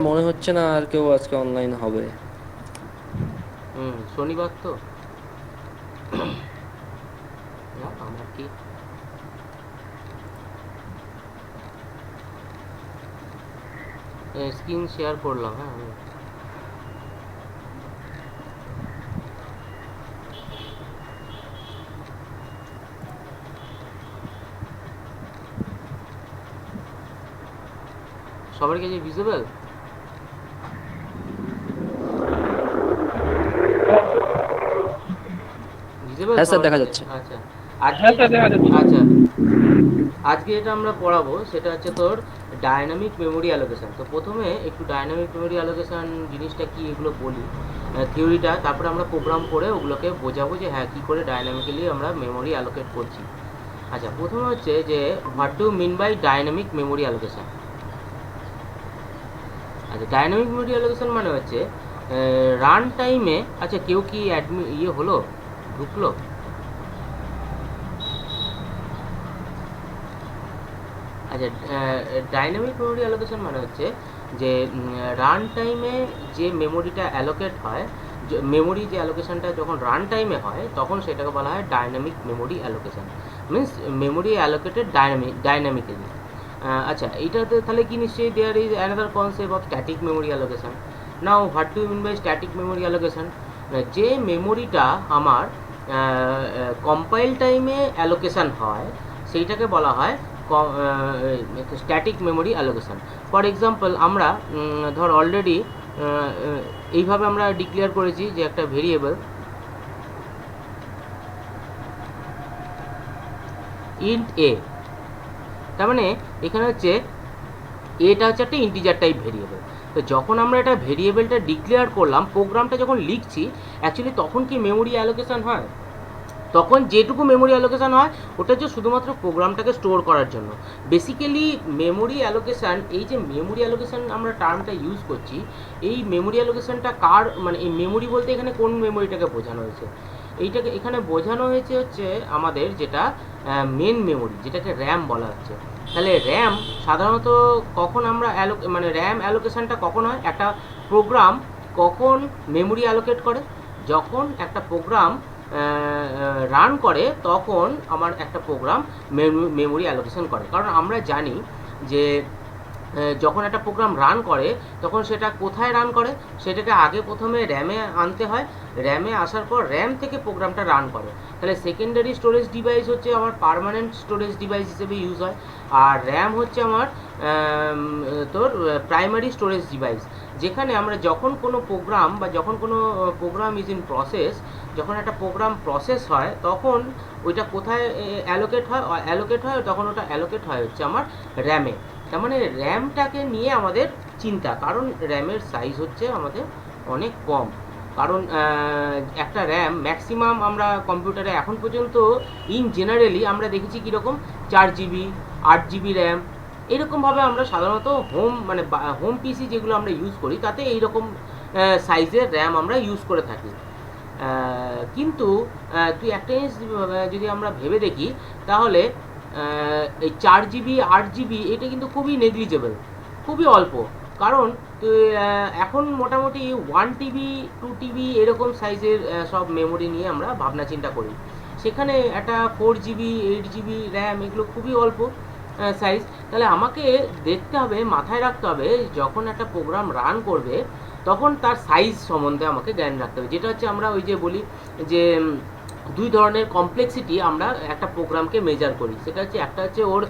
মনে হচ্ছে না আর কেউ আজকে অনলাইন হবে। শনিবার তো। না আমার কি স্ক্রিন শেয়ার করলাম। হ্যাঁ আমি সবার কাছে ভিজিবল ভিজিবল হ্যাঁ স্যার, সবার দেখা কাছে। যাচ্ছে। আচ্ছা আজকে আচ্ছা আজকে যেটা আমরা পড়াবো সেটা হচ্ছে তোর ডায়নামিক মেমোরি অ্যালোকেশন। তো প্রথমে একটু ডায়নামিক মেমোরি অ্যালোকেশন জিনিসটা কি এগুলো বলি, থিওরিটা, তারপরে আমরা প্রোগ্রাম করে ওগুলোকে বোঝাবো যে হ্যাঁ কী করে ডায়নামিক্যালি আমরা মেমোরি অ্যালোকেট করছি। আচ্ছা প্রথমে হচ্ছে যে what do mean by dynamic memory allocation. আচ্ছা ডায়নামিক মেমোরি অ্যালোকেশন মানে হচ্ছে রান টাইমে, আচ্ছা কেউ কি হলো, ঢুকলো? আচ্ছা ডাইনামিক মেমোরি অ্যালোকেশন মানে হচ্ছে যে রান টাইমে যে মেমোরিটা অ্যালোকেট হয়, মেমোরি যে অ্যালোকেশনটা যখন রান টাইমে হয় তখন সেটাকে বলা হয় dynamic memory allocation. Means memory allocated dynamically. আচ্ছা এইটাতে তাহলে কি নিশ্চয়ই there is another concept of static memory allocation. Now what do mean by static memory allocation? যে মেমোরিটা আমার কম্পাইল টাইমে অ্যালোকেশন হয় সেইটাকে বলা হয় static memory allocation. For example আমরা ধর অলরেডি এইভাবে আমরা ডিক্লেয়ার করেছি যে একটা ভেরিয়েবল ইন্ট এ, তার মানে এখানে হচ্ছে এটা হচ্ছে একটা ইন্টিজার টাইপ ভেরিয়েবল। তো যখন আমরা এটা ভেরিয়েবলটা ডিক্লেয়ার করলাম, প্রোগ্রামটা যখন লিখছি অ্যাকচুয়ালি তখন কি মেমোরি অ্যালোকেশন হয়? তখন যেটুকু মেমোরি অ্যালোকেশন হয় ওটা হচ্ছে শুধুমাত্র প্রোগ্রামটাকে স্টোর করার জন্য। বেসিক্যালি মেমোরি অ্যালোকেশন, এই যে মেমোরি অ্যালোকেশন আমরা টার্মটা ইউজ করছি, এই মেমোরি অ্যালোকেশনটা কার, মানে এই মেমোরি বলতে এখানে কোন মেমোরিটাকে বোঝানো হয়েছে? এইটাকে এখানে বোঝানো হয়েছে হচ্ছে আমাদের যেটা মেন মেমোরি, যেটাকে র্যাম বলা হচ্ছে। তাহলে র্যাম সাধারণত কখন আমরা মানে র্যাম অ্যালোকেশনটা কখন হয়? একটা প্রোগ্রাম কখন মেমোরি অ্যালোকেট করে? যখন একটা প্রোগ্রাম রান করে তখন আমার একটা প্রোগ্রাম মেমোরি অ্যালোকেশন করে। কারণ আমরা জানি যে যখন একটা প্রোগ্রাম রান করে তখন সেটা কোথায় রান করে? সেটাকে আগে প্রথমে র্যামে আনতে হয়, র্যামে আসার পর র্যাম থেকে প্রোগ্রামটা রান করে। তাহলে সেকেন্ডারি স্টোরেজ ডিভাইস হচ্ছে আমার পার্মানেন্ট স্টোরেজ ডিভাইস হিসেবে ইউজ হয়, আর র্যাম হচ্ছে আমার তোর প্রাইমারি স্টোরেজ ডিভাইস, যেখানে আমরা যখন কোনো প্রোগ্রাম বা যখন কোনো প্রোগ্রাম ইজ ইন প্রসেস, যখন একটা প্রোগ্রাম প্রসেস হয় তখন ওইটা কোথায় অ্যালোকেট হয় তখন ওটা অ্যালোকেট হয় হচ্ছে আমার র্যামে। তার মানে র্যামটাকে নিয়ে আমাদের চিন্তা, কারণ র্যামের সাইজ হচ্ছে আমাদের অনেক কম। কারণ একটা র্যাম ম্যাক্সিমাম আমরা কম্পিউটারে এখন পর্যন্ত ইন জেনারেলি আমরা দেখেছি কীরকম, 4 জিবি, 8 জিবি র্যাম, এরকমভাবে আমরা সাধারণত মানে হোম পিসি যেগুলো আমরা ইউজ করি তাতে এইরকম সাইজের র্যাম আমরা ইউজ করে থাকি। কিন্তু তুই একটা জিনিস যদি আমরা ভেবে দেখি তাহলে এই 4 জিবি 8 জিবি এটা কিন্তু খুবই নেগলিজেবল, খুবই অল্প। কারণ তুই এখন মোটামুটি 1 টিবি 2 টিবি এরকম সাইজের সব মেমোরি নিয়ে আমরা ভাবনা চিন্তা করি। সেখানে একটা 4 জিবি 8 জিবি র্যাম এগুলো খুবই অল্প সাইজ। তাহলে আমাকে দেখতে হবে, মাথায় রাখতে হবে যখন একটা প্রোগ্রাম রান করবে তখন তার সাইজ সম্বন্ধে আমাকে জ্ঞান রাখতে হবে। যেটা হচ্ছে আমরা ওই যে বলি যে দুই ধরনের কমপ্লেক্সিটি আমরা একটা প্রোগ্রামকে মেজার করি, সেটা হচ্ছে একটা হচ্ছে ওর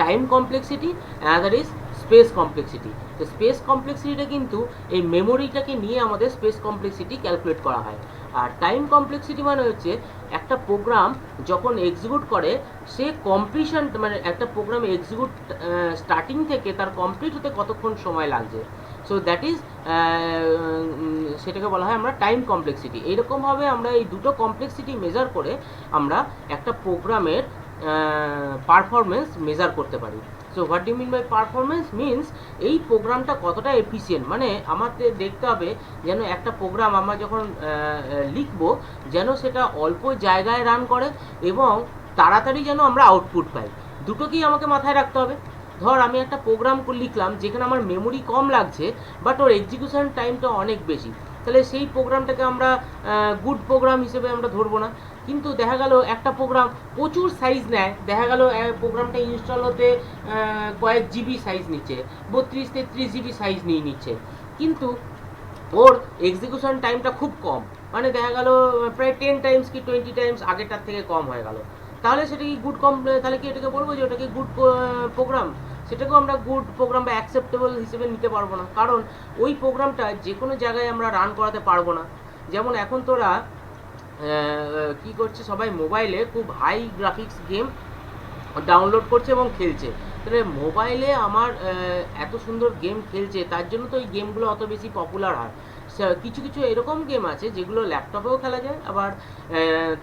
time complexity, another is space complexity. তো স্পেস কমপ্লেক্সিটিটা কিন্তু এই মেমোরিটাকে নিয়ে আমাদের স্পেস কমপ্লেক্সিটি ক্যালকুলেট করা হয়। আর টাইম কমপ্লেক্সিটি মানে হচ্ছে একটা প্রোগ্রাম যখন এক্সিকিউট করে সে কমপ্লিশন, মানে একটা প্রোগ্রাম এক্সিকিউট স্টার্টিং থেকে তার কমপ্লিট হতে কতক্ষণ সময় লাগছে, সো দ্যাট ইজ সেটাকে বলা হয় আমরা টাইম কমপ্লেক্সিটি। এইরকমভাবে আমরা এই দুটো কমপ্লেক্সিটি মেজার করে আমরা একটা প্রোগ্রামের পারফরমেন্স মেজার করতে পারি। So what do mean by performance means এই প্রোগ্রামটা কতটা এফিসিয়েন্ট, মানে আমাদের দেখতে হবে যেন একটা প্রোগ্রাম আমরা যখন লিখবো যেন সেটা অল্প জায়গায় রান করে এবং তাড়াতাড়ি যেন আমরা আউটপুট পাই, দুটোকেই আমাকে মাথায় রাখতে হবে। ধর আমি একটা প্রোগ্রাম লিখলাম যেখানে আমার মেমোরি কম লাগছে, বাট ওর এক্সিকিউশন টাইমটা অনেক বেশি, তাহলে সেই প্রোগ্রামটাকে আমরা গুড প্রোগ্রাম হিসেবে আমরা ধরবো না। কিন্তু দেখা গেল একটা প্রোগ্রাম প্রচুর সাইজ নেয়, দেখা গেল প্রোগ্রামটা ইনস্টল হতে কয়েক জিবি সাইজ নিচ্ছে, 32-33 জিবি সাইজ নিয়ে নিচ্ছে, কিন্তু ওর এক্সিকিউশন টাইমটা খুব কম, মানে দেখা গেল প্রায় 10 টাইমস কি 20 টাইমস আগেরটার থেকে কম হয়ে গেল। তাহলে সেটা কি গুড তাহলে কি এটাকে বলবো যে ওটাকে গুড প্রোগ্রাম? সেটাকেও আমরা গুড প্রোগ্রাম বা অ্যাকসেপ্টেবল হিসেবে নিতে পারবো না, কারণ ওই প্রোগ্রামটা যে কোনো জায়গায় আমরা রান করাতে পারবো না। যেমন এখন তোরা কি করছে, সবাই মোবাইলে খুব হাই গ্রাফিক্স গেম ডাউনলোড করছে এবং খেলছে। তাহলে মোবাইলে আমার এত সুন্দর গেম খেলছে, তার জন্য তো ওই গেমগুলো অত বেশি পপুলার হয়। কিছু কিছু এরকম গেম আছে যেগুলো ল্যাপটপেও খেলা যায়, আবার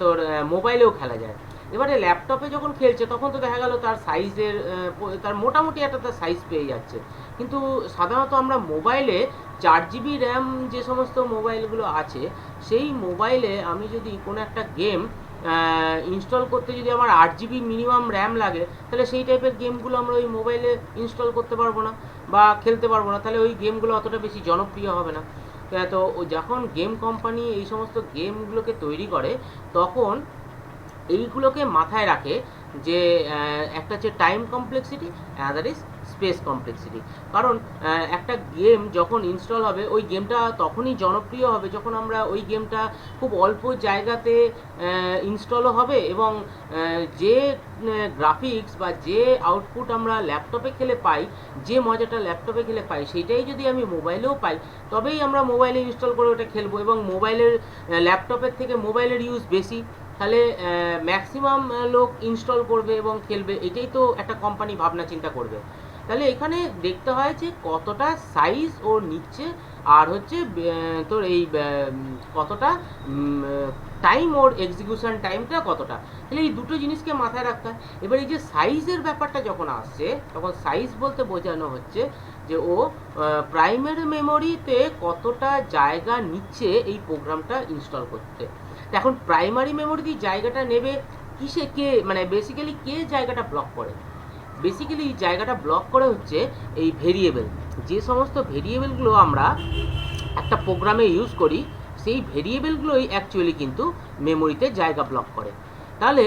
তোর মোবাইলেও খেলা যায়। এবারে ল্যাপটপে যখন খেলছে তখন তো দেখা গেল তার সাইজের তার মোটামুটি একটা তার সাইজ পেয়ে যাচ্ছে, কিন্তু সাধারণত আমরা মোবাইলে 4 জিবি র্যাম যে সমস্ত মোবাইলগুলো আছে, সেই মোবাইলে আমি যদি কোনো একটা গেম ইনস্টল করতে যদি আমার 8 জিবি মিনিমাম র্যাম লাগে, তাহলে সেই টাইপের গেমগুলো আমরা ওই মোবাইলে ইনস্টল করতে পারবো না বা খেলতে পারবো না, তাহলে ওই গেমগুলো অতটা বেশি জনপ্রিয় হবে না। তো যখন গেম কোম্পানি এই সমস্ত গেমগুলোকে তৈরি করে, তখন এইগুলোকে মাথায় রাখে যে একটা হচ্ছে time complexity, another is space complexity. কারণ একটা গেম যখন ইনস্টল হবে, ওই গেমটা তখনই জনপ্রিয় হবে যখন আমরা ওই গেমটা খুব অল্প জায়গাতে ইনস্টলও হবে, এবং যে গ্রাফিক্স বা যে আউটপুট আমরা ল্যাপটপে খেলে পাই, যে মজাটা ল্যাপটপে খেলে পাই, সেইটাই যদি আমি মোবাইলেও পাই, তবেই আমরা মোবাইলে ইনস্টল করে ওটা খেলবো। এবং মোবাইলের ল্যাপটপের থেকে মোবাইলের ইউজ বেশি, তাহলে ম্যাক্সিমাম লোক ইনস্টল করবে এবং খেলবে, এটাই তো একটা কোম্পানি ভাবনা চিন্তা করবে। তাহলে এখানে দেখতে হয় যে কতটা সাইজ ওর নিচ্ছে, আর হচ্ছে তোর এই কতটা টাইম, ওর এক্সিকিউশন টাইমটা কতটা, তাহলে এই দুটো জিনিসকে মাথায় রাখতে হয়। এবার এই যে সাইজের ব্যাপারটা যখন আসছে, তখন সাইজ বলতে বোঝানো হচ্ছে যে ও প্রাইমারি মেমোরিতে কতটা জায়গা নিচ্ছে এই প্রোগ্রামটা ইনস্টল করতে। এখন প্রাইমারি মেমোরি জায়গাটা নেবে কিসে, কে মানে বেসিক্যালি কে জায়গাটা ব্লক করে? বেসিক্যালি জায়গাটা ব্লক করে হচ্ছে এই ভেরিয়েবল। যে সমস্ত ভেরিয়েবলগুলো আমরা একটা প্রোগ্রামে ইউজ করি, সেই ভেরিয়েবলগুলোই অ্যাকচুয়ালি কিন্তু মেমোরিতে জায়গা ব্লক করে। তাহলে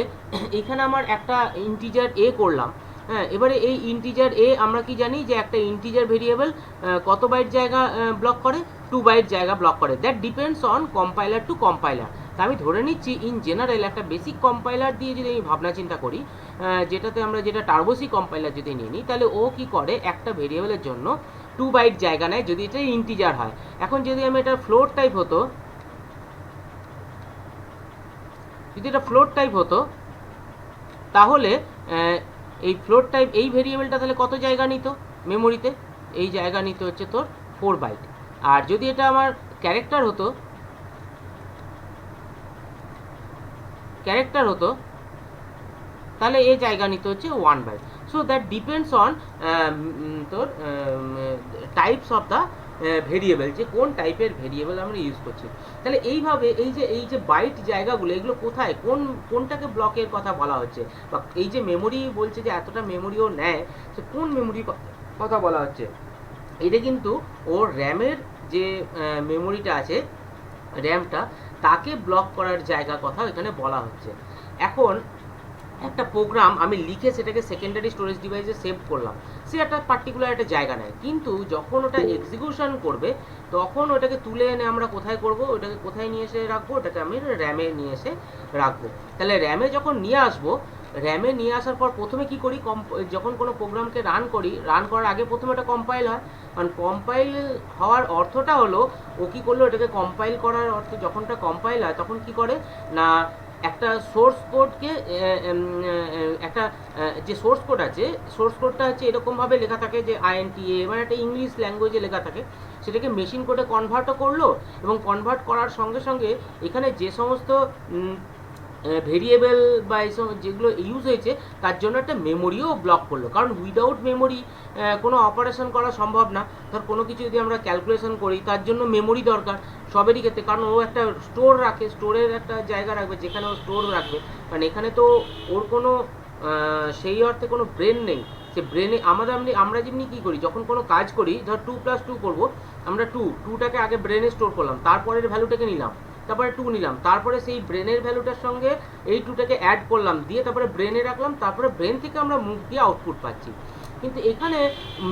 এখানে আমার একটা ইন্টিজার এ করলাম, হ্যাঁ, এবারে এই ইন্টিজার এ আমরা কি জানি যে একটা ইন্টিজার ভেরিয়েবল কত বাইট জায়গা ব্লক করে? 2 বাইট জায়গা ব্লক করে। That depends on compiler to compiler. তা আমি ধরে নিচ্ছি ইন জেনারেল একটা বেসিক কম্পাইলার দিয়ে যদি আমি ভাবনা চিন্তা করি, যেটাতে আমরা যেটা টার্বোসি কম্পাইলার যদি নিয়ে নিই, তাহলে ও কি করে একটা ভেরিয়েবলের জন্য 2 বাইট জায়গা নেয় যদি এটা ইন্টিজার হয়। এখন যদি আমি এটা ফ্লোট টাইপ হতো, যদি এটা ফ্লোট টাইপ হতো, তাহলে এই ফ্লোট টাইপ এই ভেরিয়েবলটা তাহলে কত জায়গা নিত মেমোরিতে? এই জায়গা নিতে হচ্ছে তোর 4 বাইট। আর যদি এটা আমার ক্যারেক্টার হতো, তাহলে এই জায়গা নিতে হচ্ছে 1 byte. So that depends on তোর টাইপস অফ দ্য ভেরিয়েবল, যে কোন টাইপের ভেরিয়েবল আমরা ইউজ করছি। তাহলে এইভাবে এই যে বাইট জায়গাগুলো, এগুলো কোথায়, কোনটাকে ব্লকের কথা বলা হচ্ছে, বা এই যে মেমোরি বলছে যে এতটা মেমোরিও নেয়, সে কোন মেমোরির কথা বলা হচ্ছে? এটা কিন্তু ওর র্যামের যে মেমোরিটা আছে, র্যামটা, তাকে ব্লক করার জায়গা কথা এখানে বলা হচ্ছে। এখন একটা প্রোগ্রাম আমি লিখে সেটাকে সেকেন্ডারি স্টোরেজ ডিভাইসে সেভ করলাম, সে একটা পার্টিকুলার একটা জায়গা নেয়, কিন্তু যখন ওটা এক্সিকিউশন করবে তখন ওটাকে তুলে এনে আমরা কোথায় করব? ওটাকে কোথায় নিয়ে এসে রাখবো? ওটাকে আমি র্যামে নিয়ে এসে রাখবো। তাহলে র্যামে যখন নিয়ে আসবো, র্যামে নিয়ে আসার পর প্রথমে কি করি, যখন কোনো প্রোগ্রামকে রান করার আগে প্রথমে এটা কম্পাইল হয়। কারণ কম্পাইল হওয়ার অর্থটা হলো, ও কী করলো, এটাকে কম্পাইল করার অর্থ, যখনটা কম্পাইল হয় তখন কি করে না, একটা সোর্স কোডকে একটা যে সোর্স কোড আছে, সোর্স কোডটা হচ্ছে এরকমভাবে লেখা থাকে যে INTA, মানে একটা ইংলিশ ল্যাঙ্গুয়েজে লেখা থাকে, সেটাকে মেশিন কোডে কনভার্টও করলো, এবং কনভার্ট করার সঙ্গে সঙ্গে এখানে যে সমস্ত ভেরিয়েবল বা এইসব যেগুলো ইউজ হয়েছে তার জন্য একটা মেমোরিও ব্লক করলো। কারণ উইদাউট মেমোরি কোনো অপারেশন করা সম্ভব না। ধর কোনো কিছু যদি আমরা ক্যালকুলেশন করি, তার জন্য মেমোরি দরকার সবেরই ক্ষেত্রে, কারণ ও একটা স্টোর রাখে, স্টোরের একটা জায়গা রাখবে যেখানে ও স্টোর রাখবে। কারণ এখানে তো ওর কোনো সেই অর্থে কোনো ব্রেন নেই সে ব্রেনে আমরা যেমনি কী করি, যখন কোনো কাজ করি, ধর 2+2 করবো, আমরা টুটাকে আগে ব্রেনে স্টোর করলাম, তারপরের ভ্যালুটাকে নিলাম, তারপরে 2 নিলাম, তারপরে সেই ব্রেনের ভ্যালুটার সঙ্গে এই 2টাকে অ্যাড করলাম, দিয়ে তারপরে ব্রেনে রাখলাম, তারপরে ব্রেন থেকে আমরা মুখ দিয়ে আউটপুট পাচ্ছি। কিন্তু এখানে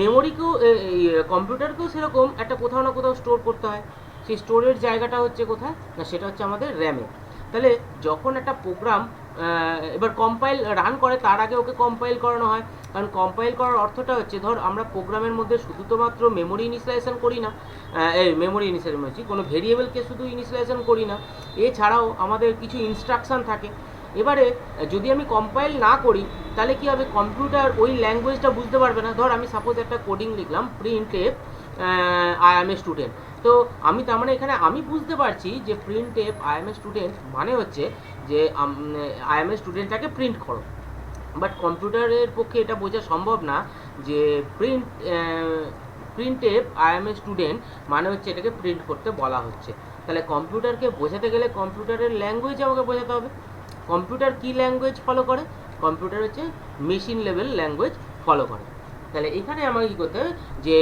মেমোরিকেও, কম্পিউটারকেও সেরকম একটা কোথাও না কোথাও স্টোর করতে হয়। সেই স্টোরের জায়গাটা হচ্ছে কোথায় না, সেটা হচ্ছে আমাদের র্যামে। তাহলে যখন একটা প্রোগ্রাম এবার কম্পাইল রান করে, তার আগে ওকে কম্পাইল করানো হয়। কারণ কম্পাইল করার অর্থটা হচ্ছে, ধর আমরা প্রোগ্রামের মধ্যে শুধু তো মাত্র মেমোরি ইনিশিয়ালাইজেশন করি না, মেমোরি ইনিশিয়ালাইজেশন বলছি, কোনো ভেরিয়েবলকে শুধু ইনিশিয়ালাইজেশন করি না, এছাড়াও আমাদের কিছু ইনস্ট্রাকশান থাকে। এবারে যদি আমি কম্পাইল না করি, তাহলে কি হবে, কম্পিউটার ওই ল্যাঙ্গুয়েজটা বুঝতে পারবে না। ধর আমি সাপোজ একটা কোডিং লিখলাম, print F I M a student. তো আমি তার মানে এখানে আমি বুঝতে পারছি যে print F I M a student মানে হচ্ছে যে আই এম এ স্টুডেন্টটাকে প্রিন্ট করো। বাট কম্পিউটারের পক্ষে এটা বোঝা সম্ভব না যে print F I M a student মানে হচ্ছে এটাকে প্রিন্ট করতে বলা হচ্ছে। তাহলে কম্পিউটারকে বোঝাতে গেলে কম্পিউটারের ল্যাঙ্গুয়েজ আমাকে বোঝাতে হবে। কম্পিউটার কী ল্যাঙ্গুয়েজ ফলো করে? কম্পিউটার হচ্ছে মেশিন লেভেল ল্যাঙ্গুয়েজ ফলো করে। তাহলে এখানে আমাকে কী করতে হবে, যে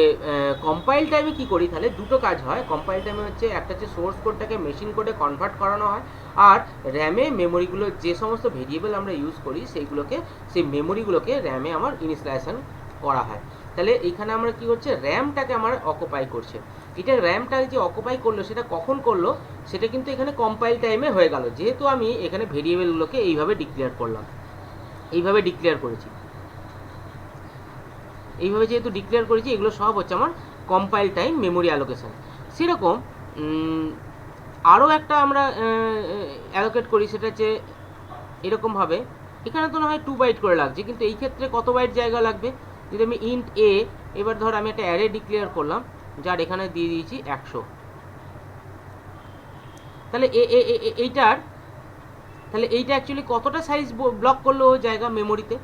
কম্পাইল টাইমে কী করি, তাহলে দুটো কাজ হয়। কম্পাইল টাইমে হচ্ছে একটা হচ্ছে সোর্স কোডটাকে মেশিন কোডে কনভার্ট করানো হয়, আর র্যামে মেমোরিগুলো, যে সমস্ত ভেরিয়েবল আমরা ইউজ করি সেইগুলোকে, সেই মেমোরিগুলোকে র্যামে আমার ইনিশিয়ালাইজেশন করা হয়। তাহলে এইখানে আমরা কী করছে, র্যামটাকে আমার অকুপাই করছে। এটা র্যামটা যে অকুপাই করলো, সেটা কখন করলো, সেটা কিন্তু এখানে কম্পাইল টাইমে হয়ে গেল, যেহেতু আমি এখানে ভেরিয়েবলগুলোকে এইভাবে ডিক্লেয়ার করলাম, এইভাবে ডিক্লেয়ার করেছি, এইভাবে যেহেতু ডিক্লেয়ার করেছি, এগুলো সব হচ্ছে আমার কম্পাইল টাইম মেমোরি অ্যালোকেশন। সেরকম আরও একটা আমরা অ্যালোকেট করি, সেটা হচ্ছে এরকমভাবে। এখানে তো না হয় 2 বাইট করে লাগছে, কিন্তু এই ক্ষেত্রে কত বাইট জায়গা লাগবে, যদি আমি ইন্ট এ, এবার ধর আমি একটা অ্যারে ডিক্লেয়ার করলাম, যার এখানে দিয়ে দিয়েছি 100। তাহলে এইটা অ্যাকচুয়ালি কতটা সাইজ ব্লক করলো ও জায়গা মেমোরিতে।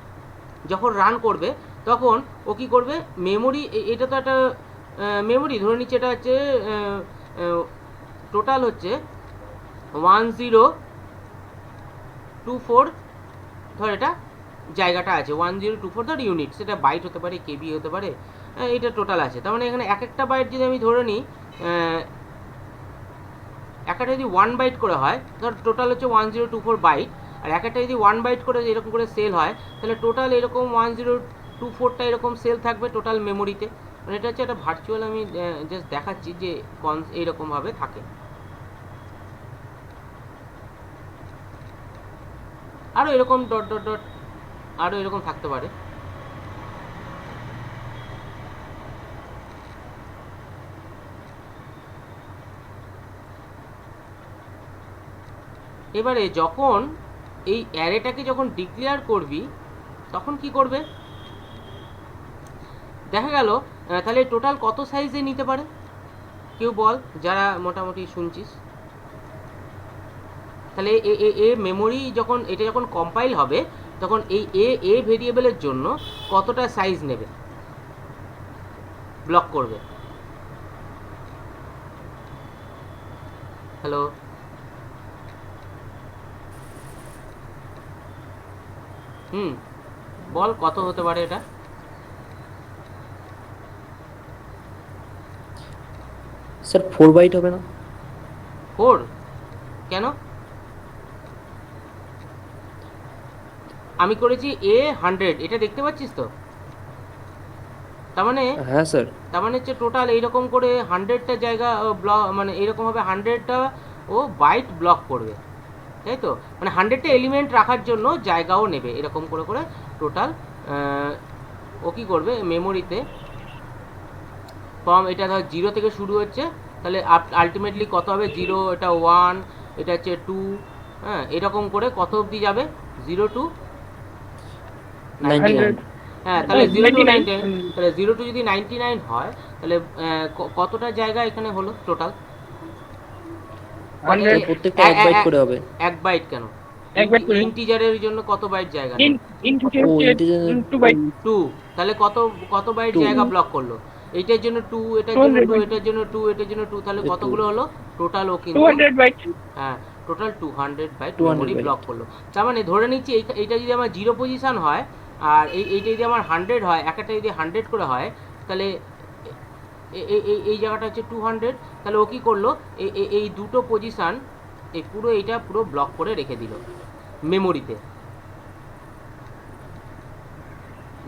যখন রান করবে তখন ও কী করবে, মেমোরি, এটা তো একটা মেমোরি ধরে নিচ্ছে, এটা হচ্ছে টোটাল হচ্ছে 1024, ধর এটা জায়গাটা আছে 1024, ধর ইউনিট, সেটা বাইট হতে পারে, কেবি হতে পারে, এটা টোটাল আছে। তার মানে এখানে এক একটা বাইট যদি আমি ধরে নিই, একটা যদি 1 বাইট করে হয়, ধর টোটাল হচ্ছে 1024 বাইট, আর এক একটা যদি 1 বাইট করে এরকম করে সেল হয়, তাহলে টোটাল এরকম 1024টা এরকম সেল থাকবে টোটাল মেমোরিতে। মানে এটা হচ্ছে একটা ভার্চুয়াল, আমি জাস্ট দেখাচ্ছি যে এইরকমভাবে থাকে। আরও এরকম ডট ডট ডট আরও এরকম থাকতে পারে। এবারে যখন এই অ্যারেটাকে যখন ডিক্লেয়ার করবি, তখন কি করবে, দেখা গেল তাহলে টোটাল কত সাইজে নিতে পারে, কেউ বল, যারা মোটামুটি শুনছিস। তাহলে এ মেমোরি যখন এটা যখন কম্পাইল হবে, তখন এই এ ভেরিয়েবলের জন্য কতটা সাইজ নেবে, ব্লক করবে। হ্যালো, বল কত হতে পারে এটা। স্যার 4 বাইট হবে না? 4? কেন? আমি করেছি A100, এটা দেখতে পাচ্ছিস তো? তার মানে, হ্যাঁ স্যার। তার মানে হচ্ছে টোটাল এইরকম করে 100টা জায়গা ব্লক, মানে এইরকমভাবে 100টা ও বাইট ব্লক করবে, তাই তো? মানে 100টা এলিমেন্ট রাখার জন্য জায়গাও নেবে, এরকম করে করে টোটাল ও কী করবে মেমোরিতে, ফর্ম এটা ধর 0 থেকে শুরু হচ্ছে, তাহলে আলটিমেটলি কত হবে, 0, এটা 1, এটা হচ্ছে 2, হ্যাঁ, এরকম করে কত অবধি যাবে, 0 to 99। হ্যাঁ, তাহলে 0 to 99, তাহলে 0 to যদি 99 হয়, তাহলে কতটা জায়গা এখানে হলো টোটাল? প্রত্যেকটা 1 বাইট করে হবে। 1 বাইট কেন? ইন্টিজারের জন্য কত বাইট জায়গা? ও ইন্টিজার 2 বাইট। 2, তাহলে কত বাইট 2। জায়গা ব্লক করলো? এইটার জন্য 2, এটার জন্য 2, এটার জন্য 2, এটার জন্য 2, তাহলে কতগুলো হলো টোটাল? ও কিন্তু 200 বাইট। হ্যাঁ, total 200 byte 200 memory byte. Block করলো। তার মানে ধরে নিচ্ছি এইটা যদি আমার 0 পজিশন হয়, আর এইটা যদি আমার 100 হয়, একটা যদি 100 করে হয়, তাহলে এই জায়গাটা হচ্ছে 200। তাহলে ও কী করলো, এই দুটো পজিশান এই পুরো এইটা পুরো ব্লক করে রেখে দিল মেমোরিতে।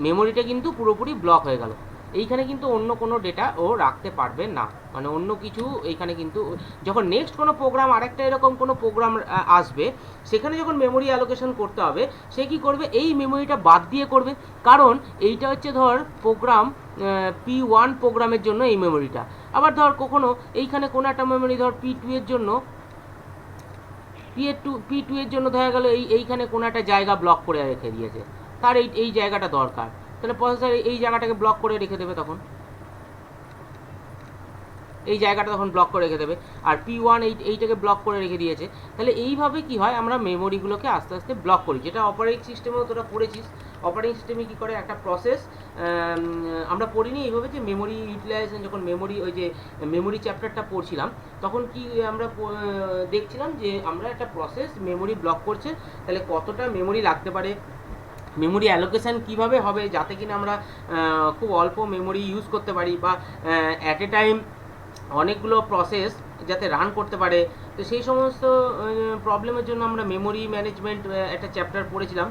মেমোরিটা কিন্তু পুরোপুরি ব্লক হয়ে গেল। এইখানে কিন্তু অন্য কোনো ডেটা ও রাখতে পারবে না, মানে অন্য কিছু এইখানে কিন্তু যখন নেক্সট কোনো প্রোগ্রাম, আরেকটা এরকম কোনো প্রোগ্রাম আসবে, সেখানে যখন মেমোরি অ্যালোকেশন করতে হবে, সে কী করবে, এই মেমোরিটা বাদ দিয়ে করবে। কারণ এইটা হচ্ছে ধর প্রোগ্রাম P1 প্রোগ্রামের জন্য এই মেমোরিটা, আবার ধর কখনো এইখানে কোনো একটা মেমোরি ধর P2 এর জন্য, P2 এর জন্য দেখা গেল এইখানে কোনো একটা জায়গা ব্লক করে রেখে দিয়েছে, তার এই জায়গাটা দরকার, তাহলে প্রসেসর এই জায়গাটাকে ব্লক করে রেখে দেবে, তখন এই জায়গাটা তখন ব্লক করে রেখে দেবে। আর P1 এইটাকে ব্লক করে রেখে দিয়েছে। তাহলে এইভাবে কি হয়, আমরা মেমোরিগুলোকে আস্তে আস্তে ব্লক করি, যেটা অপারেটিং সিস্টেমেও তোরা পড়েছিস। অপারেটিং সিস্টেমে কী করে, একটা প্রসেস আমরা পড়িনি এইভাবে, যে মেমোরি ইউটিলাইজেশন, যখন মেমোরি ওই যে মেমোরি চ্যাপ্টারটা পড়ছিলাম, তখন কি আমরা দেখছিলাম যে আমরা একটা প্রসেস মেমোরি ব্লক করছে, তাহলে কতটা মেমোরি লাগতে পারে, মেমোরি অ্যালোকেশান কীভাবে হবে যাতে কিনা আমরা খুব অল্প মেমোরি ইউজ করতে পারি, বা অ্যাট এ টাইম অনেকগুলো প্রসেস যাতে রান করতে পারে। তো সেই সমস্ত প্রবলেমের জন্য আমরা মেমোরি ম্যানেজমেন্ট একটা চ্যাপ্টার পড়েছিলাম।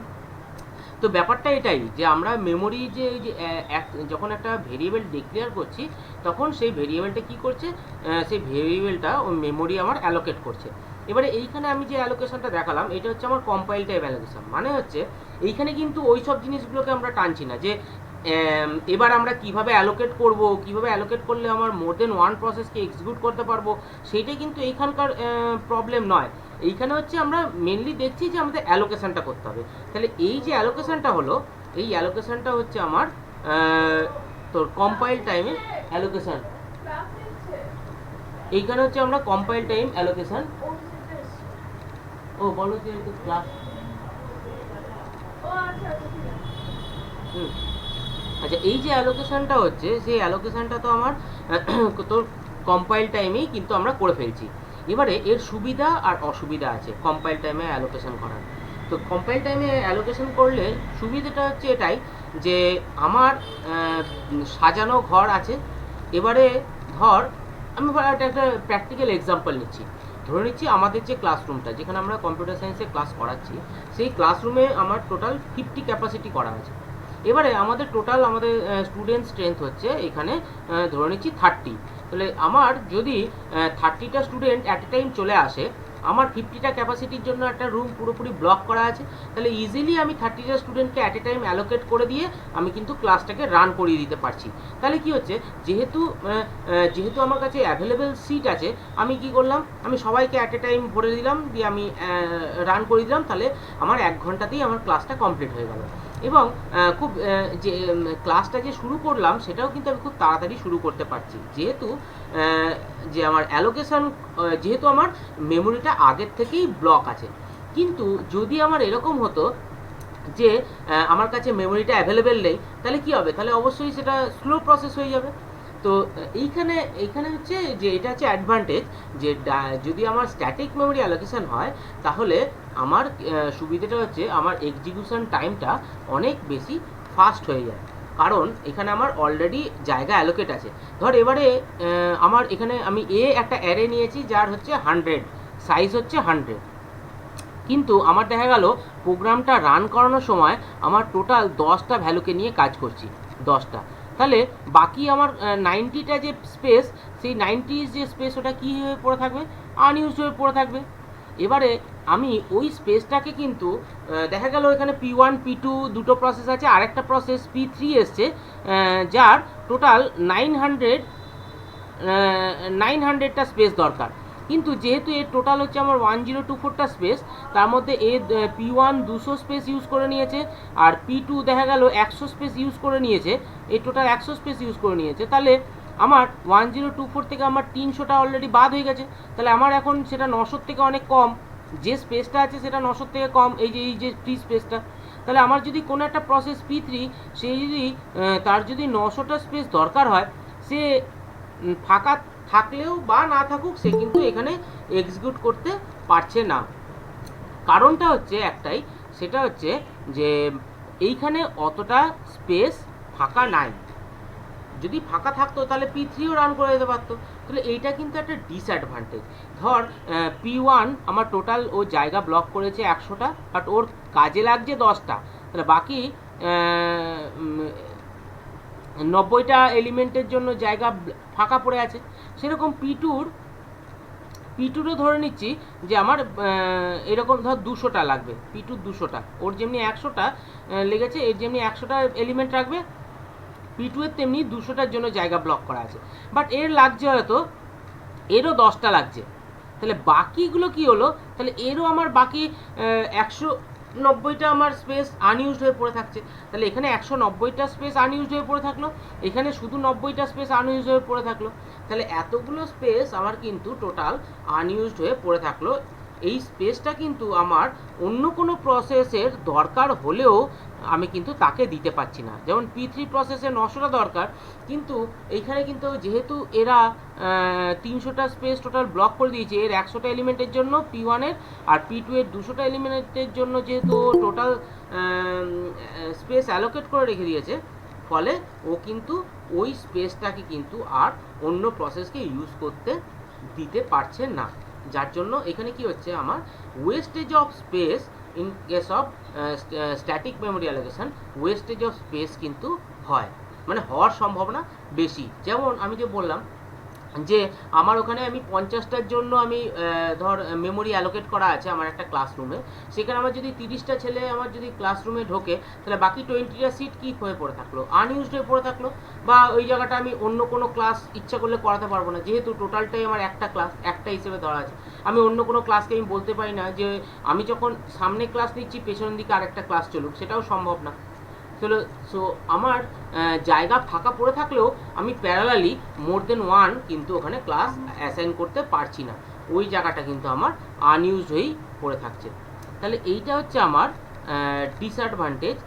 তো ব্যাপারটা এটাই যে আমরা মেমোরি যে যখন একটা ভেরিয়েবল ডিক্লেয়ার করছি, তখন সেই ভেরিয়েবলটা কী করছে, সেই ভেরিয়েবলটা ওই মেমোরি আমার অ্যালোকেট করছে। এবারে এইখানে আমি যে অ্যালোকেশনটা দেখালাম, এটা হচ্ছে আমার কম্পাইল টাইপ অ্যালোকেশন। মানে হচ্ছে এইখানে কিন্তু ওই সব জিনিসগুলোকে আমরা টানছি না, যে এবার আমরা কিভাবে অ্যালোকেট করব, কিভাবে অ্যালোকেট করলে আমার মোর দেন ওয়ান প্রসেসকে এক্সিকিউট করতে পারবো, সেইটাই কিন্তু এইখানকার প্রবলেম নয়। এইখানে হচ্ছে আমরা মেনলি দেখছি যে আমাদের অ্যালোকেশনটা করতে হবে। তাহলে এই যে অ্যালোকেশনটা হলো, এই অ্যালোকেশনটা হচ্ছে আমার তোর কম্পাইল টাইমে অ্যালোকেশন। এইখানে হচ্ছে আমরা কম্পাইল টাইম অ্যালোকেশন। ও বলো যে ক্লাস, আচ্ছা, এই যে অ্যালোকেশনটা হচ্ছে, সেই অ্যালোকেশনটা তো আমার তোর কম্পাইল টাইমেই কিন্তু আমরা করে ফেলছি। এবারে এর সুবিধা আর অসুবিধা আছে কম্পাইল টাইমে অ্যালোকেশন করার। তো কম্পাইল টাইমে অ্যালোকেশন করলে সুবিধাটা হচ্ছে এটাই, যে আমার সাজানো ঘর আছে। এবারে ধর আমি একটা প্র্যাকটিক্যাল এক্সাম্পল নিচ্ছি, ধরে নিচ্ছি আমাদের যে ক্লাসরুমটা, যেখানে আমরা কম্পিউটার সায়েন্সে ক্লাস করাচ্ছি, সেই ক্লাসরুমে আমার টোটাল 50 ক্যাপাসিটি করা আছে। এবারে আমাদের টোটাল আমাদের স্টুডেন্ট স্ট্রেংথ হচ্ছে এখানে ধরে নিচ্ছি 30। তাহলে আমার যদি 30টা স্টুডেন্ট অ্যাট এ টাইম চলে আসে, আমার 50টা ক্যাপাসিটির জন্য একটা রুম পুরোপুরি ব্লক করা আছে, তাহলে ইজিলি আমি 30টা স্টুডেন্টকে অ্যাট এ টাইম অ্যালোকেট করে দিয়ে আমি কিন্তু ক্লাসটাকে রান করিয়ে দিতে পারছি। তাহলে কি হচ্ছে, যেহেতু আমার কাছে অ্যাভেলেবেল সিট আছে, আমি কি করলাম, আমি সবাইকে অ্যাট এ টাইম ভরে দিলাম, দিয়ে আমি রান করে দিলাম, তাহলে আমার 1 ঘন্টাতেই আমার ক্লাসটা কমপ্লিট হয়ে গেল। এবং খুব যে ক্লাসটা যে শুরু করলাম, সেটাও কিন্তু আমি খুব তাড়াতাড়ি শুরু করতে পারছি, যেহেতু যে আমার অ্যালোকেশন, যেহেতু আমার মেমোরিটা আগের থেকেই ব্লক আছে। কিন্তু যদি আমার এরকম হতো যে আমার কাছে মেমোরিটা অ্যাভেলেবেল নেই, তাহলে কি হবে, তাহলে অবশ্যই সেটা স্লো প্রসেস হয়ে যাবে। তো এইখানে হচ্ছে যে এটা হচ্ছে অ্যাডভান্টেজ, যে যদি আমার স্ট্যাটিক মেমোরি অ্যালোকেশন হয়, তাহলে আমার সুবিধাটা হচ্ছে আমার এক্সিকিউশন টাইমটা অনেক বেশি ফাস্ট হয়ে যায়, কারণ এখানে আমার অলরেডি জায়গা অ্যালোকেট আছে। ধর এবারে আমার এখানে আমি একটা অ্যারে নিয়েছি, যার হচ্ছে 100, সাইজ হচ্ছে 100, কিন্তু আমার দেখা গেল প্রোগ্রামটা রান করানোর সময় আমার টোটাল 10টা ভ্যালুকে নিয়ে কাজ করছি, 10টা। তাহলে বাকি আমার 90টা যে স্পেস, সেই 90 যে স্পেস, ওটা কী হয়ে পড়ে থাকবে, আনইউজড হয়ে পড়ে থাকবে। এবারে আমি ওই স্পেসটাকে কিন্তু দেখা গেল এখানে P1 P2 দুটো প্রসেস আছে, আরেকটা প্রসেস P3 এসছে, যার টোটাল 900টা স্পেস দরকার। কিন্তু যেহেতু এর টোটাল হচ্ছে আমার 1024টা স্পেস, তার মধ্যে P1 200 স্পেস ইউজ করে নিয়েছে, আর P2 দেখা গেল 100 স্পেস ইউজ করে নিয়েছে, এই টোটাল 100 স্পেস ইউজ করে নিয়েছে। তাহলে আমার 1024 থেকে আমার 300টা অলরেডি বাদ হয়ে গেছে, তাহলে আমার এখন সেটা 900 থেকে অনেক কম, যে স্পেসটা আছে সেটা 900 থেকে কম, এই যে ফ্রি স্পেসটা। তাহলে আমার যদি কোনো একটা প্রসেস P3, সে যদি তার যদি 900টা স্পেস দরকার হয়, সে ফাঁকা থাকলেও বা না থাকুক, সে কিন্তু এখানে এক্সিকিউট করতে পারছে না। কারণটা হচ্ছে একটাই, সেটা হচ্ছে যে এইখানে অতটা স্পেস ফাঁকা নাই। যদি ফাঁকা থাকতো তাহলে P3ও রান করে যেতে পারতো। তাহলে এইটা কিন্তু একটা ডিসঅ্যাডভান্টেজ। ধর P1 আমার টোটাল ও জায়গা ব্লক করেছে 100টা, বাট ওর কাজে লাগছে 10টা, তাহলে বাকি 90টা এলিমেন্টের জন্য জায়গা ফাঁকা পড়ে আছে। সেরকম P2রও ধরে নিচ্ছি যে আমার এরকম ধর 200টা লাগবে, P2 200টা, ওর যেমনি 100টা লেগেছে, এর যেমনি 100টা এলিমেন্ট রাখবে, P2 এর তেমনি 200টার জন্য জায়গা ব্লক করা আছে। বাট এর লাগছে হয়তো, এরও 10টা লাগছে, তাহলে বাকিগুলো কি হলো, তাহলে এরও আমার বাকি 190টা আমার স্পেস আনইউজড হয়ে পড়ে থাকছে। তাহলে এখানে 190টা স্পেস আনইউজড হয়ে পড়ে থাকলো, এখানে শুধু 90টা স্পেস আনইউজড হয়ে পড়ে থাকলো। তাহলে এতগুলো স্পেস আমার কিন্তু টোটাল আনইউজড হয়ে পড়ে থাকলো। এই স্পেসটা কিন্তু আমার অন্য কোনো প্রসেসের দরকার হলেও আমি কিন্তু তাকে দিতে পারছি না। যেমন P3 প্রসেসের 900টা দরকার, কিন্তু এইখানে কিন্তু যেহেতু এরা 300টা স্পেস টোটাল ব্লক করে দিয়েছে এর 100টা এলিমেন্টের জন্য P1 এর, আর P2 এর 200টা এলিমেন্টের জন্য যেহেতু টোটাল স্পেস অ্যালোকেট করে রেখে দিয়েছে, ফলে ও কিন্তু ওই স্পেসটাকে কিন্তু আর অন্য প্রসেসকে ইউজ করতে দিতে পারছে না। যার জন্য এখানে কি হচ্ছে, আমার wastage of speech in case of static memory allocation, wastage of speech কিন্তু হয়, মানে হওয়ার সম্ভাবনা বেশি। যেমন আমি যে বললাম যে আমার ওখানে আমি 50টার জন্য আমি ধর মেমোরি অ্যালোকেট করা আছে আমার একটা ক্লাসরুমে, সেখানে আমার যদি 30টা ছেলে আমার যদি ক্লাসরুমে ঢোকে, তাহলে বাকি 20টা সিট কী হয়ে পড়ে থাকলো, আনইউজড হয়ে পড়ে থাকলো, বা ওই জায়গাটা আমি অন্য কোনো ক্লাস ইচ্ছা করলে করাতে পারবো না, যেহেতু টোটালটাই আমার একটা ক্লাস একটা হিসেবে ধরা আছে। আমি অন্য কোনো ক্লাসকে আমি বলতে পারি না যে আমি যখন সামনে ক্লাস নিচ্ছি পেছনের দিকে আরেকটা ক্লাস চলুক, সেটাও সম্ভব না। চলো, সো আমার জায়গা ফাঁকা পড়ে থাকলেও আমি প্যারালালি মোর দেন ওয়ান কিন্তু ওখানে ক্লাস অ্যাসাইন করতে পারছি না, ওই জায়গাটা কিন্তু আমার আনইউজ হয়েই পড়ে থাকছে। তাহলে এইটা হচ্ছে আমার disadvantage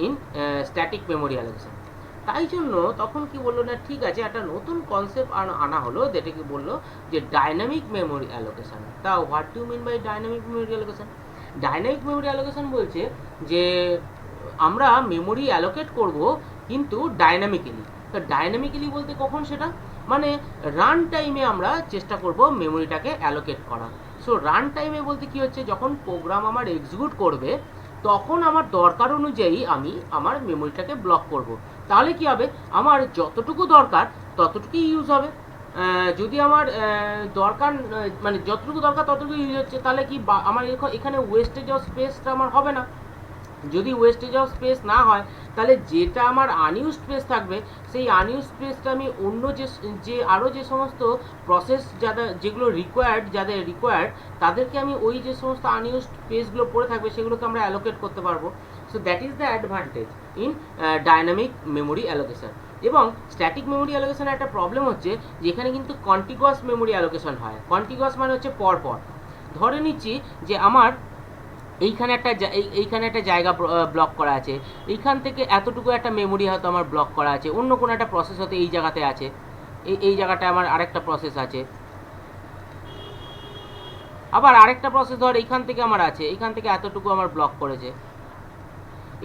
in static memory allocation. তাই জন্য তখন কি বললো না, ঠিক আছে একটা নতুন কনসেপ্ট আনা হলো, যেটা কি বললো যে ডাইনামিক মেমোরি অ্যালোকেশন। তাও what do mean by dynamic memory allocation? Dynamic memory allocation বলছে যে আমরা মেমোরি অ্যালোকেট করব কিন্তু ডাইনামিক্যালি। তো ডাইনামিক্যালি বলতে কখন সেটা, মানে রান টাইমে আমরা চেষ্টা করব মেমোরিটাকে অ্যালোকেট করা। সো রান টাইমে বলতে কি হচ্ছে, যখন প্রোগ্রাম আমার এক্সিকিউট করবে তখন আমার দরকার অনুযায়ী আমি আমার মেমোরিটাকে ব্লক করব। তাহলে কি হবে, আমার যতটুকু দরকার ততটুকুই ইউজ হবে। যদি আমার দরকার মানে যতটুকু দরকার ততটুকু ইউজ হচ্ছে, তাহলে কি আমার এখানে ওয়েস্টেজ অফ স্পেসটা আমার হবে না। যদি ওয়েস্টেজ অফ স্পেস না হয়, তাহলে যেটা আমার আনইউজ স্পেস থাকবে, সেই আনইউজ স্পেসটা আমি অন্য যে আরও যে সমস্ত প্রসেস যেগুলো যাদের রিকোয়ার্ড তাদেরকে আমি ওই যে সমস্ত আনইউজ স্পেসগুলো পড়ে থাকবে সেগুলোকে আমরা অ্যালোকেট করতে পারবো। So that is the advantage in dynamic memory allocation. এবং স্ট্যাটিক মেমোরি অ্যালোকেশনের একটা প্রবলেম হচ্ছে যে এখানে কিন্তু কন্টিগুয়াস মেমোরি অ্যালোকেশন হয়। কন্টিগুয়াস মানে হচ্ছে পরপর। ধরে নিচ্ছি যে আমার এইখানে একটা জায়গা ব্লক করা আছে, এইখান থেকে এতটুকু একটা মেমোরি হয়তো আমার ব্লক করা আছে, অন্য কোনো একটা প্রসেস হয়তো এই জায়গাতে আছে, এই জায়গাটায় আমার আরেকটা প্রসেস আছে, আবার আরেকটা প্রসেস ধর এইখান থেকে আমার আছে, এইখান থেকে এতটুকু আমার ব্লক করেছে,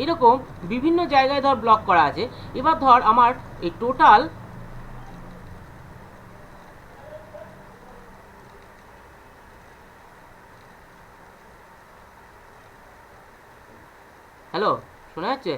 এরকম বিভিন্ন জায়গায় ধর ব্লক করা আছে। এবার ধর আমার এই টোটাল হ্যালো, শোনা যাচ্ছে?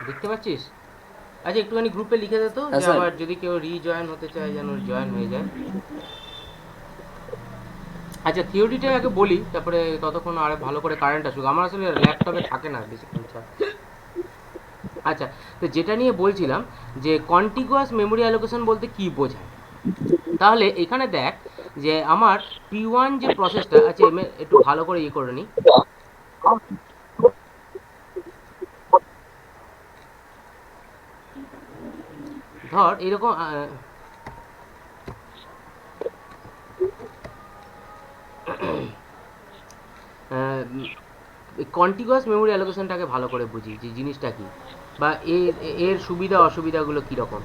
দেখতে পাচ্ছিস? আচ্ছা একটুখানি গ্রুপে লিখে দে তো, যে আবার যদি কেউ রিজয়েন হতে চায় যেন জয়েন হয়ে যায়। আচ্ছা থিওরিটা আগে বলি, তারপরে ততক্ষণ আরো ভালো করে কারেন্ট আসুক। আমার আসলে ল্যাপটপে থাকে না বেশিক্ষণ ছাড়া। আচ্ছা, তো যেটা নিয়ে বলছিলাম যে কন্টিগুয়াস মেমোরি অ্যালোকেশন বলতে কি বোঝায়। তাহলে এখানে দেখ যে আমার P1 যে প্রসেসটা আছে, আমি একটু ভালো করে ইয়ে করে নিই। ধর এরকম কন্টিগুয়াস মেমোরি অ্যালোকেশনটাকে ভালো করে বুঝি যে জিনিসটা কি, বা এর এর সুবিধা অসুবিধাগুলো কীরকম।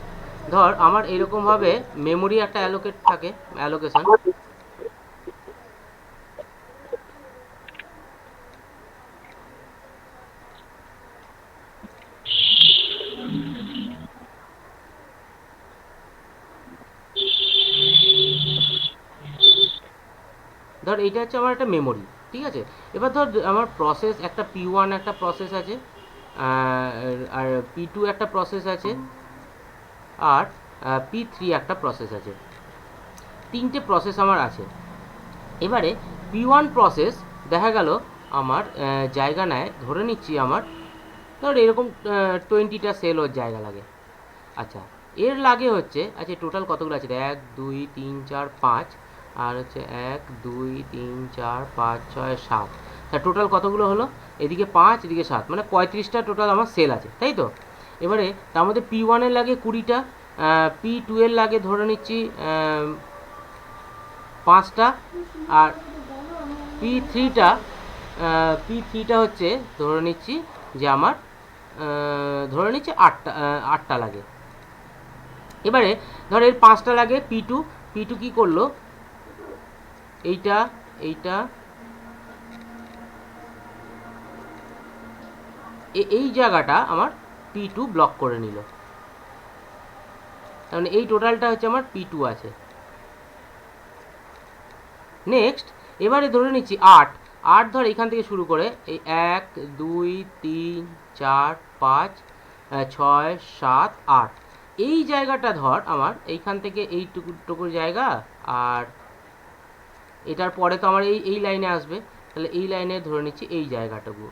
ধর আমার এরকমভাবে মেমোরি একটা অ্যালোকেট থাকে, অ্যালোকেশন। ধর এইটা হচ্ছে আমার একটা মেমোরি, ঠিক আছে। এবার ধর আমার প্রসেস একটা P1 একটা প্রসেস আছে, আর P2 একটা প্রসেস আছে, আর P3 একটা প্রসেস আছে। তিনটে প্রসেস আমার আছে। এবারে P1 প্রসেস দেখা গেল আমার জায়গা নেয়, ধরে নিচ্ছি আমার ধর এরকম 20টা সেল ওর জায়গা লাগে। আচ্ছা, এর লাগে হচ্ছে, আচ্ছা টোটাল কতগুলো আছে, 1 2 3 4 5, আর হচ্ছে 1 2 3 4 5 6 7। হ্যাঁ, টোটাল কতগুলো হলো, এদিকে 5 এদিকে 7, মানে 35টা টোটাল আমার সেল আছে, তাই তো। এবারে তার মধ্যে P1 এর লাগে 20টা, P2 এর লাগে ধরে নিচ্ছি 5টা, আর P3টা P3টা হচ্ছে ধরে নিচ্ছি যে আমার ধরে নিচ্ছি 8টা লাগে। এবারে ধর এর 5টা লাগে P2, P2 কি করলো, এইটা এইটা এই জায়গাটা আমার P2 ব্লক করে নিল, তার মানে এই টোটালটা হচ্ছে আমার P2 আছে। নেক্সট এবারে ধরে নিচ্ছি 8, ধর এখান থেকে শুরু করে এই 1 2 3 4 5 6 7 8, এই জায়গাটা ধর আমার এইখান থেকে এইটুকুর জায়গা, আর এটার পরে তো আমার এই লাইনে আসবে, তাহলে এই লাইনে ধরে নিচ্ছি এই জায়গাটুকু।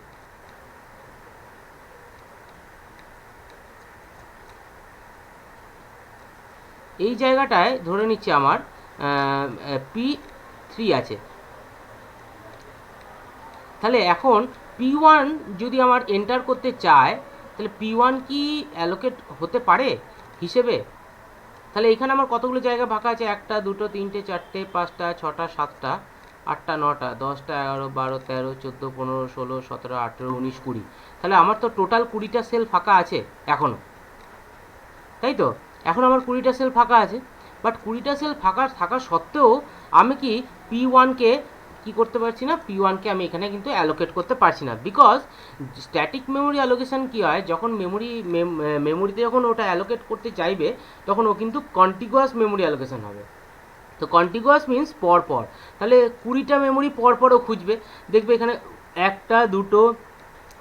এই জায়গাটায় ধরে নিচ্ছি আমার P3 আছে। তাহলে এখন P1 যদি আমার এন্টার করতে চায়, তাহলে P1 কি অ্যালোকেট হতে পারে হিসেবে। তাহলে এখানে আমার কতগুলো জায়গা ফাঁকা আছে, 1টা 2টো 3টে 4টে 5টা 6টা 7টা 8টা 9টা 10টা 11 12 13 14 15 16 17 18 19 20। তাহলে আমার তো টোটাল 20টা সেল ফাঁকা আছে এখনও, তাই তো। এখন আমার 20টা সেল ফাঁকা আছে, বাট 20টা সেল ফাঁকা থাকা সত্ত্বেও আমি কি P1কে কি করতে পারছি না, P1কে আমি এখানে কিন্তু অ্যালোকেট করতে পারছি না, বিকজ স্ট্যাটিক মেমোরি অ্যালোকেশন কি হয়, যখন মেমোরিতে যখন ওটা অ্যালোকেট করতে চাইবে তখন ও কিন্তু কন্টিগুয়াস মেমোরি অ্যালোকেশন হবে। তো কন্টিগুয়াস মিন্স পরপর, তাহলে 20টা মেমোরি পরপরও খুঁজবে, দেখবে এখানে 1টা 2টো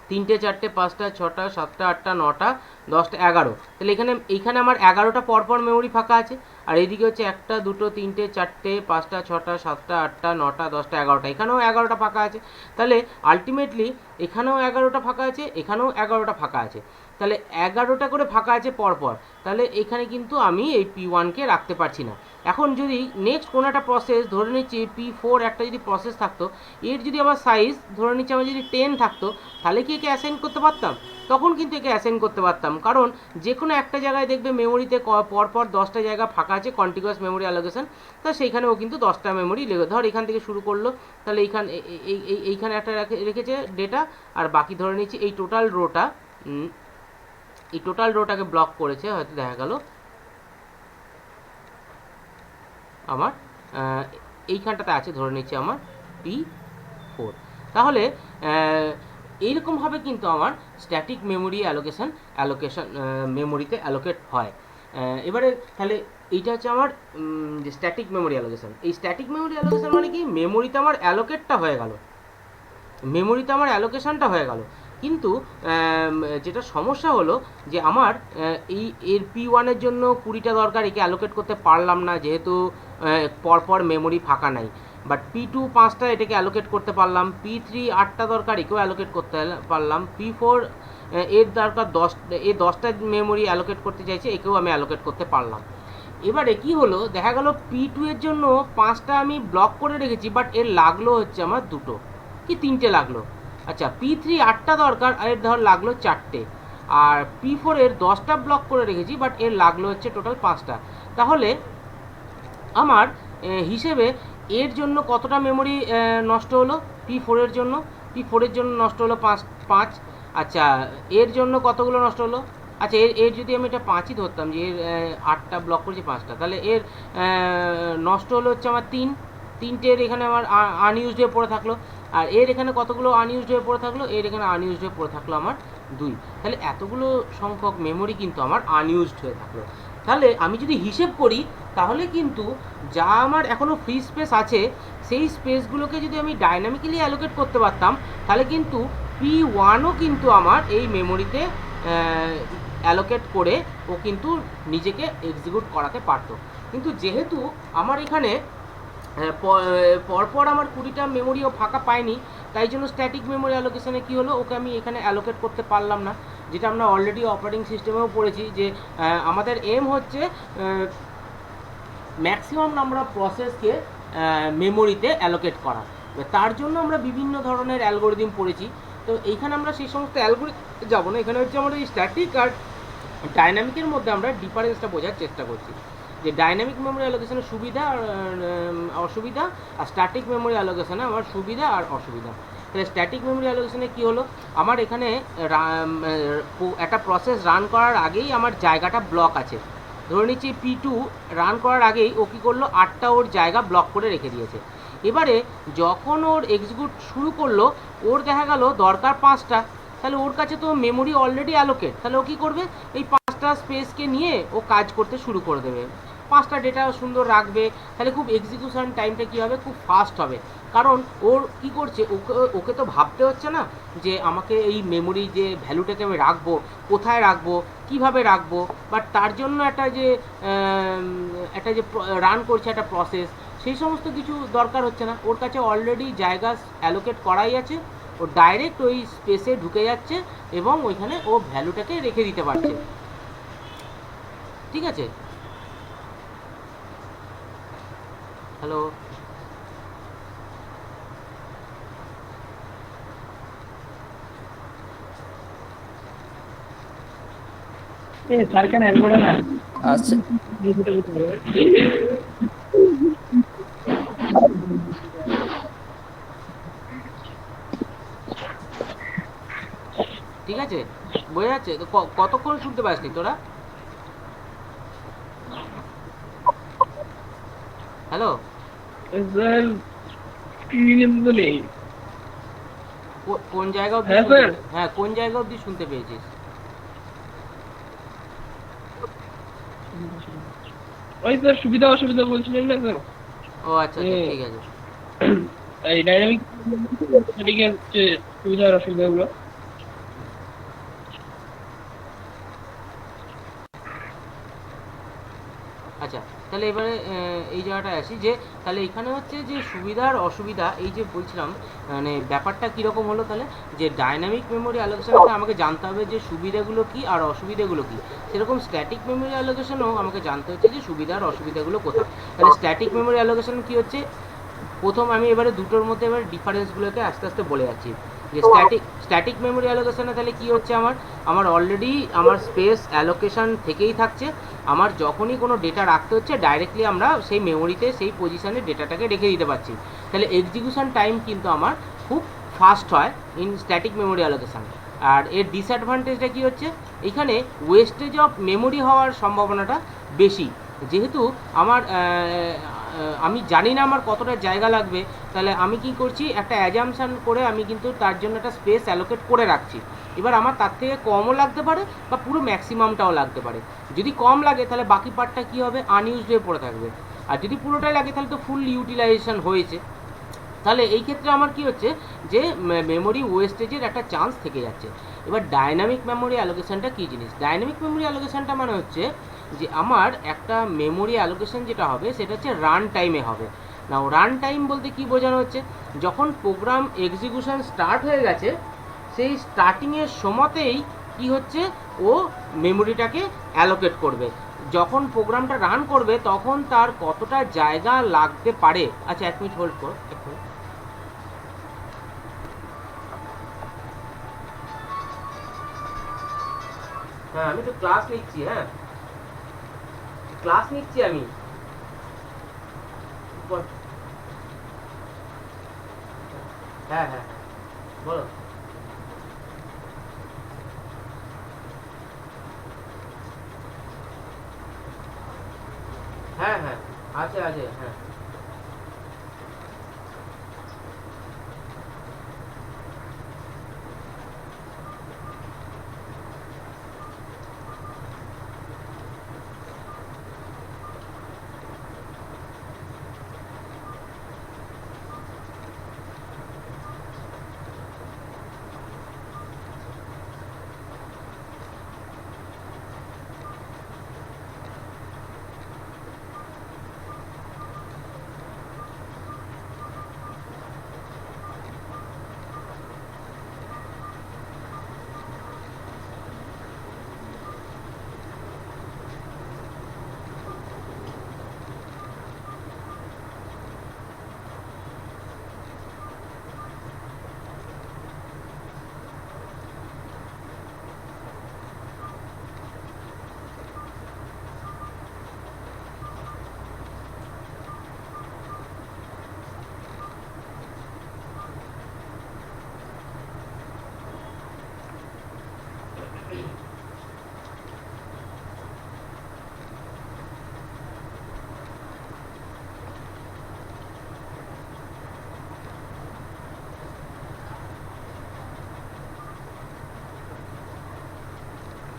3টে 4টে 5টা 6টা 7টা 8টা 9টা 10টা 11, তাহলে এইখানে আমার 11টা পরপর মেমোরি ফাঁকা আছে, আর এইদিকে হচ্ছে 1টা 2টো 3টে 4টে 5টা 6টা 7টা 8টা 9টা 10টা 11টা, এখানেও 11টা ফাঁকা আছে। তাহলে আলটিমেটলি এখানেও 11টা ফাঁকা আছে, এখানেও 11টা ফাঁকা আছে, তাহলে 11টা করে ফাঁকা আছে পরপর। তাহলে এখানে কিন্তু আমি এই P1কে রাখতে পারছি না। এখন যদি নেক্সট কোনো একটা প্রসেস ধরে নিচ্ছি P4 একটা যদি প্রসেস থাকতো, এর যদি আমার সাইজ ধরে নিচ্ছি আমার যদি 10 থাকতো, তাহলে কি একে অ্যাসাইন করতে পারতাম, তখন কিন্তু একে অ্যাসাইন করতে পারতাম, কারণ যে কোনো একটা জায়গায় দেখবে মেমোরিতে পরপর 10টা জায়গা ফাঁকা আছে কন্টিগুয়াস মেমোরি অ্যালোকেশন, তা সেইখানেও কিন্তু 10টা মেমোরি ধর এখান থেকে শুরু করলো, তাহলে এইখানে একটা রেখেছে ডেটা, আর বাকি ধরে নিচ্ছি এই টোটাল রোটাকে ব্লক করেছে, হয়তো দেখা গেল আমার এইখানটাতে আছে ধরে নিচ্ছি আমার P4। তাহলে এইরকমভাবে কিন্তু আমার স্ট্যাটিক মেমোরি অ্যালোকেশন মেমোরিতে অ্যালোকেট হয়। এবারে তাহলে এইটা হচ্ছে আমার যে স্ট্যাটিক মেমোরি অ্যালোকেশন। এই স্ট্যাটিক মেমোরি অ্যালোকেশন মানে কি, মেমোরিতে আমার অ্যালোকেটটা হয়ে গেল, মেমোরিতে আমার অ্যালোকেশনটা হয়ে গেল, কিন্তু যেটা সমস্যা হলো যে আমার এর P1-এর জন্য 20টা দরকার, একে অ্যালোকেট করতে পারলাম না যেহেতু পরপর মেমোরি ফাঁকা নাই। বাট P2 5টা এটাকে অ্যালোকেট করতে পারলাম, P3 8টা দরকার, একেও অ্যালোকেট করতে পারলাম, P4 এর দরকার 10টা মেমোরি অ্যালোকেট করতে চাইছে, একেও আমি অ্যালোকেট করতে পারলাম। এবারে কি হলো, দেখা গেল P2 এর জন্য 5টা আমি ব্লক করে রেখেছি, বাট এর লাগলো হচ্ছে আমার 2টো কি 3টে লাগলো। আচ্ছা, P3 8টা দরকার, আর এর ধর লাগলো 4টে। আর P4 এর 10টা ব্লক করে রেখেছি, বাট এর লাগলো হচ্ছে টোটাল 5টা। তাহলে আমার হিসেবে এর জন্য কতটা মেমোরি নষ্ট হলো? P4 এর জন্য, নষ্ট হলো 5। আচ্ছা, এর জন্য কতগুলো নষ্ট হলো? আচ্ছা, এর যদি আমি এটা 5ই ধরতাম, যে এর 8টা ব্লক করেছি 5টা, তাহলে এর নষ্ট হলো হচ্ছে আমার 3টের এখানে আমার আনইউজড হয়ে পড়ে থাকলো। আর এর এখানে কতগুলো আনইউজড হয়ে পড়ে থাকলো? এর এখানে আনইউজড হয়ে পড়ে থাকলো আমার 2। তাহলে এতগুলো সংখ্যক মেমোরি কিন্তু আমার আনইউজড হয়ে থাকলো। তাহলে আমি যদি হিসেব করি, তাহলে কিন্তু যা আমার এখনও ফ্রি স্পেস আছে, সেই স্পেসগুলোকে যদি আমি ডাইনামিক্যালি অ্যালোকেট করতে পারতাম, তাহলে কিন্তু P1ও কিন্তু আমার এই মেমোরিতে অ্যালোকেট করে ও কিন্তু নিজেকে এক্সিকিউট করাতে পারতো। কিন্তু যেহেতু আমার এখানে পরপর আমার 20টা মেমোরিও ফাঁকা পায়নি, তাই জন্য স্ট্যাটিক মেমোরি অ্যালোকেশনে কী হলো, ওকে আমি এখানে অ্যালোকেট করতে পারলাম না। যেটা আমরা অলরেডি অপারেটিং সিস্টেমেও পড়েছি, যে আমাদের এম হচ্ছে ম্যাক্সিমাম নাম্বার অফ প্রসেসকে মেমোরিতে অ্যালোকেট করা। তার জন্য আমরা বিভিন্ন ধরনের অ্যালগোরিদম পড়েছি। তো এইখানে আমরা সেই সমস্ত অ্যালগোরিদম যাবো না, এখানে হচ্ছে আমাদের এই স্ট্যাটিক আর ডাইনামিকের মধ্যে আমরা ডিফারেন্সটা বোঝার চেষ্টা করছি, যে ডাইনামিক মেমোরি অ্যালোকেশনের সুবিধা আর অসুবিধা, আর স্ট্যাটিক মেমোরি অ্যালোকেশনে আমার সুবিধা আর অসুবিধা। তাহলে স্ট্যাটিক মেমোরি অ্যালোকেশনে কী হলো, আমার এখানে একটা প্রসেস রান করার আগেই আমার জায়গাটা ব্লক আছে। ধরে নিচ্ছি P2 রান করার আগেই ও কী করলো, 8টা ওর জায়গা ব্লক করে রেখে দিয়েছে। এবারে যখন ওর এক্সিকিউট শুরু করলো, ওর দেখা গেল দরকার 5টা, তাহলে ওর কাছে তো মেমোরি অলরেডি অ্যালোকেট। তাহলে ও কী করবে, এই 5টা স্পেসকে নিয়ে ও কাজ করতে শুরু করে দেবে, 5টা ডেটা সুন্দর রাখবে। তাহলে খুব এক্সিকিউশন টাইমটা কী হবে, খুব ফাস্ট হবে। কারণ ওর কী করছে, ওকে তো ভাবতে হচ্ছে না যে আমাকে এই মেমোরি যে ভ্যালুটাকে আমি রাখবো, কোথায় রাখবো, কিভাবে রাখবো, বাট তার জন্য একটা যে রান করছে একটা প্রসেস, সেই সমস্ত কিছু দরকার হচ্ছে না। ওর কাছে অলরেডি জায়গা অ্যালোকেট করাই আছে, ও ডাইরেক্ট ওই স্পেসে ঢুকে যাচ্ছে এবং ওইখানে ও ভ্যালুটাকে রেখে দিতে পারছে। ঠিক আছে? হ্যালো? স্যার কেন এর করে না আচ্ছা, ঠিক আছে, বোঝা যাচ্ছে তো? কতক্ষণ শুনতে পাসনি তোরা? হ্যালো? স্যার স্ক্রিনে তো নেই। কোন জায়গা অবধি হ্যাঁ স্যার। হ্যাঁ, কোন জায়গা অবধি শুনতে পেয়েছিস? ওই স্যার সুবিধা অসুবিধা বলছিলেন না স্যার, ও আচ্ছা আচ্ছা, ঠিক আছে। এই ডাইনামিক যে সুবিধা আর অসুবিধাগুলো। আচ্ছা, তাহলে এবারে এই জায়গাটায় আসি, যে তাহলে এখানে হচ্ছে যে সুবিধা আর অসুবিধা, এই যে বলছিলাম, মানে ব্যাপারটা কীরকম হলো, তাহলে যে ডাইনামিক মেমোরি অ্যালোকেশনটা আমাকে জানতে হবে যে সুবিধাগুলো কী আর অসুবিধাগুলো কী, সেরকম স্ট্যাটিক মেমোরি অ্যালোকেশনও আমাকে জানতে হচ্ছে যে সুবিধা আর অসুবিধাগুলো কোথায়। তাহলে স্ট্যাটিক মেমোরি অ্যালোকেশন কী হচ্ছে, প্রথম আমি এবারে দুটোর মধ্যে এবার ডিফারেন্সগুলোকে আস্তে আস্তে বলে যাচ্ছি। যে স্ট্যাটিক মেমোরি অ্যালোকেশনে তাহলে কী হচ্ছে, আমার অলরেডি আমার স্পেস অ্যালোকেশন থেকেই থাকছে। আমার যখনই কোনো ডেটা রাখতে হচ্ছে, ডাইরেক্টলি আমরা সেই মেমোরিতে সেই পজিশানে ডেটাটাকে রেখে দিতে পারছি। তাহলে এক্সিকিউশন টাইম কিন্তু আমার খুব ফাস্ট হয় ইন স্ট্যাটিক মেমোরি অ্যালোকেশন। আর এর ডিসঅ্যাডভান্টেজটা কী হচ্ছে, এখানে ওয়েস্টেজ অফ মেমোরি হওয়ার সম্ভাবনাটা বেশি। যেহেতু আমি জানি না আমার কতটা জায়গা লাগবে, তাহলে আমি কি করছি, একটা অ্যাজামশান করে আমি কিন্তু তার জন্য একটা স্পেস অ্যালোকেট করে রাখছি। এবার আমার তার থেকে কমও লাগতে পারে বা পুরো ম্যাক্সিমামটাও লাগতে পারে। যদি কম লাগে তাহলে বাকি পার্টটা কী হবে, আনইউজড হয়ে পড়ে থাকবে। আর যদি পুরোটাই লাগে তাহলে তো ফুল ইউটিলাইজেশন হয়েছে। তাহলে এই ক্ষেত্রে আমার কি হচ্ছে, যে মেমোরি ওয়েস্টেজের একটা চান্স থেকে যাচ্ছে। এবার ডাইনামিক মেমোরি অ্যালোকেশনটা কী জিনিস? ডাইনামিক মেমোরি অ্যালোকেশনটা মানে হচ্ছে যে আমার একটা মেমোরি অ্যালোকেশন যেটা হবে, সেটা হচ্ছে রান টাইমে হবে। নাও রান টাইম বলতে কী বোঝানো হচ্ছে, যখন প্রোগ্রাম এক্সিকিউশন স্টার্ট হয়ে গেছে, সেই স্টার্টিংয়ের সময়তেই কি হচ্ছে, ও মেমোরিটাকে অ্যালোকেট করবে। যখন প্রোগ্রামটা রান করবে তখন তার কতটা জায়গা লাগতে পারে। আচ্ছা, 1 মিনিট হোল্ড করো, 1 মিনিট। হ্যাঁ, আমি তো ক্লাস নিচ্ছি। হ্যাঁ, ক্লাস নিচ্ছি আমি। হ্যাঁ হ্যাঁ, বলো। হ্যাঁ হ্যাঁ, আছে আছে, হ্যাঁ।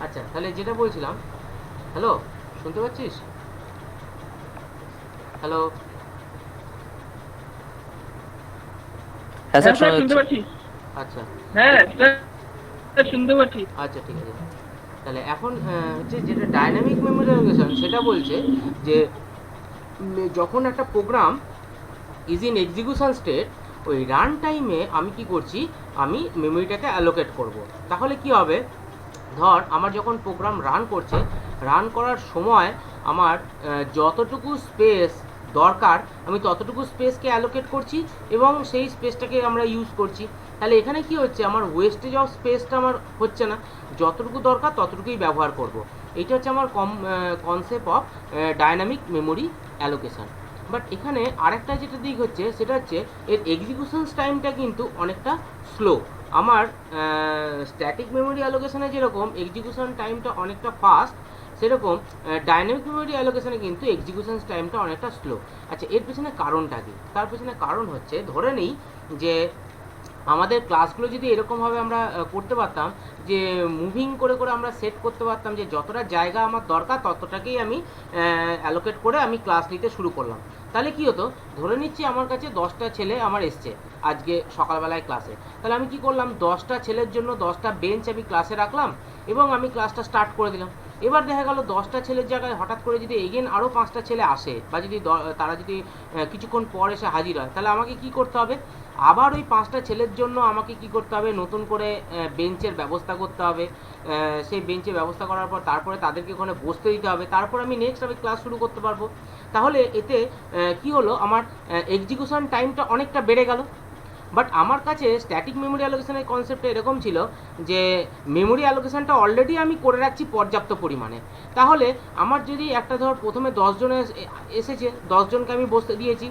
আচ্ছা, তাহলে যেটা বলছিলাম, হ্যালো, শুনতে পাচ্ছিস? হ্যালো। হ্যাঁ স্যার, স্যার শোনা শুনতে যাচ্ছে। পাচ্ছি। আচ্ছা হ্যাঁ স্যার শুনতে পাচ্ছি। আচ্ছা, ঠিক আছে। তাহলে এখন হচ্ছে যেটা ডাইনামিক মেমোরি অ্যালোকেশন, সেটা বলছে যে যখন একটা programme is in execution state, ওই রান টাইমে আমি কি করছি, আমি মেমোরিটাকে অ্যালোকেট করব। তাহলে কি হবে, ধর আমার যখন প্রোগ্রাম রান করছে, রান করার সময় আমার যতটুকু স্পেস দরকার আমি ততটুকু স্পেসকে অ্যালোকেট করছি এবং সেই স্পেসটাকে আমরা ইউজ করছি। তাহলে এখানে কি হচ্ছে, আমার ওয়েস্টেজ অফ স্পেসটা আমার হচ্ছে না, যতটুকু দরকার ততটুকুই ব্যবহার করব। এইটা হচ্ছে আমার concept of dynamic memory allocation. But এখানে আরেকটা যেটা দিক হচ্ছে, সেটা হচ্ছে এর এক্সিকিউশন টাইমটা কিন্তু অনেকটা স্লো। আমার স্ট্যাটিক মেমোরি অ্যালোকেশনে যেরকম এক্সিকিউশন টাইমটা অনেকটা ফাস্ট, সেরকম ডাইনামিক মেমোরি অ্যালোকেশনে কিন্তু এক্সিকিউশন টাইমটা অনেকটা স্লো। আচ্ছা, এর পেছনে কারণটা কি? তার পেছনে কারণ হচ্ছে, ধরে নিই যে আমাদের ক্লাসগুলো যদি এরকমভাবে আমরা করতে পারতাম যে মুভিং করে করে আমরা সেট করতে পারতাম যে যতটা জায়গা আমার দরকার ততটাকেই আমি অ্যালোকেট করে আমি ক্লাস নিতে শুরু করলাম। তাহলে কি হতো, ধরে নিচ্ছি আমার কাছে 10টা ছেলে আমার এসছে আজকে সকালবেলায় ক্লাসে। তাহলে আমি কি করলাম, 10টা ছেলের জন্য 10টা বেঞ্চ আমি ক্লাসে রাখলাম এবং আমি ক্লাসটা স্টার্ট করে দিলাম। এবার দেখা গেল 10টা ছেলের জায়গায় হঠাৎ করে যদি এগেন আরও 5টা ছেলে আসে, বা যদি তারা যদি কিছুক্ষণ পর এসে হাজির হয়, তাহলে আমাকে কি করতে হবে, আবার ওই 5টা ছেলের জন্য আমাকে কি করতে হবে, নতুন করে বেঞ্চের ব্যবস্থা করতে হবে। সেই বেঞ্চের ব্যবস্থা করার পর তারপরে তাদেরকে ওখানে বসতে দিতে হবে, তারপর আমি নেক্সট আমি ক্লাস শুরু করতে পারবো। তাহলে এতে কি হলো, আমার এক্সিকিউশন টাইমটা অনেকটা বেড়ে গেল। বাট আমার কাছে স্ট্যাটিক মেমোরি অ্যালোকেশনের কনসেপ্টটা এরকম ছিল যে মেমোরি অ্যালোকেশনটা অলরেডি আমি করে রাখছি পর্যাপ্ত পরিমাণে। তাহলে আমার যদি একটা ধর প্রথমে 10 জন এসেছে, 10 জনকে আমি বসতে দিয়েছি,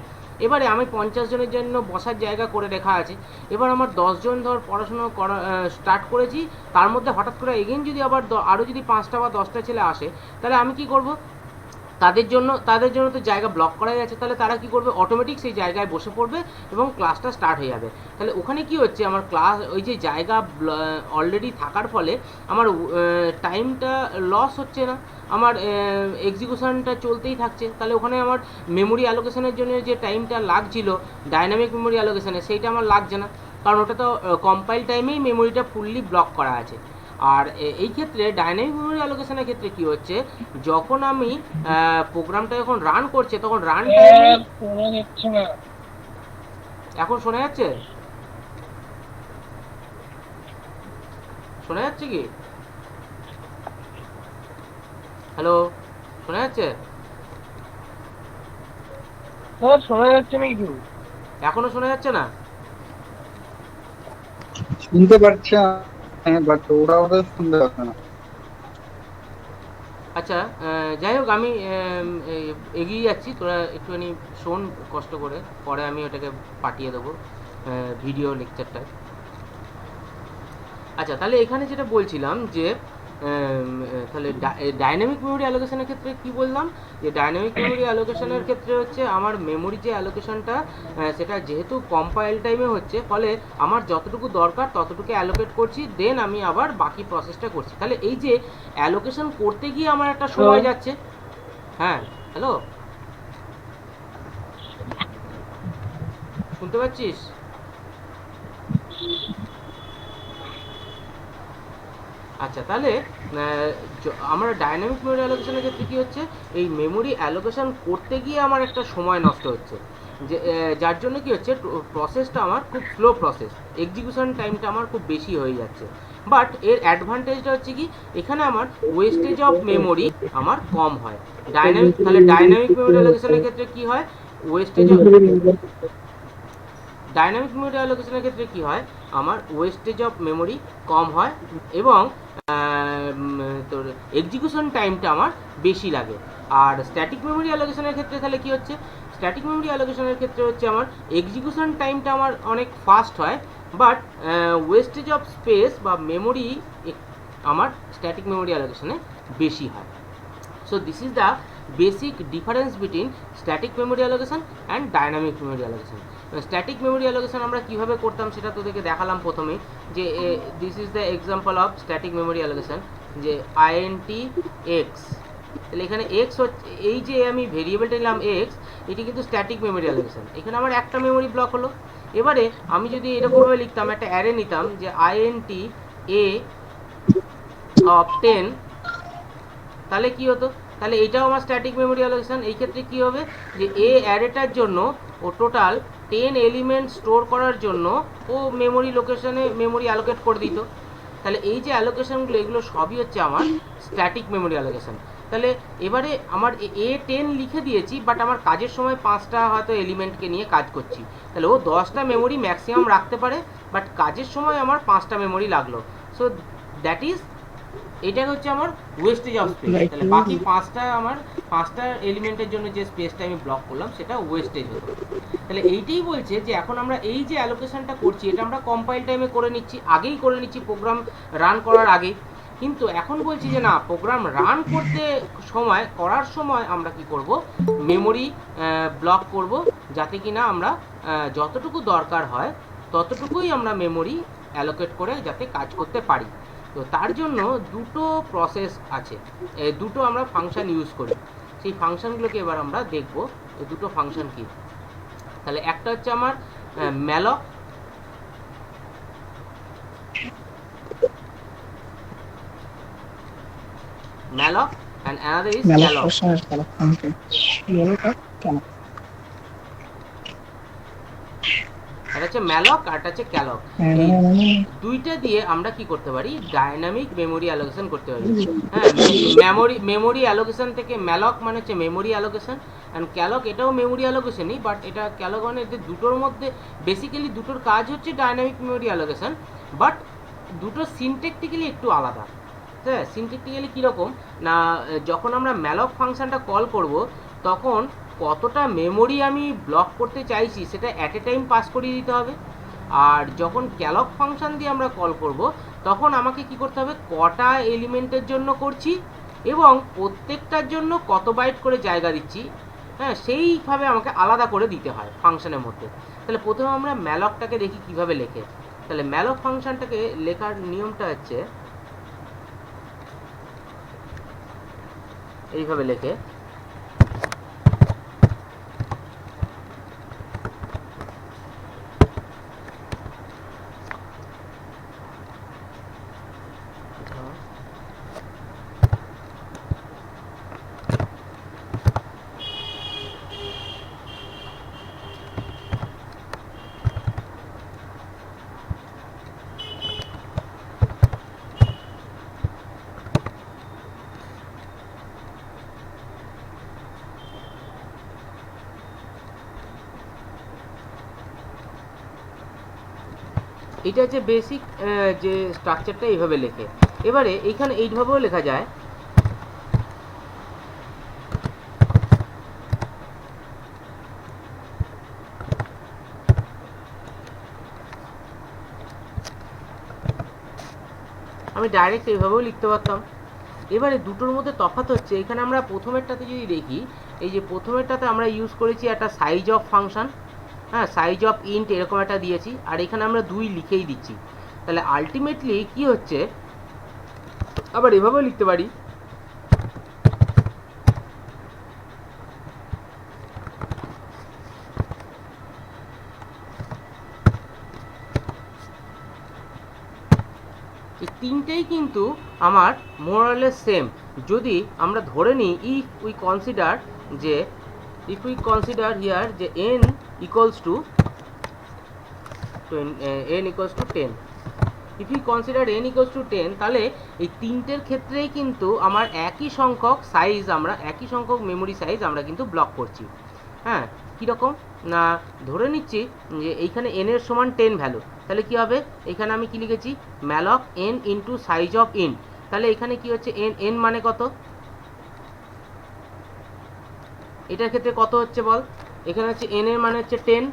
এবারে আমি 50 জনের জন্য বসার জায়গা করে রেখা আছে। এবার আমার 10 জন ধর পড়াশোনা করা স্টার্ট করেছি, তার মধ্যে হঠাৎ করে এগেইন যদি আবার আরও যদি 5টা বা 10টা ছেলে আসে, তাহলে আমি কি করব, তাদের জন্য তো জায়গা ব্লক করাই আছে, তাহলে তারা কি করবে, অটোমেটিক সেই জায়গায় বসে পড়বে এবং ক্লাসটা স্টার্ট হয়ে যাবে। তাহলে ওখানে কি হচ্ছে, আমার ক্লাস ওই যে জায়গা অলরেডি থাকার ফলে আমার টাইমটা লস হচ্ছে না, আমার এক্সিকিউশনটা চলতেই থাকছে। তাহলে ওখানে আমার মেমোরি অ্যালোকেশনের জন্য যে টাইমটা লাগছিল ডাইনামিক মেমোরি অ্যালোকেশনে, সেইটা আমার লাগছে না, কারণ ওটা তো কম্পাইল টাইমেই মেমোরিটা ফুললি ব্লক করা আছে। আর এই ক্ষেত্রে ডাইনামিক মেমোরি অ্যালোকেশনের ক্ষেত্রে কি হচ্ছে, যখন আমি প্রোগ্রামটা যখন রান করছে তখন রান টাইমে শোনা যাচ্ছে না। এখন শোনা যাচ্ছে? শোনা যাচ্ছে কি? হ্যালো, শোনা যাচ্ছে? স্যার শোনা যাচ্ছে না কিছু। এখনো শোনা যাচ্ছে না? শুনতে পারছি, বাট ওরা ওদের শুনতে পাচ্ছে না। আচ্ছা, যাই হোক, আমি এগিয়ে যাচ্ছি, তোরা একটুখানি শোন কষ্ট করে, পরে আমি ওটাকে পাঠিয়ে দেবো ভিডিও লেকচারটা। আচ্ছা, তাহলে এখানে যেটা বলছিলাম যে তাহলে ডাইনামিক মেমোরি অ্যালোকেশনের ক্ষেত্রে কি বললাম, যে ডাইনামিক মেমোরি অ্যালোকেশনের ক্ষেত্রে হচ্ছে আমার মেমোরি যে অ্যালোকেশনটা সেটা যেহেতু কম্পাইল টাইমে হচ্ছে, ফলে আমার যতটুকু দরকার ততটুকু অ্যালোকেট করছি, দেন আমি আবার বাকি প্রসেসটা করছি। তাহলে এই যে অ্যালোকেশন করতে গিয়ে আমার একটা সময় যাচ্ছে। হ্যাঁ, হ্যালো, শুনতে পাচ্ছিস? আচ্ছা, তাহলে আমার ডাইনামিক মেমোরি অ্যালোকেশনের ক্ষেত্রে কী হচ্ছে, এই মেমোরি অ্যালোকেশন করতে গিয়ে আমার একটা সময় নষ্ট হচ্ছে, যে যার জন্য কী হচ্ছে, প্রসেসটা আমার খুব স্লো প্রসেস, এক্সিকিউশন টাইমটা আমার খুব বেশি হয়ে যাচ্ছে। বাট এর অ্যাডভান্টেজটা হচ্ছে কি, এখানে আমার ওয়েস্টেজ অফ মেমোরি আমার কম হয়। তাহলে ডাইনামিক মেমোরি অ্যালোকেশনের ক্ষেত্রে কী হয়, ডাইনামিক মেমোরি অ্যালোকেশনের ক্ষেত্রে কী হয়, আমার ওয়েস্টেজ অফ মেমোরি কম হয় এবং তোর এক্সিকিউশন টাইমটা আমার বেশি লাগে। আর স্ট্যাটিক মেমোরি অ্যালোকেশনের ক্ষেত্রে তাহলে কী হচ্ছে, স্ট্যাটিক মেমোরি অ্যালোকেশনের ক্ষেত্রে হচ্ছে আমার এক্সিকিউশন টাইমটা আমার অনেক ফাস্ট হয়, বাট ওয়েস্টেজ অফ স্পেস বা মেমোরি আমার স্ট্যাটিক মেমোরি অ্যালোকেশনে বেশি হয়। So this is the basic difference between static memory allocation and dynamic memory allocation. Static memory allocation আমরা কিভাবে করতাম সেটা তোদেরকে দেখালাম প্রথমে, যে this is the example of static memory allocation, যে int x, তাহলে এখানে x হচ্ছে, এই যে আমি ভেরিয়েবলটা নিলাম x, এটি কিন্তু স্ট্যাটিক মেমোরি অ্যালোকেশন। এখানে আমার একটা মেমোরি ব্লক হলো। এবারে আমি যদি এরকমভাবে লিখতাম, একটা অ্যারে নিতাম যে int a of 10, তাহলে কি হতো, তাহলে এটাও আমার স্ট্যাটিক মেমোরি অ্যালোকেশন। এই ক্ষেত্রে কি হবে, যে এ অ্যারেটার জন্য ও টোটাল 10 এলিমেন্ট স্টোর করার জন্য ও মেমোরি লোকেশনে মেমোরি অ্যালোকেট করে দিত। তাহলে এই যে অ্যালোকেশনগুলো, এগুলো সবই হচ্ছে আমার স্ট্যাটিক মেমোরি অ্যালোকেশন। তাহলে এবারে আমার A10 লিখে দিয়েছি, বাট আমার কাজের সময় 5টা হয়তো এলিমেন্টকে নিয়ে কাজ করছি, তাহলে ও 10টা মেমোরি ম্যাক্সিমাম রাখতে পারে, বাট কাজের সময় আমার 5টা মেমোরি লাগলো। সো দ্যাট ইজ, এটা হচ্ছে আমার ওয়েস্টেজ অফ স্পেস। তাহলে বাকি 5টা এলিমেন্টের জন্য যে স্পেসটা আমি ব্লক করলাম সেটা ওয়েস্টেজ হতো। তাহলে এইটাই বলছে যে এখন আমরা এই যে অ্যালোকেশনটা করছি, এটা আমরা কম্পাইল টাইমে করে নিচ্ছি, আগেই করে নিচ্ছি প্রোগ্রাম রান করার আগে। কিন্তু এখন বলছি যে না, প্রোগ্রাম রান করার সময় আমরা কি করব, মেমোরি ব্লক করব, যাতে কি না আমরা যতটুকু দরকার হয় ততটুকুই আমরা মেমোরি অ্যালোকেট করে যাতে কাজ করতে পারি। তো তার জন্য দুটো প্রসেস আছে, দুটো আমরা ফাংশন ইউজ করি। সেই ফাংশনগুলোকে এবার আমরা দেখব, এই দুটো ফাংশন কি। তাহলে একটা হচ্ছে আমার malloc, and another is calloc। এটা হচ্ছে malloc আর এটা হচ্ছে calloc। এই দুইটা দিয়ে আমরা কি করতে পারি, ডাইনামিক মেমোরি অ্যালোকেশন করতে পারি। হ্যাঁ, মেমোরি অ্যালোকেশন থেকে malloc মানে হচ্ছে মেমোরি অ্যালোকেশন, অ্যান্ড calloc এটাও মেমোরি অ্যালোকেশনই, বাট এটা calloc মানে যে দুটোর মধ্যে বেসিক্যালি দুটোর কাজ হচ্ছে ডাইনামিক মেমোরি অ্যালোকেশন, বাট দুটো সিনট্যাকটিক্যালি একটু আলাদা। হ্যাঁ, সিনট্যাকটিক্যালি কীরকম না, যখন আমরা malloc ফাংশনটা কল করব, তখন কতটা মেমোরি আমি ব্লক করতে চাইছি সেটা অ্যাট এ টাইম পাস করিয়ে দিতে হবে। আর যখন calloc ফাংশন দিয়ে আমরা কল করব, তখন আমাকে কি করতে হবে, কটা এলিমেন্টের জন্য করছি এবং প্রত্যেকটার জন্য কত বাইট করে জায়গা দিচ্ছি, হ্যাঁ, সেইভাবে আমাকে আলাদা করে দিতে হয় ফাংশনের মধ্যে। তাহলে প্রথমে আমরা malocটাকে দেখি কিভাবে লেখে। তাহলে malloc ফাংশনটাকে লেখার নিয়মটা হচ্ছে এইভাবে লেখে। এটা হচ্ছে বেসিক যে স্ট্রাকচারটা এইভাবে লেখে। এবারে এইখানে এইভাবেও লেখা যায়, আমি ডাইরেক্ট এইভাবেও লিখতে পারতাম। এবারে দুটোর মধ্যে তফাৎ হচ্ছে, এখানে আমরা প্রথমেরটাতে যদি দেখি, এই যে প্রথমেরটাতে আমরা ইউজ করেছি একটা সাইজ অফ ফাংশন, হ্যাঁ, সাইজ অফ ইন্ট এরকম একটা দিয়েছি, আর এখানে আমরা 2 লিখেই দিচ্ছি। তাহলে আলটিমেটলি কি হচ্ছে, আবার এভাবেও লিখতে পারি, এই তিনটেই কিন্তু আমার মোরালেস সেম। যদি আমরা ধরে নিই ইফ উই কনসিডার যে n equals to n equals to 10, if you consider n equals to 10, তাহলে এই তিনটের ক্ষেত্রেই কিন্তু আমার একই সংখ্যক সাইজ, আমরা একই সংখ্যক মেমোরি সাইজ আমরা কিন্তু ব্লক করছি। হ্যাঁ, কীরকম না, ধরে নিচ্ছি যে এইখানে n এর সমান 10 ভ্যালু, তাহলে কি হবে, এখানে আমি কি লিখেছি ম্যালক n into size of int, তাহলে এখানে কি হচ্ছে n মানে কত, এটার ক্ষেত্রে কত হচ্ছে বল, এখানে হচ্ছে n এর মানে হচ্ছে 10,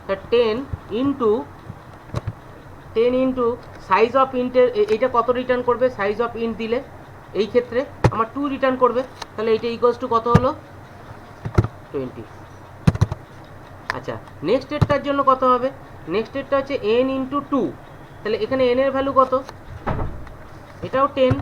তা 10 ইন্টু সাইজ অফ ইন্টের, এইটা কত রিটার্ন করবে সাইজ অফ ইন্ট দিলে, এই ক্ষেত্রে আমার 2 রিটার্ন করবে, তাহলে এইটা ইকুয়ালস টু কত হলো 20। আচ্ছা, নেক্সট এরটার জন্য কত হবে, নেক্সট এরটা হচ্ছে n ইন্টু 2, তাহলে এখানে n এর ভ্যালু কত, এটাও 10,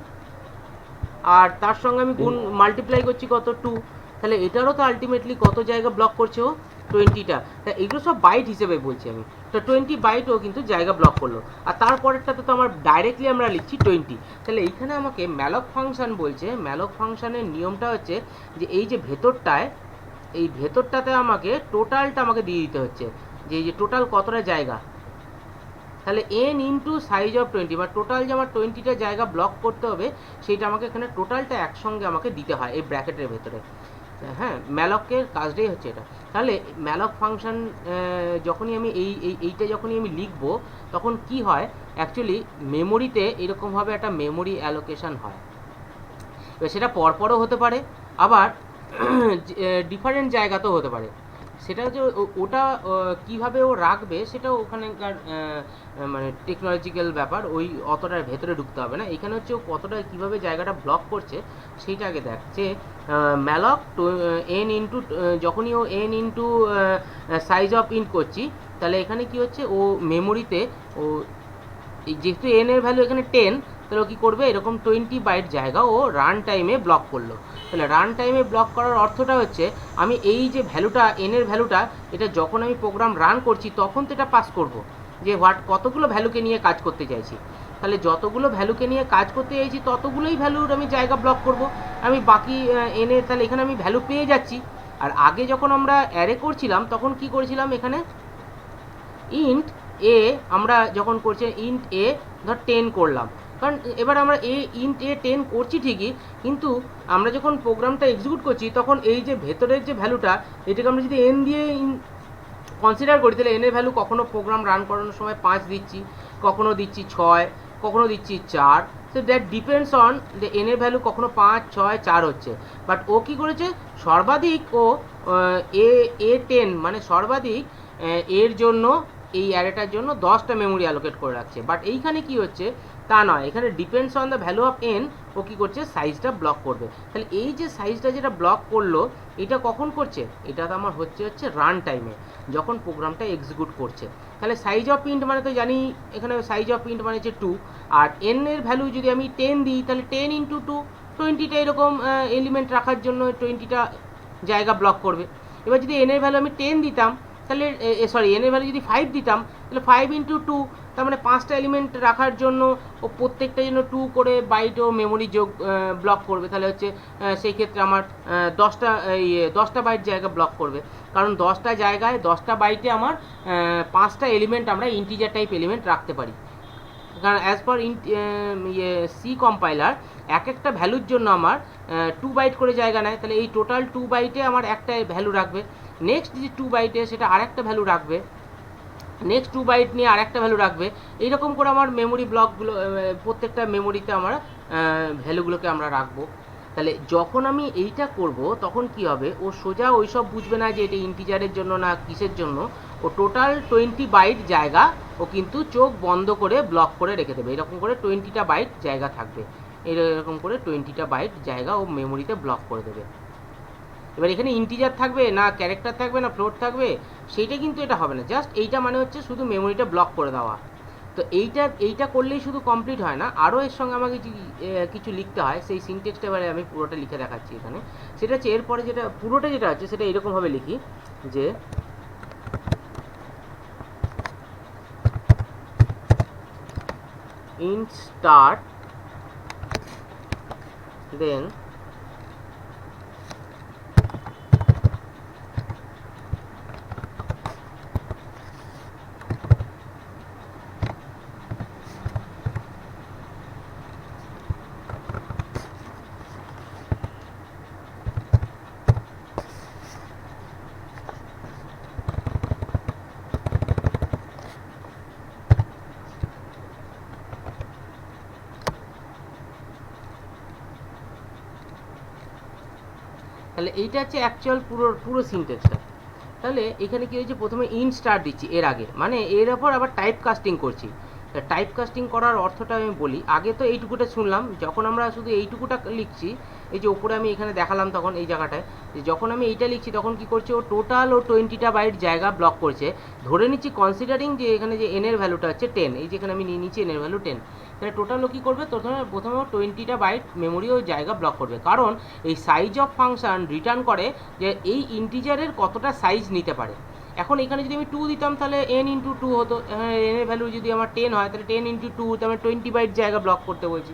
আর তার সঙ্গে আমি গুণ মাল্টিপ্লাই করছি কত 2, তাহলে এটারও তো আলটিমেটলি কত জায়গা ব্লক করছে ও 20টা। তা এগুলো সব বাইট হিসেবে বলছি আমি, তো 20 বাইটও কিন্তু জায়গা ব্লক করলো, আর তারপরেরটাতে তো আমার ডাইরেক্টলি আমরা লিখছি 20। তাহলে এইখানে আমাকে ম্যালক ফাংশন বলছে, ম্যালক ফাংশনের নিয়মটা হচ্ছে যে এই যে ভেতরটায়, এই ভেতরটাতে আমাকে টোটালটা আমাকে দিয়ে দিতে হচ্ছে, যে এই যে টোটাল কতটা জায়গা, তাহলে n ইন্টু সাইজ অফ 20, বা টোটাল যে আমার 20টা জায়গা ব্লক করতে হবে, সেইটা আমাকে এখানে টোটালটা একসঙ্গে আমাকে দিতে হয় এই ব্র্যাকেটের ভেতরে। হ্যাঁ, ম্যালকের কাজটাই হচ্ছে এটা। তাহলে ম্যালক ফাংশন যখনই আমি এইটা যখনই আমি লিখব, তখন কি হয়, অ্যাকচুয়ালি মেমোরিতে এরকমভাবে একটা মেমোরি অ্যালোকেশন হয়, এবার সেটা পরপরও হতে পারে, আবার ডিফারেন্ট জায়গাতেও হতে পারে। সেটা হচ্ছে ওটা কীভাবে ও রাখবে সেটাও ওখানকার মানে টেকনোলজিক্যাল ব্যাপার, ওই অতটার ভেতরে ঢুকতে হবে না। এখানে হচ্ছে ও কতটা কীভাবে জায়গাটা ব্লক করছে সেইটা আগে দেখ, যে ম্যালক n ইন্টু, যখনই ও n into size of int করছি, তাহলে এখানে কি হচ্ছে, ও মেমোরিতে ও যেহেতু n এর ভ্যালু এখানে 10, তাহলে ও কী করবে, এরকম 20 বাইট জায়গা ও রান টাইমে ব্লক করলো। তাহলে রান টাইমে ব্লক করার অর্থটা হচ্ছে, আমি এই যে ভ্যালুটা, n এর ভ্যালুটা, এটা যখন আমি প্রোগ্রাম রান করছি তখন তো এটা পাস করব, যে কতগুলো ভ্যালুকে নিয়ে কাজ করতে চাইছি, তাহলে যতগুলো ভ্যালুকে নিয়ে কাজ করতে চাইছি ততগুলোই ভ্যালুর আমি জায়গা ব্লক করব। আমি বাকি n এর, তাহলে এখানে আমি ভ্যালু পেয়ে যাচ্ছি। আর আগে যখন আমরা অ্যারে করছিলাম তখন কি করেছিলাম, এখানে ইন্ট এ আমরা যখন করছি, ইন্ট এ ধর 10 করলাম, কারণ এবার আমরা ইন্ট এ 10 করছি ঠিকই, কিন্তু আমরা যখন প্রোগ্রামটা এক্সিকিউট করছি তখন এই যে ভেতরের যে ভ্যালুটা, এটাকে আমরা যদি n দিয়ে কনসিডার করি, তাহলে n এর ভ্যালু কখনো প্রোগ্রাম রান করানোর সময় 5 দিচ্ছি, কখনো দিচ্ছি 6, কখনো দিচ্ছি 4, সো দ্যাট ডিপেন্ডস অন যে n এর ভ্যালু কখনো 5, 6, 4 হচ্ছে। বাট ও কী করেছে, সর্বাধিক ও A10 মানে সর্বাধিক এর জন্য, এই অ্যারেটার জন্য 10টা মেমোরি অ্যালোকেট করে রাখছে। বাট এইখানে কি হচ্ছে তা নয়, এখানে depends on the value of n, ও কী করছে, সাইজটা ব্লক করবে। তাহলে এই যে সাইজটা যেটা ব্লক করলো, এটা কখন করছে, এটা তো আমার হচ্ছে রান টাইমে, যখন প্রোগ্রামটা এক্সিকিউট করছে। তাহলে সাইজ অফ ইন্ট মানে তো জানি, এখানে সাইজ অফ ইন্ট মানে হচ্ছে 2, আর n এর ভ্যালু যদি আমি 10 দিই, তাহলে 10 ইন্টু 2, 20টা এরকম এলিমেন্ট রাখার জন্য 20টা জায়গা ব্লক করবে। এবার যদি n এর ভ্যালু আমি 10 দিতাম, তাহলে সরি n এর ভ্যালু যদি 5 দিতাম, তাহলে 5 ইন্টু 2, তার মানে 5টা এলিমেন্ট রাখার জন্য ও প্রত্যেকটা জন্য 2 করে বাইট ও মেমোরি যোগ ব্লক করবে। তাহলে হচ্ছে সেই ক্ষেত্রে আমার 10টা বাইট জায়গা ব্লক করবে, কারণ 10টা জায়গায় 10টা বাইটে আমার 5টা এলিমেন্ট আমরা ইন্টিজার টাইপ এলিমেন্ট রাখতে পারি। কারণ অ্যাজ পার সি কম্পাইলার একটা ভ্যালুর জন্য আমার 2 বাইট করে জায়গা নেয়, তাহলে এই টোটাল 2 বাইটে আমার একটা ভ্যালু রাখবে, নেক্সট যে 2 বাইটে সেটা আর একটা ভ্যালু রাখবে, নেক্সট 2 বাইট নিয়ে আরেকটা ভ্যালু রাখবে। এইরকম করে আমার মেমোরি ব্লকগুলো প্রত্যেকটা মেমোরিতে আমরা ভ্যালুগুলোকে আমরা রাখবো। তাহলে যখন আমি এইটা করব তখন কি হবে, ও সোজা ওইসব বুঝবে না যে এটা ইন্টিজারের জন্য না কিসের জন্য। ও টোটাল 20 বাইট জায়গা ও কিন্তু চোখ বন্ধ করে ব্লক করে রেখে দেবে। এরকম করে 20টা বাইট জায়গা থাকবে, এরকম করে 20টা বাইট জায়গা ও মেমোরিতে ব্লক করে দেবে। এবার এখানে ইন্টিজার থাকবে না ক্যারেক্টার থাকবে না ফ্লোট থাকবে সেইটা কিন্তু এটা হবে না, জাস্ট এইটা মানে হচ্ছে শুধু মেমোরিটা ব্লক করে দেওয়া। তো এইটা করলেই শুধু কমপ্লিট হয় না, আরও এর সঙ্গে আমাকে কিছু লিখতে হয়। সেই সিনটেক্সটা এবারে আমি পুরোটা লিখে দেখাচ্ছি এখানে। সেটা হচ্ছে এরপরে যেটা পুরোটা যেটা আছে সেটা এরকমভাবে লিখি যে int start then তাহলে এইটা হচ্ছে অ্যাকচুয়াল পুরো সিনটেক্সটা। তাহলে এখানে কি হয়েছে, প্রথমে ইন স্টার দিচ্ছি এর আগে, মানে এর ওপর আবার টাইপ কাস্টিং করছি। টাইপ কাস্টিং করার অর্থটা আমি বলি। আগে তো এইটুকুটা শুনলাম, যখন আমরা শুধু এইটুকুটা লিখছি, এই যে ওপরে আমি এখানে দেখালাম তখন এই জায়গাটায়, যে যখন আমি এইটা লিখছি তখন কি করছে, ও টোটাল 20টা বাইট জায়গা ব্লক করছে। ধরে নিচ্ছি কনসিডারিং যে এখানে যে এন এর ভ্যালুটা হচ্ছে 10, এই যেখানে আমি নিয়ে নিচ্ছি এন এর ভ্যালু 10। তাহলে টোটাল ও কী করবে, প্রথমে 20টা বাইট মেমোরি ও জায়গা ব্লক করবে, কারণ এই সাইজ অফ ফাংশন রিটার্ন করে যে এই ইন্টিজারের কতটা সাইজ নিতে পারে। এখন এখানে যদি আমি 2 দিতাম তাহলে n×2 হতো, এন এর ভ্যালু যদি আমার 10 হয় তাহলে 10×2, তাহলে 20 বাইট জায়গা ব্লক করতে বলছি।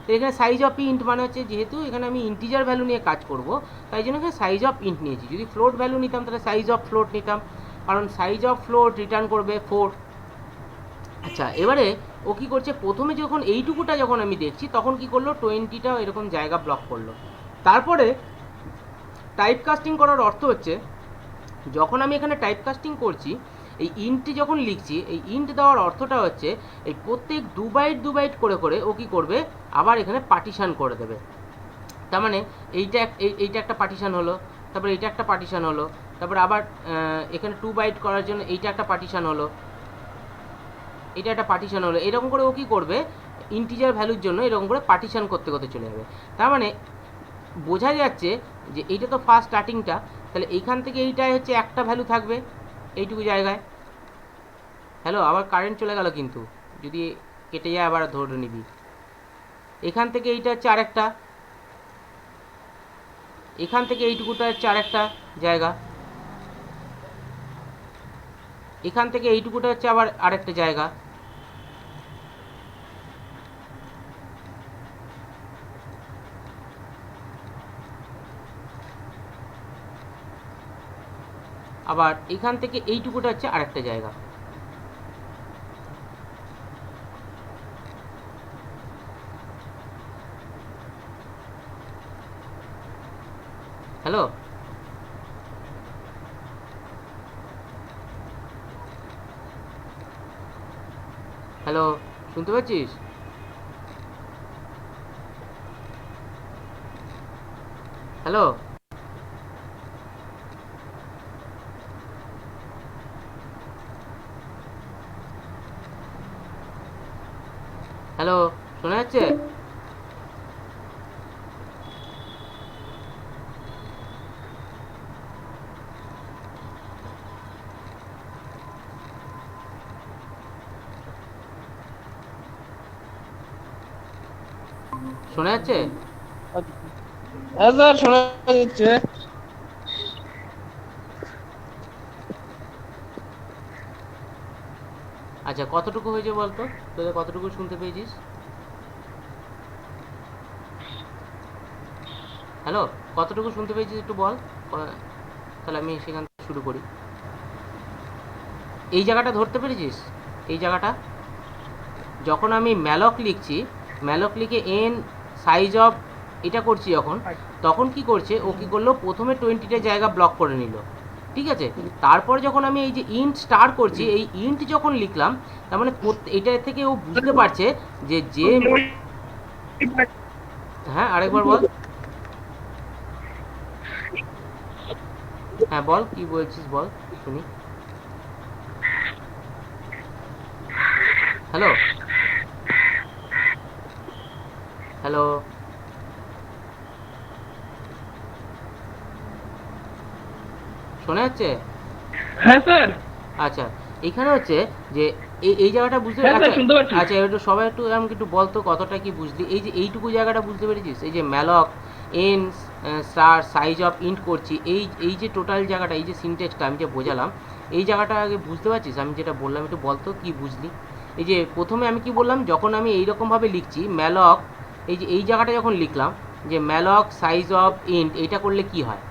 তো এখানে সাইজ অফ ইন্ট মানে হচ্ছে, যেহেতু এখানে আমি ইন্টিজার ভ্যালু নিয়ে কাজ করব তাই জন্য এখানে সাইজ অফ ইন্ট নিয়েছি। যদি ফ্লোট ভ্যালু নিতাম তাহলে সাইজ অফ ফ্লোট নিতাম, কারণ সাইজ অফ ফ্লোট রিটার্ন করবে 4। আচ্ছা, এবারে ও কী করছে, প্রথমে যখন এইটুকুটা যখন আমি দেখছি তখন কি করলো, 20টা এরকম জায়গা ব্লক করলো। তারপরে টাইপ কাস্টিং করার অর্থ হচ্ছে, যখন আমি এখানে টাইপ কাস্টিং করছি, এই ইন্টটি যখন লিখছি, এই ইন্ট দেওয়ার অর্থটা হচ্ছে এই প্রত্যেক 2 বাইট করে করে ও কী করবে, আবার এখানে পার্টিশান করে দেবে। তার মানে এইটা একটা পার্টিশান হলো, তারপরে এইটা একটা পার্টিশান হলো, তারপরে আবার এখানে 2 বাইট করার জন্য এইটা একটা পার্টিশান হলো, এটা একটা পার্টিশান হলো। এরকম করে ও কী করবে, ইন্টিজার ভ্যালুর জন্য এরকম করে পার্টিশান করতে করতে চলে যাবে। তার মানে বোঝা যাচ্ছে যে এইটা তো ফার্স্ট স্টার্টিংটা, তাহলে এইখান থেকে এইটাই হচ্ছে একটা ভ্যালু থাকবে এইটুকু জায়গায়। হ্যালো, আবার কারেন্ট চলে গেল, কিন্তু যদি কেটে যায় আবার ধরে নিবি। এখান থেকে এইটা হচ্ছে আরেকটা, এখান থেকে এইটুকুটা হচ্ছে আরেকটা জায়গা, এখান থেকে এইটুকুটা হচ্ছে আবার আরেকটা জায়গা। আবার এখান থেকে এইটুকুটা হচ্ছে আরেকটা জায়গা। হ্যালো, হ্যালো, শুনতে পাচ্ছিস? হ্যালো, হ্যালো, শোনা যাচ্ছে? শোনা যাচ্ছে? হ্যাঁ স্যার, শোনা যাচ্ছে। আচ্ছা, কতটুকু হয়েছে বলতো, তোদের কতটুকু শুনতে পেয়েছিস? হ্যালো, কতটুকু শুনতে পেয়েছিস একটু বল, তাহলে আমি সেখান থেকে শুরু করি। এই জায়গাটা ধরতে পেরেছিস? এই জায়গাটা যখন আমি ম্যালক লিখছি, ম্যালক লিখে এন সাইজ অফ এটা করছি যখন, তখন কি করছে, ও কী করলো, প্রথমে 20টা জায়গা ব্লক করে নিল। ঠিক আছে। তারপর যখন আমি এই যে ইন্ট স্টার করছি, এই ইন্ট যখন লিখলাম, তার মানে এটা থেকে ও বুঝতে পারছে যে হ্যাঁ আরেকবার বল, হ্যাঁ বল কি বলছিস বল শুনি। হ্যালো হ্যালো শোনা যাচ্ছে? হ্যাঁ স্যার। আচ্ছা, এখানে হচ্ছে যে এই জায়গাটা বুঝতে হ্যাঁ স্যার, আচ্ছা শুনতে পাচ্ছি। আচ্ছা একটু সবাই একটু আমাকে একটু বলতো কতটা কি বুঝলি, এই যে এইটুকু জায়গাটা বুঝতে পেরেছিস? এই যে malloc n star size of int করছি, এই যে টোটাল জায়গাটা, এই যে সিনটেক্সটা আমি যে বোঝালাম, এই জায়গাটা আগে বুঝতে পারছিস? আমি যেটা বললাম একটু বলতো কি বুঝলি। এই যে প্রথমে আমি কি বললাম, যখন আমি এইরকমভাবে লিখছি ম্যালক, এই যে এই জায়গাটা যখন লিখলাম যে ম্যালক সাইজ অফ ইন্ট, এইটা করলে কি হয়?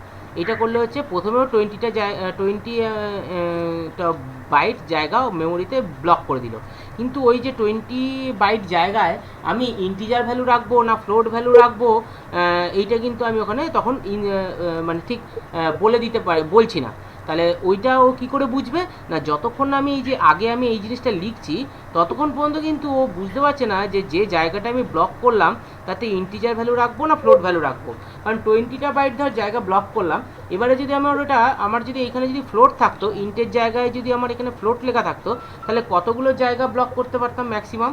এটা করলে হচ্ছে প্রথমেও 20টা বাইট জায়গা মেমোরিতে ব্লক করে দিল, কিন্তু ওই যে 20 বাইট জায়গায় আমি ইন্টিজার ভ্যালু রাখবো না ফ্লোট ভ্যালু রাখবো, এইটা কিন্তু আমি ওখানে তখন মানে ঠিক বলে দিতে বলছি না। তাহলে ওইটা ও কী করে বুঝবে না, যতক্ষণ না আমি এই যে আগে আমি এই জিনিসটা লিখছি ততক্ষণ পর্যন্ত কিন্তু ও বুঝতে পারছে না যে জায়গাটা আমি ব্লক করলাম তাতে ইন্টিজার ভ্যালু রাখবো না ফ্লোট ভ্যালু রাখবো। কারণ 20টা বাইট ধর জায়গা ব্লক করলাম, এবারে যদি আমার যদি এখানে যদি ফ্লোট থাকতো, ইন্টের জায়গায় যদি আমার এখানে ফ্লোট লেখা থাকতো, তাহলে কতগুলো জায়গা ব্লক করতে পারতাম ম্যাক্সিমাম,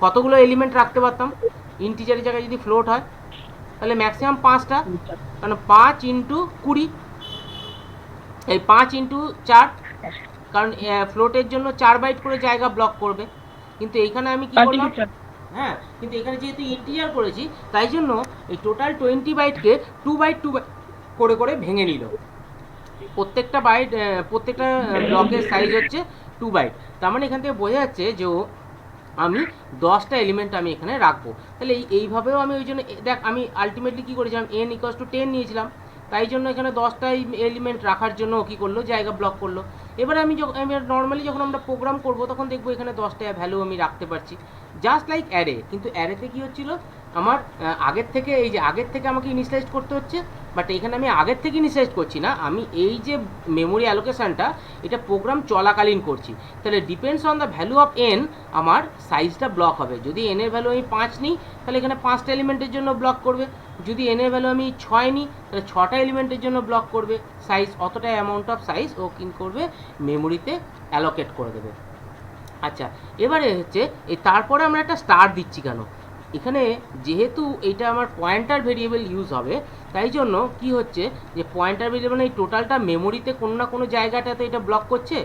কতগুলো এলিমেন্ট রাখতে পারতাম? ইন্টিজারের জায়গায় যদি ফ্লোট হয় তাহলে ম্যাক্সিমাম 5টা, কারণ 5 ইন্টু 20, এই 5 ইন্টু 4, কারণ ফ্লোটের জন্য 4 বাইট করে জায়গা ব্লক করবে। কিন্তু এইখানে আমি কি করলাম, হ্যাঁ কিন্তু এখানে যেহেতু ইন্টিজার করেছি তাই জন্য এই টোটাল 20 বাইটকে 2 বাইট করে করে ভেঙে নিল। প্রত্যেকটা বাইট প্রত্যেকটা ব্লকের সাইজ হচ্ছে 2 বাইট। তার মানে এখান থেকে বোঝা যাচ্ছে যে আমি 10টা এলিমেন্ট আমি এখানে রাখবো। তাহলে এইভাবেও আমি ওই জন্য দেখ আমি আলটিমেটলি কী করেছিলাম, n=10 নিয়েছিলাম, তাই জন্য এখানে 10টা এলিমেন্ট রাখার জন্য কী করলো, জায়গা ব্লক করলো। এবারে আমি নর্মালি যখন আমরা প্রোগ্রাম করব তখন দেখবো এখানে 10টা ভ্যালু আমি রাখতে পারছি, জাস্ট লাইক অ্যারে। কিন্তু অ্যারেতে কী হচ্ছিলো, আমার আগের থেকে এই যে আগের থেকে আমাকে ইনিশিয়ালাইজ করতে হচ্ছে, বাট এখানে আমি আগের থেকে ইনিশিয়ালাইজ করছি না, আমি এই যে মেমোরি অ্যালোকেশানটা এটা প্রোগ্রাম চলাকালীন করছি। তাহলে depends on the value of N আমার সাইজটা ব্লক হবে। যদি এন এর ভ্যালু আমি 5 নিই তাহলে এখানে 5টা এলিমেন্টের জন্য ব্লক করবে, যদি এন এর ভ্যালু আমি 6 নিই তাহলে 6টা এলিমেন্টের জন্য ব্লক করবে সাইজ, অতটা অ্যামাউন্ট অফ সাইজ ও কি করবে মেমোরিতে অ্যালোকেট করে দেবে। আচ্ছা, এবারে হচ্ছে এই তারপরে আমরা একটা স্টার দিচ্ছি কেন, এখানে যেহেতু এটা আমার পয়েন্টার ভেরিয়েবল ইউজ হবে তাই জন্য কি হচ্ছে যে পয়েন্টার ভেরিয়েবল এই টোটালটা মেমোরিতে কোনো না কোনো জায়গাটাতে এটা ব্লক করছে,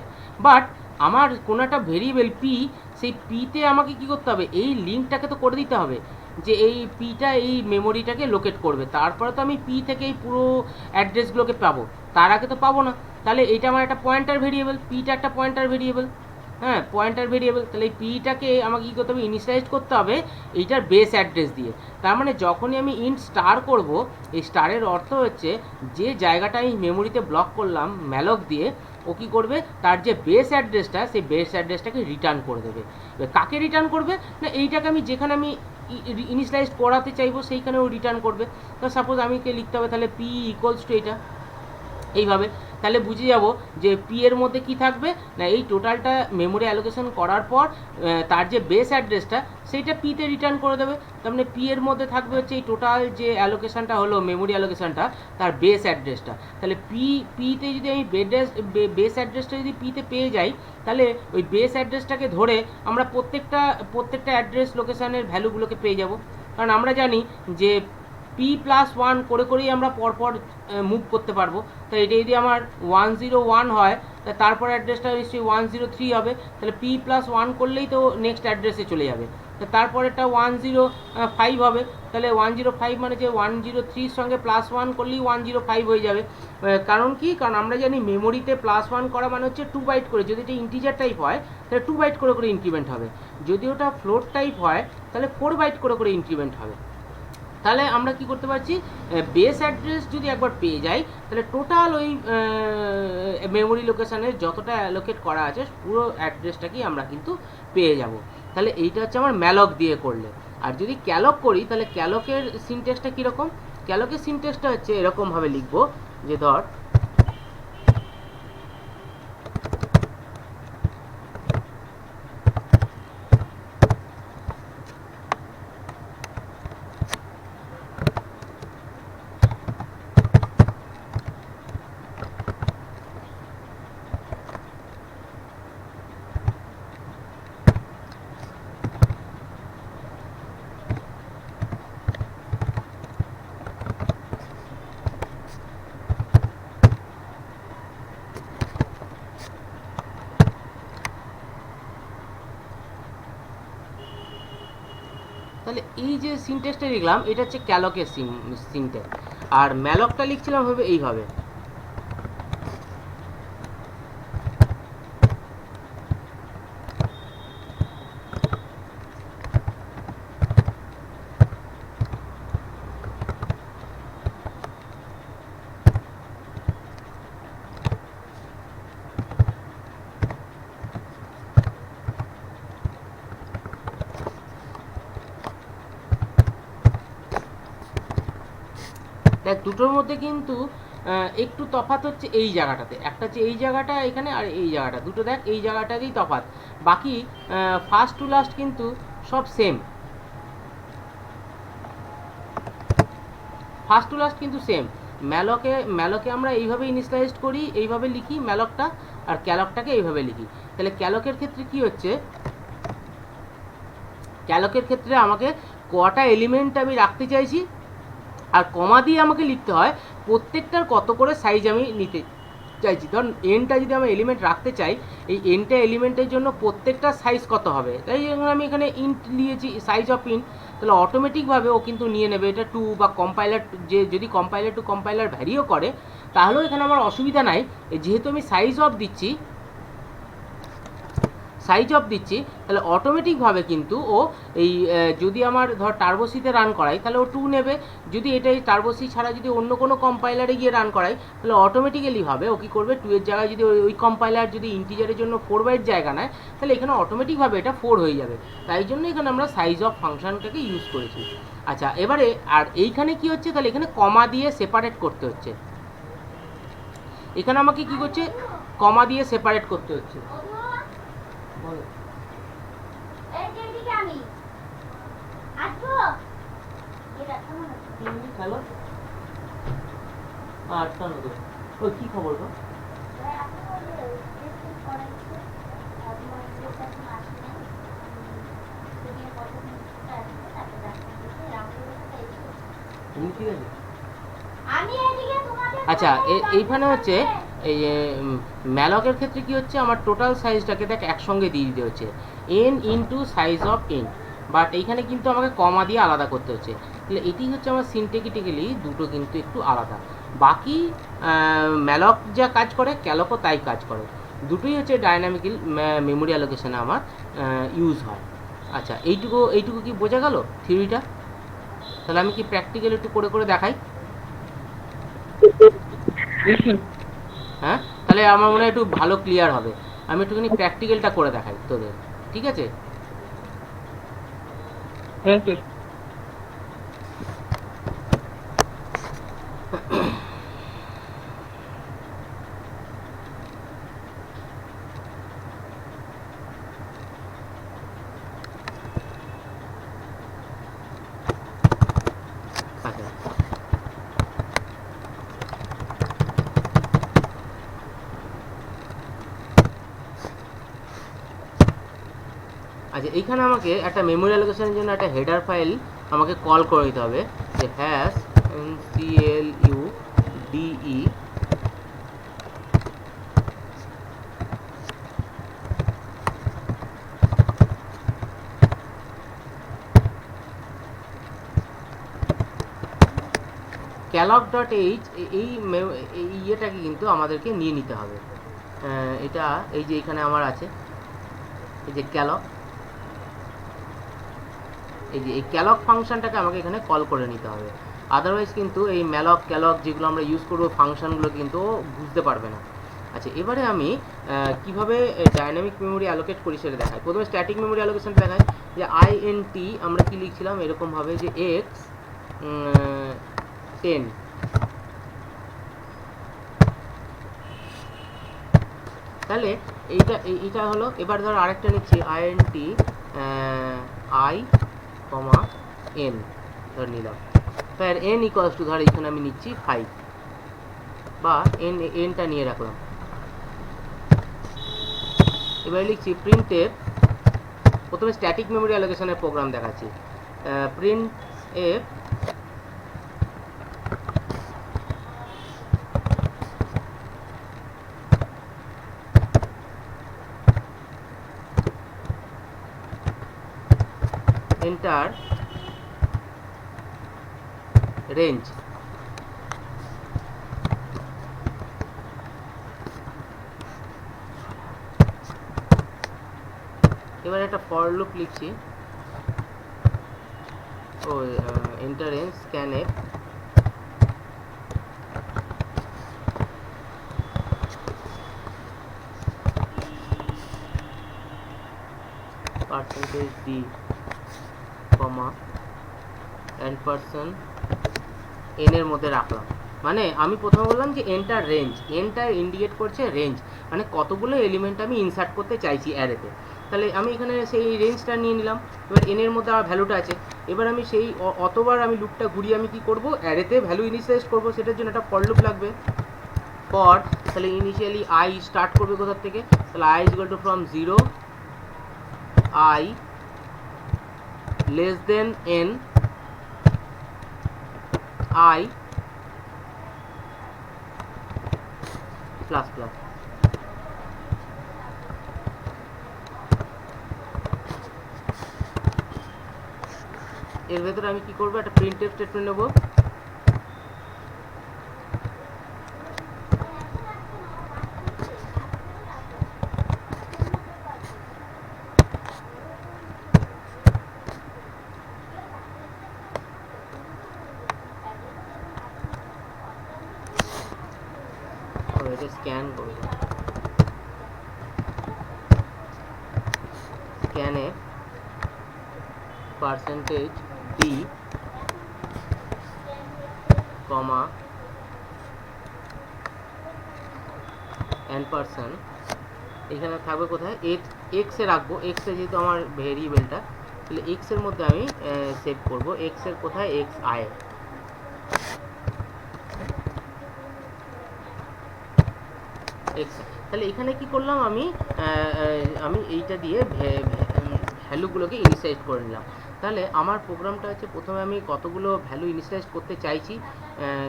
বাট আমার কোনো একটা ভেরিয়েবল পি, সেই পিতে আমাকে কি করতে হবে, এই লিঙ্কটাকে তো করে দিতে হবে যে এই পিটা এই মেমোরিটাকে লোকেট করবে, তারপরে তো আমি পি থেকে এই পুরো অ্যাড্রেসগুলোকে পাবো, তার আগে তো পাবো না। তাহলে এটা আমার একটা পয়েন্টার ভেরিয়েবল, পিটা একটা পয়েন্টার ভেরিয়েবল, হ্যাঁ পয়েন্টার ভেরিয়েবল। তাহলে এই পিটাকে আমাকে কী করতে হবে, ইনিশিয়ালাইজ করতে হবে এইটার বেস অ্যাড্রেস দিয়ে। তার মানে যখনই আমি ইন্ট স্টার করব, এই স্টারের অর্থ হচ্ছে যে জায়গাটা আমি মেমোরিতে ব্লক করলাম ম্যালক দিয়ে, ও কী করবে, তার যে বেস অ্যাড্রেসটা সেই বেস অ্যাড্রেসটাকে রিটার্ন করে দেবে। কাকে রিটার্ন করবে না, এইটাকে আমি যেখানে আমি ইনিশিয়ালাইজ করাতে চাইবো সেইখানে ও রিটার্ন করবে। তো সাপোজ আমি লিখতে হবে তাহলে পি ইকুয়ালস টু এইটা, এইভাবে। তাহলে বুঝে যাব যে পি এর মধ্যে কি থাকবে না, এই টোটালটা মেমোরি অ্যালোকেশন করার পর তার যে বেস অ্যাড্রেসটা সেইটা পিতে রিটার্ন করে দেবে। তার মানে পি এর মধ্যে থাকবে হচ্ছে এই টোটাল যে অ্যালোকেশনটা হলো মেমোরি অ্যালোকেশনটা তার বেস অ্যাড্রেসটা। তাহলে পিতে যদি আমি বেস অ্যাড্রেসটা যদি পিতে পেয়ে যাই তাহলে ওই বেস অ্যাড্রেসটাকে ধরে আমরা প্রত্যেকটা অ্যাড্রেস লোকেশানের ভ্যালুগুলোকে পেয়ে যাব। কারণ আমরা জানি যে p+1 করে করেই আমরা পরপর মুভ করতে পারবো। তো এটা যদি আমার 101 হয় তারপর অ্যাড্রেসটা নিশ্চয়ই 103 হবে, তাহলে p+1 করলেই তো নেক্সট অ্যাড্রেসে চলে যাবে। তো তারপরেরটা 105 হবে, তাহলে 105 মানে যে 103 সঙ্গে +1 করলেই 105 হয়ে যাবে। কারণ কি, কারণ আমরা জানি মেমোরিতে +1 করা মানে হচ্ছে 2 বাইট করে, যদি এটা ইন্টিজার টাইপ হয় তাহলে 2 বাইট করে করে ইনক্রিমেন্ট হবে, যদি ওটা ফ্লোট টাইপ হয় তাহলে 4 বাইট করে করে ইনক্রিমেন্ট হবে। তাহলে আমরা কি করতে পারছি, বেস অ্যাড্রেস যদি একবার পেয়ে যাই তাহলে টোটাল ওই মেমোরি লোকেশানের যতটা অ্যালোকেট করা আছে পুরো অ্যাড্রেসটাকেই আমরা কিন্তু পেয়ে যাব। তাহলে এইটা হচ্ছে আমার ম্যালক দিয়ে করলে। আর যদি ক্যালক করি তাহলে ক্যালকের সিনট্যাক্সটা কীরকম, ক্যালকের সিনট্যাক্সটা হচ্ছে এরকমভাবে লিখবো যে ধর তাহলে এই যে সিনট্যাক্সটা লিখলাম এটা হচ্ছে ক্যালকের সিনট্যাক্স, আর ম্যালকটা লিখছিলাম হবে এইভাবে। দেখ দুটোর মধ্যে কিন্তু একটু তফাৎ হচ্ছে এই জায়গাটাতে, একটা হচ্ছে এই জায়গাটা এখানে, আর এই জায়গাটা, দুটো দেখ এই জায়গাটাতেই তফাৎ, বাকি ফার্স্ট টু লাস্ট কিন্তু সব সেম, ফার্স্ট টু লাস্ট কিন্তু সেম। ম্যালকে আমরা এইভাবে ইনিশিয়ালাইজড করি, এইভাবে লিখি ম্যালকটা, আর ক্যালকটাকে এইভাবে লিখি। তাহলে ক্যালকের ক্ষেত্রে কি হচ্ছে, ক্যালকের ক্ষেত্রে আমাকে কটা এলিমেন্ট আমি রাখতে চাইছি, আর কমা দিয়ে আমাকে লিখতে হয় প্রত্যেকটার কত করে সাইজ আমি নিতে চাইছি। ধরুন এনটা যদি আমি এলিমেন্ট রাখতে চাই, এই এনটা এলিমেন্টের জন্য প্রত্যেকটা সাইজ কত হবে, তাই জন্য আমি এখানে ইন্ট নিয়েছি সাইজ অফ ইন্ট, তাহলে অটোমেটিকভাবে ও কিন্তু নিয়ে নেবে এটা 2, বা কম্পাইলার যে যদি কম্পাইলার টু কম্পাইলার ভ্যারিও করে তাহলেও এখানে আমার অসুবিধা নাই, যেহেতু আমি সাইজ অফ দিচ্ছি, তাহলে অটোমেটিকভাবে কিন্তু ও এই যদি আমার ধর টার্বোসিতে রান করাই তাহলে ও 2 নেবে, যদি এটাই টার্বোসি ছাড়া যদি অন্য কোনো কম্পাইলারে গিয়ে রান করাই তাহলে অটোমেটিক্যালি হবে ও কী করবে 2 এর জায়গায় যদি ওই কম্পাইলার যদি ইন্টিজারের জন্য 4 বাইট জায়গা নেয় তাহলে এখানে অটোমেটিকভাবে এটা 4 হয়ে যাবে, তাই জন্য এখানে আমরা সাইজ অফ ফাংশনটাকে ইউজ করেছি। আচ্ছা এবারে আর এইখানে কি হচ্ছে, তাহলে এখানে কমা দিয়ে সেপারেট করতে হচ্ছে, এখানে আমাকে কি করছে কমা দিয়ে সেপারেট করতে হচ্ছে। বলো হ্যালো আটটা নতুন ওই কী খবর গো? ঠিক আছে আচ্ছা এইখানে হচ্ছে এই ম্যালকের ক্ষেত্রে কি হচ্ছে আমার টোটাল সাইজটাকে দেখ একসঙ্গে দিয়ে দিতে হচ্ছে N into size of N, but এইখানে কিন্তু আমাকে কমা দিয়ে আলাদা করতে হচ্ছে, তাহলে এটি হচ্ছে আমার সিনট্যাক্টিক্যালি দুটো কিন্তু একটু আলাদা। বাকি ম্যালক যা কাজ করে ক্যালকও তাই কাজ করে, দুটোই হচ্ছে ডাইনামিক্যাল মেমোরি অ্যালোকেশনে আমার ইউজ হয়। আচ্ছা এইটুকু কি বোঝা গেল থিওরিটা? তাহলে আমি কি প্র্যাকটিক্যাল একটু করে করে দেখাই? হ্যাঁ তাহলে আমার মনে হয় একটু ভালো ক্লিয়ার হবে, আমি একটুখানি প্র্যাকটিক্যালটা করে দেখাই তোদের, ঠিক আছে? হ্যাঁ স্যার। আচ্ছা আচ্ছা এইখানে আমাকে একটা মেমোরি অ্যালোকেশনের জন্য একটা হেডার ফাইল আমাকে কল করে দিতে হবে, যে হ্যাশ CLUDE ক্যালক.h এই ইয়েটাকে কিন্তু আমাদেরকে নিয়ে নিতে হবে, এটা এই যে এখানে আমার আছে এই যে ক্যালক, এই যে এই ক্যালক ফাংশনটাকে আমাকে এখানে কল করে নিতে হবে, আদারওয়াইজ কিন্তু এই ম্যালক ক্যালক যেগুলো আমরা ইউজ করবো ফাংশনগুলো কিন্তু বুঝতে পারবে না। আচ্ছা এবারে আমি কিভাবে ডাইনামিক মেমোরি অ্যালোকেট করি সেটা দেখাই। প্রথমে স্ট্যাটিক মেমোরি অ্যালোকেশনটা দেখাই, যে INT আমরা কি লিখছিলাম এরকমভাবে যে x 10, তাহলে এইটা হলো। এবার ধর আরেকটা নিচ্ছি INT I, n ধর নিলাম, তার n ইকুয়ালস টু ধর এখানে আমি নিচ্ছি 5, বা nটা নিয়ে রাখলাম। এবার লিখছি printf, প্রথমে স্ট্যাটিক মেমোরি অ্যালোকেশনের প্রোগ্রাম দেখাচ্ছি, printf enter রেঞ্জ। এবার একটা ফর লুপ লিখছি। ও enter range scanf percentage d comma n% n এর মধ্যে রাখলাম। মানে আমি প্রথমে বললাম যে এন্টার রেঞ্জ, এনটা ইন্ডিকেট করছে রেঞ্জ, মানে কতগুলো এলিমেন্ট আমি ইনসার্ট করতে চাইছি অ্যারেতে। তাহলে আমি এখানে সেই রেঞ্জটা নিয়ে নিলাম। এবার এন এর মধ্যে আমার ভ্যালুটা আছে। এবার আমি সেই অতবার আমি লুপটা ঘুরিয়ে আমি কি করব, অ্যারেতে ভ্যালু ইনিশিয়ালাইজ করব। সেটার জন্য একটা ফর লুপ লাগবে। ফর তাহলে ইনিশিয়ালি আই স্টার্ট করবে কোথার থেকে, তাহলে I is equal to from 0 I less than n I plus plus. এর ভেতরে আমি কি করবো, একটা প্রিন্টএফ স্টেটমেন্ট নেব। এটা স্ক্যান করবো, স্ক্যানে পার্সেন্টেজ ডি কমা n%, এখানে থাকবে কোথায়, এক্স এ রাখবো। এক্স এ যেহেতু আমার ভেরিয়েবলটা, তাহলে এক্স এর মধ্যে আমি সেভ করব। এক্স এর কোথায়, এক্স আই। তাহলে এখানে কি করলাম, আমি এইটা দিয়ে ভ্যালুগুলোকে ইনিশিয়ালাইজ করে নিলাম। তাহলে আমার প্রোগ্রামটা হচ্ছে, প্রথমে আমি কতগুলো ভ্যালু ইনিশিয়ালাইজ করতে চাইছি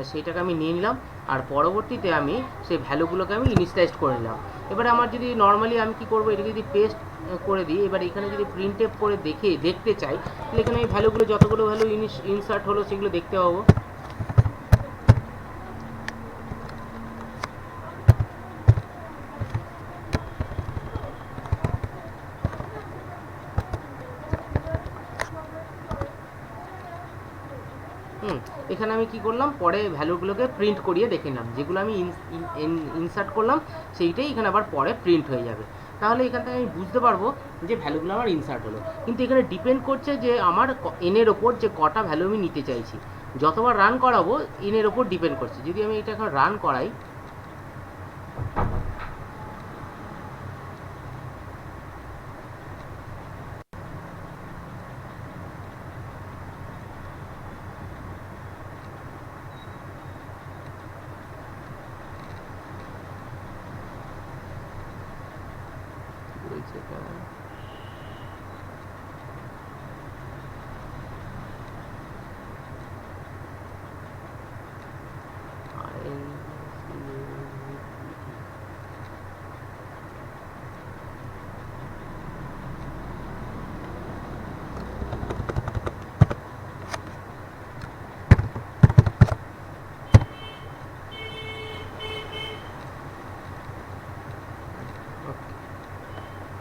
সেইটাকে আমি নিয়ে নিলাম, আর পরবর্তীতে আমি সেই ভ্যালুগুলোকে আমি ইনিশিয়ালাইজ করে নিলাম। এবারে আমার যদি নর্মালি আমি কি করব, এটাকে যদি পেস্ট করে দিই, এবার এখানে যদি প্রিন্টএফ করে দেখতে চাই, তাহলে এখানে এই ভ্যালুগুলো যতগুলো ভ্যালু ইনসার্ট হলো সেগুলো দেখতে পাবো। এখানে আমি কি করলাম, পরে ভ্যালুগুলোকে প্রিন্ট করিয়ে দেখে নিলাম, যেগুলো আমি ইনসার্ট করলাম সেইটাই এখানে আবার পরে প্রিন্ট হয়ে যাবে। তাহলে এখান থেকে আমি বুঝতে পারবো যে ভ্যালুগুলো আমার ইনসার্ট হলো। কিন্তু এখানে ডিপেন্ড করছে যে আমার এনের ওপর যে কটা ভ্যালু আমি নিতে চাইছি। যতবার রান করাবো এনের ওপর ডিপেন্ড করছে। যদি আমি এটা এখন রান করাই,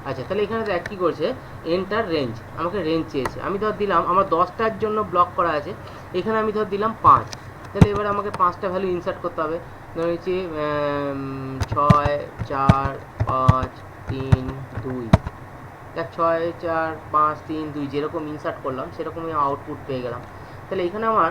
আচ্ছা, তাহলে এখানে দেখ কি করছে, এন্টার রেঞ্জ, আমাকে রেঞ্জ চেয়েছে। আমি ধর দিলাম, আমার 10টার জন্য ব্লক করা আছে, এখানে আমি ধর দিলাম 5। তাহলে এবার আমাকে 5টা ভ্যালু ইনসার্ট করতে হবে। ধর হচ্ছে 6 4 5 3 2। দেখ 6 4 5 3 2 যেরকম ইনসার্ট করলাম সেরকমই আউটপুট পেয়ে গেলাম। তাহলে এখানে আমার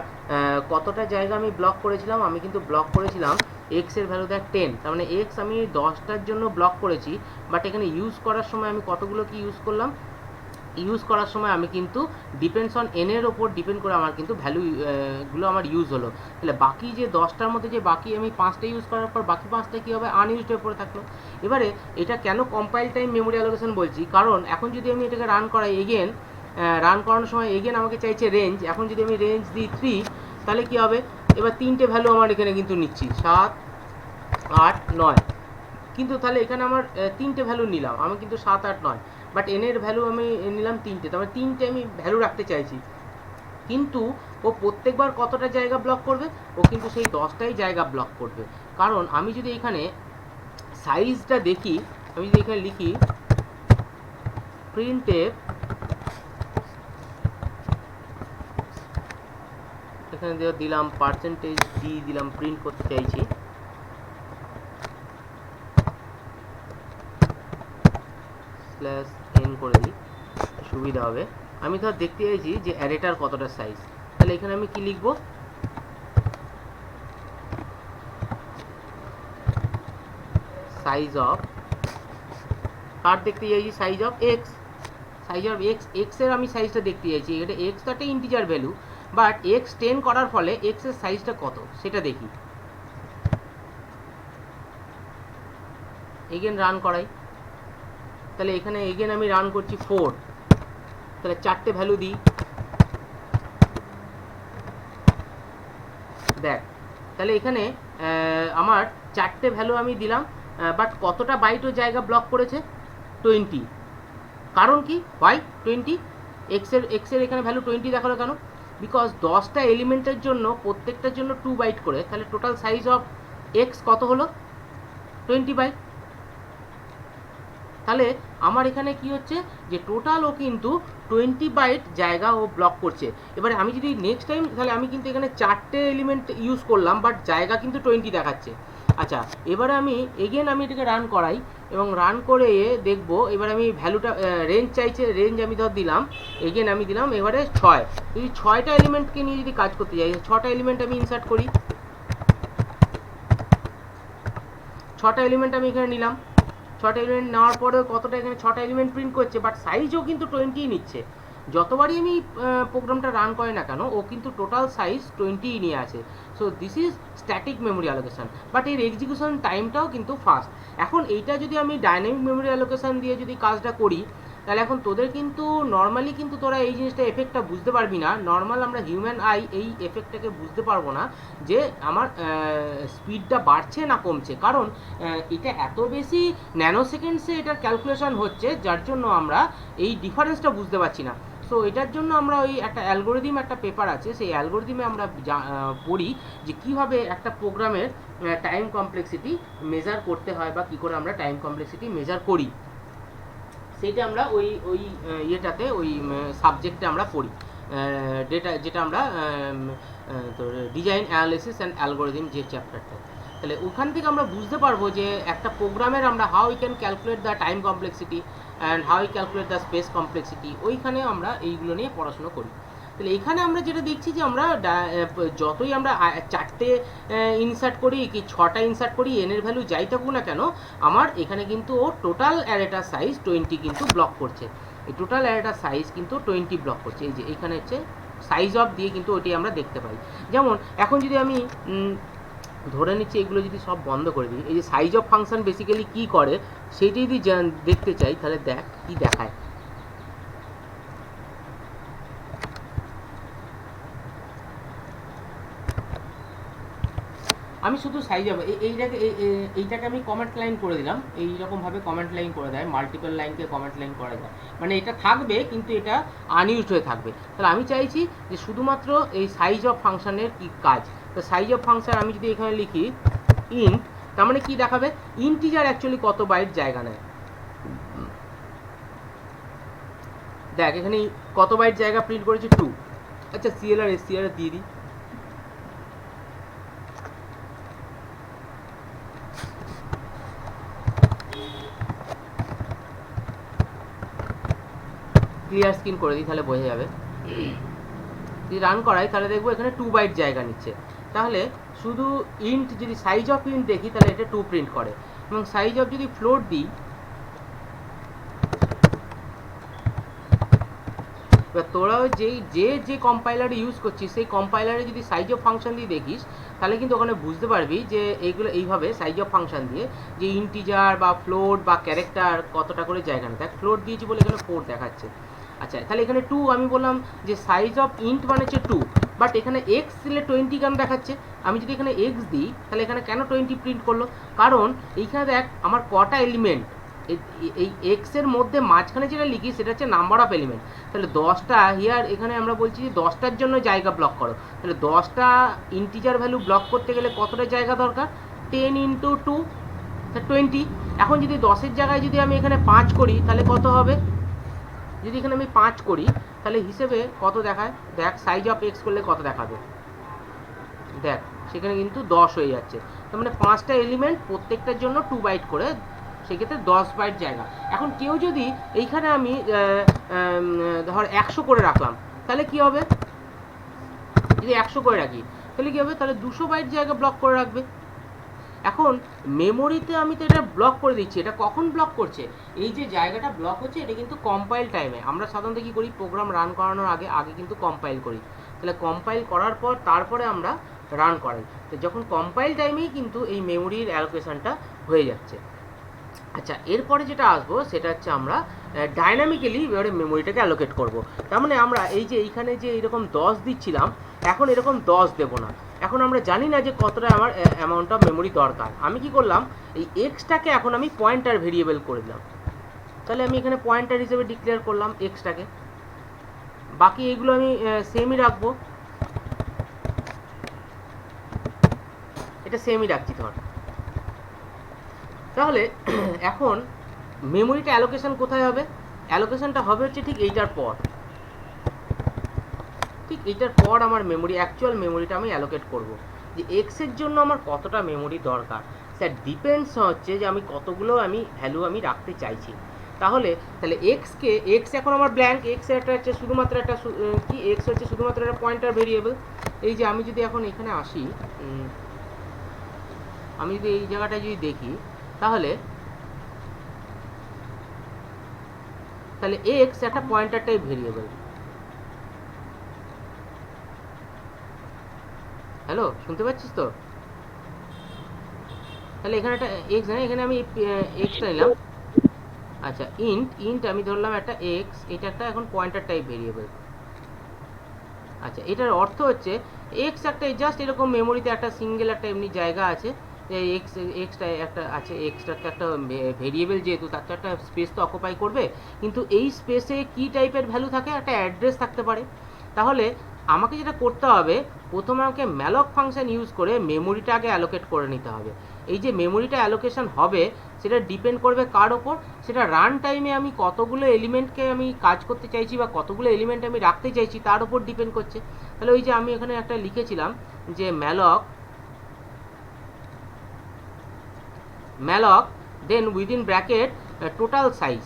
কতটা জায়গা আমি ব্লক করেছিলাম, আমি কিন্তু ব্লক করেছিলাম এক্স এর ভ্যালু দেখ 10। তার মানে এক্স আমি 10টার জন্য ব্লক করেছি, বাট এখানে ইউজ করার সময় আমি কতগুলো কি ইউজ করলাম, ইউজ করার সময় আমি কিন্তু ডিপেন্ডস অন এন এর ওপর ডিপেন্ড করে আমার কিন্তু ভ্যালুগুলো আমার ইউজ হলো। তাহলে বাকি যে 10টার মধ্যে যে বাকি আমি 5টা ইউজ করার পর বাকি 5টা কী হবে, আনইউজড হয়ে পড়ে থাকলো। এবারে এটা কেন কম্পাইল টাইম মেমোরি অ্যালোকেশন বলছি, কারণ এখন যদি আমি এটাকে রান করাই এগেন, রান করানোর সময় এগেন আমাকে চাইছে রেঞ্জ। এখন যদি আমি রেঞ্জ দিই 3, তাহলে কী হবে, এবার 3টে ভ্যালু আমার এখানে কিন্তু নিচ্ছি, 7 8 9। কিন্তু তাহলে এখানে আমার 3টে ভ্যালু নিলাম, আমি কিন্তু 7 8 9, বাট এনের ভ্যালু আমি নিলাম 3টে। তার মানে 3টে আমি ভ্যালু রাখতে চাইছি। কিন্তু ও প্রত্যেকবার কতটা জায়গা ব্লক করবে? ও কিন্তু সেই 10টাই জায়গা ব্লক করবে। কারণ আমি যদি এখানে সাইজটা দেখি, আমি যদি এখানে লিখি প্রিন্টএফ, এখানে দিলাম পার্সেন্টেজ ডি দিলাম, প্রিন্ট করতে চাইছি, স্ল্যাশ এন করে দিই, সুবিধা হবে। আমি ধর দেখতে চাইছি যে অ্যারেটার কতটা সাইজ, তাহলে এখানে আমি কি লিখবো? সাইজ অফ, কার দেখতে চাইছি? Size of x. Size of x, এক্সের আমি সাইজটা দেখতে চাইছি। এটা এক্স তো একটা ইন্টিজার ভ্যালু, বাট এক্স 10 করার ফলে এক্সের সাইজটা কত সেটা দেখি। এগেন রান করাই, তাহলে এখানে এগেন আমি রান করছি 4, তাহলে 4টে ভ্যালু দিই, দেখ তাহলে এখানে আমার 4টে ভ্যালু আমি দিলাম, বাট কতটা বাইটও জায়গা ব্লক করেছে? 20। কারণ কি? হোয়াই 20? এক্সের এখানে ভ্যালু 20 দেখালো কেন? বিকজ 10টা এলিমেন্টের জন্য প্রত্যেকটার জন্য 2 বাইট করে, তাহলে টোটাল সাইজ অফ এক্স কত হলো? 20 বাইট। তাহলে আমার এখানে কি হচ্ছে যে টোটাল ও কিন্তু 20 বাইট জায়গা ও ব্লক করছে। এবারে আমি যদি নেক্সট টাইম, তাহলে আমি কিন্তু এখানে 4টে এলিমেন্ট ইউজ করলাম, বাট জায়গা কিন্তু 20 দেখাচ্ছে। আচ্ছা, এবারে আমি এগেন আমি এটাকে রান করাই এবং রান করে দেখবো। এবার আমি ভ্যালুটা রেঞ্জ চাইছে, রেঞ্জ আমি ধর দিলাম, এগেন আমি দিলাম এবারে 6। যদি 6টা এলিমেন্টকে নিয়ে যদি কাজ করতে যাই, 6টা এলিমেন্ট আমি ইনসার্ট করি, 6টা এলিমেন্ট আমি এখানে নিলাম। 6টা এলিমেন্ট নেওয়ার পরেও কতটা এখানে 6টা এলিমেন্ট প্রিন্ট করছে, বাট সাইজও কিন্তু 20ই নিচ্ছে। যতবারই আমি প্রোগ্রামটা রান করে না কেন, ও কিন্তু টোটাল সাইজ 20ই নিয়ে আসে। So this is static memory allocation, but এর এক্সিকিউশন টাইমটাও কিন্তু ফাস্ট। এখন এইটা যদি আমি ডাইনামিক মেমোরি অ্যালোকেশন দিয়ে যদি কাজটা করি, তাহলে এখন তোদের কিন্তু নর্মালি কিন্তু তোরা এই জিনিসটা এফেক্টটা বুঝতে পারবি না। নর্মাল আমরা হিউম্যান আই এই এফেক্টটাকে বুঝতে পারবো না যে আমার স্পিডটা বাড়ছে না কমছে, কারণ এটা এত বেশি ন্যানো সেকেন্ডসে এটার ক্যালকুলেশন হচ্ছে, যার জন্য আমরা এই ডিফারেন্সটা বুঝতে পারছি না। সো এটার জন্য আমরা ওই একটা অ্যালগোরিদম, একটা পেপার আছে, সেই অ্যালগোরিদমে আমরা পড়ি যে কীভাবে একটা প্রোগ্রামের টাইম কমপ্লেক্সিটি মেজার করতে হয় বা কী করে আমরা টাইম কমপ্লেক্সিটি মেজার করি। সেইটা আমরা ওই ইয়েটাতে, ওই সাবজেক্টে আমরা পড়ি, যেটা আমরা তো ডিজাইন অ্যানালিসিস অ্যান্ড অ্যালগোরিদম যে চ্যাপ্টারটা। তাহলে ওখান থেকে আমরা বুঝতে পারবো যে একটা প্রোগ্রামের আমরা how we can calculate the time complexity and how we calculate the space complexity, ওইখানে আমরা এইগুলো নিয়ে পড়াশোনা করি। তাহলে এখানে আমরা যেটা দেখছি যে আমরা যতই আমরা 4টে ইনসার্ট করি কি 6টা ইনসার্ট করি, এনের ভ্যালু যাই থাকুক না কেন, আমার এখানে কিন্তু ও টোটাল অ্যারেটার সাইজ 20 কিন্তু ব্লক করছে। এই টোটাল অ্যারেটার সাইজ কিন্তু 20 ব্লক করছে। এই যে এখানে হচ্ছে সাইজ অফ দিয়ে কিন্তু ওইটি আমরা দেখতে পাই। যেমন এখন যদি আমি ধরে নিচ্ছি এগুলো যদি সব বন্ধ করে দিই, এই যে সাইজ অফ ফাংশন বেসিক্যালি কী করে সেইটি যদি দেখতে চাই, তাহলে দেখ কী দেখায়। আমি শুধু সাইজ অফ এইটাকে আমি কমেন্ট লাইন করে দিলাম, এইরকমভাবে কমেন্ট লাইন করে দেয়, মাল্টিপল লাইনকে কমেন্ট লাইন করা যায়, মানে এটা থাকবে কিন্তু এটা আনইউজড হয়ে থাকবে। তাহলে আমি চাইছি যে শুধুমাত্র এই সাইজ অফ ফাংশনের কী কাজ। তো সাইজ অফ ফাংশন আমি যদি এখানে লিখি ইন্ট, তার মানে কী দেখাবে? ইন্টিজার অ্যাকচুয়ালি কত বাইট জায়গা নেয়। দেখ এখানে কত বাইট জায়গা প্রিন্ট করেছে? 2। আচ্ছা, সিএলআর এসসিআর দিয়ে দিই, ক্লিয়ার স্ক্রিন করে দিই, তাহলে বোঝা যাবে। যদি রান করাই তাহলে দেখবো এখানে 2 বাইট জায়গা নিচ্ছে। তাহলে শুধু ইন্ট যদি সাইজ অফ ইন্ট দেখি, তাহলে এটা 2 প্রিন্ট করে, এবং সাইজ অফ যদি ফ্লোট দিই, এবার তোরাও যে কম্পাইলার ইউজ করছিস সেই কম্পাইলারে যদি সাইজ অফ ফাংশন দিয়ে দেখিস, তাহলে কিন্তু ওখানে বুঝতে পারবি যে এইগুলো এইভাবে সাইজ অফ ফাংশন দিয়ে যে ইন্টিজার বা ফ্লোট বা ক্যারেক্টার কতটা করে জায়গা নেয়। দেখ ফ্লোট দিয়েছি বলে এখানে 4 দেখাচ্ছে। আচ্ছা, তাহলে এখানে 2 আমি বললাম যে সাইজ অফ ইন্ট মানে হচ্ছে 2, বাট এখানে এক্স দিলে 20 কেন দেখাচ্ছে? আমি যদি এখানে এক্স দিই তাহলে এখানে কেন 20 প্রিন্ট করলো? কারণ এইখানে দেখ আমার কটা এলিমেন্ট, এই এক্স এর মধ্যে মাঝখানে যেটা লিখি সেটা হচ্ছে নাম্বার অফ এলিমেন্ট। তাহলে 10টা হিয়ার এখানে আমরা বলছি যে 10টার জন্য জায়গা ব্লক করো, তাহলে 10টা ইন্টিজার ভ্যালু ব্লক করতে গেলে কতটা জায়গা দরকার? 10 ইন্টু 2 20। এখন যদি 10-এর জায়গায় যদি আমি এখানে 5 করি তাহলে কত হবে? যদি এখানে আমি 5 করি তাহলে হিসেবে কত দেখায়? দেখ সাইজ অফ এক্স করলে কত দেখাবে, দেখ সেখানে কিন্তু 10 হয়ে যাচ্ছে। তার মানে 5টা এলিমেন্ট প্রত্যেকটার জন্য 2 বাইট করে, সেক্ষেত্রে 10 বাইট জায়গা। এখন কেউ যদি এইখানে আমি ধর 100 করে রাখলাম তাহলে কি হবে? যদি 100 করে রাখি তাহলে কি হবে? তাহলে 200 বাইট জায়গা ব্লক করে রাখবে। এখন মেমোরিতে আমি তো এটা ব্লক করে দিচ্ছি, এটা কখন ব্লক করছে? এই যে জায়গাটা ব্লক হচ্ছে এটা কিন্তু কম্পাইল টাইমে। আমরা সাধারণত কি করি, প্রোগ্রাম রান করানোর আগে আগে কিন্তু কম্পাইল করি, তাহলে কম্পাইল করার পর তারপরে আমরা রান করাই। তো যখন কম্পাইল টাইমেই কিন্তু এই মেমোরির অ্যালোকেশনটা হয়ে যাচ্ছে। আচ্ছা, এরপরে যেটা আসবো সেটা হচ্ছে আমরা ডাইনামিক্যালি এবারে মেমোরিটাকে অ্যালোকেট করব। তার মানে আমরা এই যে এইখানে যে এরকম 10 দিচ্ছিলাম, এখন এরকম 10 দেবো না। এখন আমরা জানি না যে কতটা আমার অ্যামাউন্ট অফ মেমোরি দরকার। আমি কি করলাম, এই এক্সটাকে এখন আমি পয়েন্টার ভেরিয়েবল করে দিলাম। তাহলে আমি এখানে পয়েন্টার হিসেবে ডিক্লেয়ার করলাম এক্সটাকে, বাকি এগুলো আমি সেমই রাখবো, এটা সেমই রাখছি ধর। তাহলে এখন মেমোরিটা অ্যালোকেশন কোথায় হবে? অ্যালোকেশনটা হবে হচ্ছে ঠিক এইটার পর, ঠিক এইটার পর আমার মেমোরি অ্যাকচুয়াল মেমোরিটা আমি অ্যালোকেট করব। যে এক্সের জন্য আমার কতটা মেমোরি দরকার, স্যার ডিপেন্ডস হচ্ছে যে আমি কতগুলো আমি ভ্যালু আমি রাখতে চাইছি। তাহলে এক্স এখন আমার ব্ল্যাঙ্ক, এক্স একটা হচ্ছে শুধুমাত্র একটা কি, এক্স হচ্ছে শুধুমাত্র একটা পয়েন্টার ভেরিয়েবল। এই যে আমি যদি এখন এখানে আসি, আমি যদি এই জায়গাটা যদি দেখি তাহলে এক্স একটা পয়েন্টার টাইপ ভেরিয়েবল। হ্যালো, শুনতে পাচ্ছিস তো? তাহলে এখানে একটা এক্স, এখানে আমি এক্সটা নিলাম। আচ্ছা, ইন্ট আমি ধরলাম একটা এক্স, এটা একটা এখন পয়েন্টার টাইপ ভেরিয়েবল। আচ্ছা, এটার অর্থ হচ্ছে এক্স একটা জাস্ট এরকম মেমোরিতে একটা সিঙ্গেল একটা এমনি জায়গা আছে, এক্সটা একটা আছে, এক্সটা একটা ভেরিয়েবল যেহেতু তার তো একটা স্পেস তো অকুপাই করবে, কিন্তু এই স্পেসে কি টাইপের ভ্যালু থাকে? একটা অ্যাড্রেস থাকতে পারে। তাহলে আমাকে যেটা করতে হবে, প্রথমে আমাকে ম্যালক ফাংশন ইউজ করে মেমোরিটা আগে অ্যালোকেট করে নিতে হবে। এই যে মেমোরিটা অ্যালোকেশন হবে সেটা ডিপেন্ড করবে কার ওপর? সেটা রান টাইমে আমি কতগুলো এলিমেন্টকে আমি কাজ করতে চাইছি বা কতগুলো এলিমেন্ট আমি রাখতে চাইছি তার উপর ডিপেন্ড করছে। তাহলে ওই যে আমি এখানে একটা লিখেছিলাম যে ম্যালক দেন উইদিন ব্র্যাকেট টোটাল সাইজ।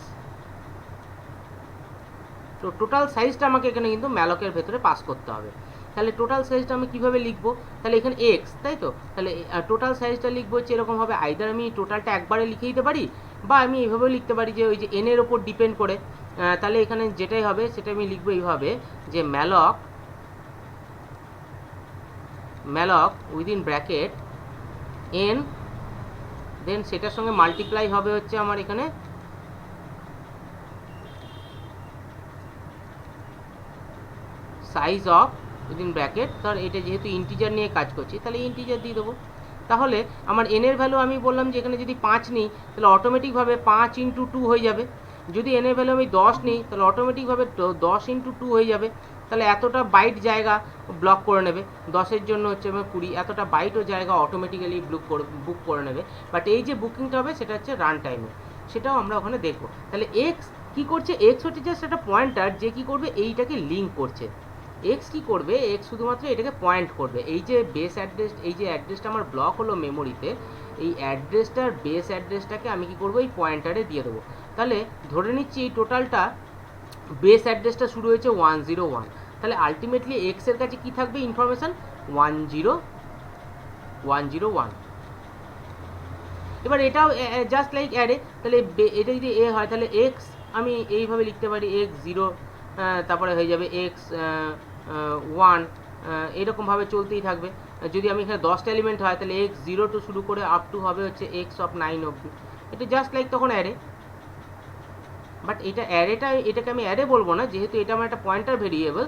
তো টোটাল সাইজটা আমাকে এখানে কিন্তু ম্যালকের ভেতরে পাস করতে হবে। তাহলে টোটাল সাইজটা আমি কীভাবে লিখবো? তাহলে এখানে এক্স, তাই তো? তাহলে টোটাল সাইজটা লিখবো হচ্ছে এরকম হবে, আইদার আমি টোটালটা একবারে লিখে দিতে পারি বা আমি এইভাবেও লিখতে পারি যে ওই যে এনের ওপর ডিপেন্ড করে। তাহলে এখানে যেটাই হবে সেটা আমি লিখবো এইভাবে যে ম্যালক উইদিন ব্র্যাকেট এন, দেন সেটার সঙ্গে মাল্টিপ্লাই হবে হচ্ছে আমার এখানে সাইজ অফ উইদিন ব্র্যাকেট। ধর এটা যেহেতু ইন্টিজার নিয়ে কাজ করছি তাহলে ইন্টিজার দিয়ে দেবো। তাহলে আমার এনের ভ্যালু আমি বললাম যে এখানে যদি 5 নিই তাহলে অটোমেটিকভাবে 5 ইন্টু 2 হয়ে যাবে। যদি এনের ভ্যালু আমি 10 নিই তাহলে অটোমেটিকভাবে 10 ইন্টু 2 হয়ে যাবে। তাহলে এতটা বাইট জায়গা ব্লক করে নেবে, 10-এর জন্য হচ্ছে আমার 20, এতটা বাইটও জায়গা অটোমেটিক্যালি বুক করে নেবে। বাট এই যে বুকিংটা হবে সেটা হচ্ছে রান টাইমে, সেটাও আমরা ওখানে দেখবো। তাহলে এক্স কী করছে? এক্স হচ্ছে জাস্ট একটা পয়েন্টার যে কী করবে, এইটাকে লিঙ্ক করছে। এক্স কী করবে? এক্স শুধুমাত্র এটাকে পয়েন্ট করবে। এই যে বেস অ্যাড্রেস, এই যে অ্যাড্রেসটা আমার ব্লক হলো মেমোরিতে, এই অ্যাড্রেসটার বেস অ্যাড্রেসটাকে আমি কি করবো? এই পয়েন্টারে দিয়ে দেবো। তাহলে ধরে নিচ্ছি এই টোটালটা বেস অ্যাড্রেসটা শুরু হয়েছে 101, তাহলে আলটিমেটলি এক্সের কাছে কি থাকবে ইনফরমেশান? 10101। এবার এটাও জাস্ট লাইক অ্যারে, তাহলে এটা যদি এ হয় তাহলে এক্স আমি এইভাবে লিখতে পারি x0, তারপরে হয়ে যাবে x1, এরকমভাবে চলতেই থাকবে। যদি আমি এখানে 10টা এলিমেন্ট হয় তাহলে x0 টু শুরু করে আপ টু হবে হচ্ছে x অফ 9 অবধি। এটা জাস্ট লাইক তখন অ্যারে। বাট এটাকে আমি অ্যারে বলবো না, যেহেতু এটা আমার একটা পয়েন্টার ভেরিয়েবল।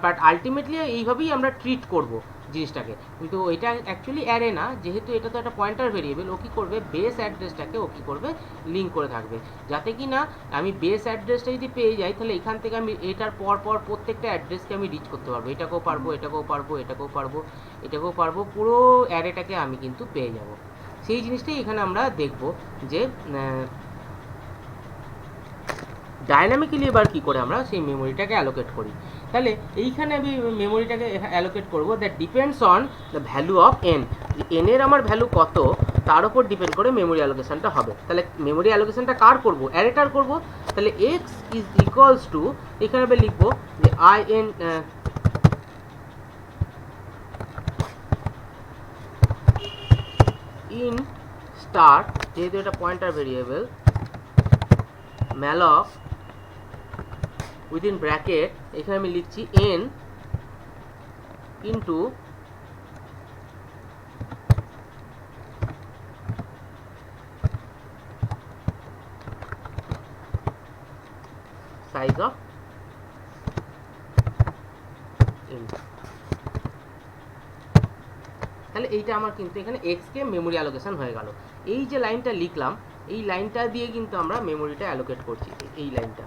বাট আলটিমেটলি এইভাবেই আমরা ট্রিট করব জিনিসটাকে, কিন্তু এটা অ্যাকচুয়ালি অ্যারে না, যেহেতু এটা তো একটা পয়েন্টার ভেরিয়েবল, ও কী করবে বেস অ্যাড্রেসটাকে ও কী করবে লিঙ্ক করে থাকবে, যাতে কি না আমি বেস অ্যাড্রেসটা যদি পেয়ে যাই তাহলে এখান থেকে আমি এটার পর পর প্রত্যেকটা অ্যাড্রেসকে আমি রিচ করতে পারবো, এটাকেও পারবো, এটাকেও পারবো, এটাকেও পারবো, এটাকেও পারবো, পুরো অ্যারেটাকে আমি কিন্তু পেয়ে যাব। সেই জিনিসটাই এখানে আমরা দেখব যে ডায়নামিক্যালি এবার কী করে আমরা সেই মেমোরিটাকে অ্যালোকেট করি। তাহলে এইখানে আমি মেমোরিটাকে অ্যালোকেট করবো, that depends on the value of N, এনের আমার ভ্যালু কত তার উপর ডিপেন্ড করে মেমোরি অ্যালোকেশনটা হবে। তাহলে মেমোরি অ্যালোকেশনটা কার করবো, অ্যারেটার করবো। তাহলে এক্স ইজ ইকুয়ালস টু, এখানে আমি লিখবো যে আই এন ইন স্টার, যেহেতু এটা pointer variable, malloc within bracket এখানে আমি লিখছি n into size of n। তাহলে এইটা আমার কিন্তু এখানে x কে মেমোরি অ্যালোকেশন হয়ে গেল। এই যে লাইনটা লিখলাম, এই লাইনটা দিয়ে কিন্তু আমরা মেমোরিটা অ্যালোকেট করছি। এই লাইনটা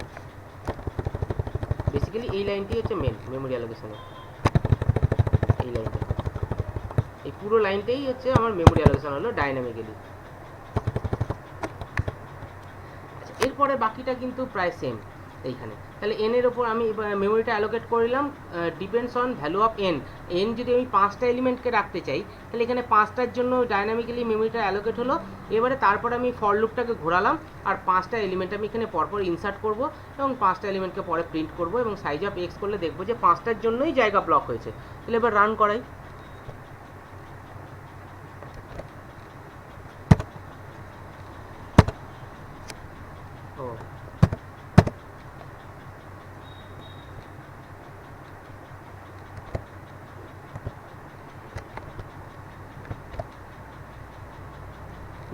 বেসিক্যালি এই লাইনটি হচ্ছে মেন মেমোরি অ্যালোকেশনের, এই লাইনটা, এই পুরো লাইনটাই হচ্ছে আমার মেমোরি অ্যালোকেশন হলো ডায়নামিক্যালি। আচ্ছা, এরপরে বাকিটা কিন্তু প্রায় সেম এইখানে। তাহলে এন এর ওপর আমি মেমোরিটা অ্যালোকেট করলাম, depends on value of N. N যদি আমি 5টা এলিমেন্টকে রাখতে চাই তাহলে এখানে 5টার জন্য ডায়নামিক্যালি মেমোরিটা অ্যালোকেট হলো। এবারে তারপর আমি ফর লুপটাকে ঘোরালাম আর 5টা এলিমেন্ট আমি এখানে পরপর ইনসার্ট করব এবং 5টা এলিমেন্টকে পরে প্রিন্ট করব এবং সাইজ অফ এক্স করলে দেখবো যে 5টার জন্যই জায়গা ব্লক হয়েছে। তাহলে এবার রান করাই। ও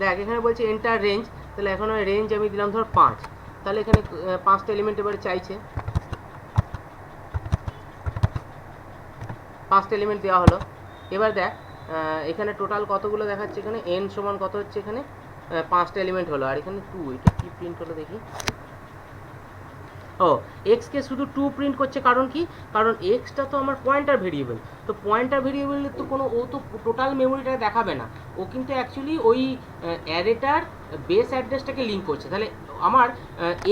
দেখ এখানে বলছে এন্টার রেঞ্জ, তাহলে এখন রেঞ্জ আমি দিলাম ধর 5, তাহলে এখানে 5টা এলিমেন্ট এবারে চাইছে, 5টা এলিমেন্ট দেওয়া হলো। এবার দেখ এখানে টোটাল কতগুলো দেখাচ্ছে, এখানে এন সমান কত হচ্ছে, এখানে 5টা এলিমেন্ট হলো আর এখানে 2, এটা কি প্রিন্ট হলো দেখি। ও এক্সকে শুধু 2 প্রিন্ট করছে, কারণ কি, কারণ এক্সটা তো আমার পয়েন্টার ভেরিয়েবল, তো পয়েন্টার ভেরিয়েবলের তো কোনো, ও তো টোটাল মেমোরিটা দেখাবে না, ও কিন্তু অ্যাকচুয়ালি ওই অ্যারেটার বেস অ্যাড্রেসটাকে লিঙ্ক করছে। তাহলে আমার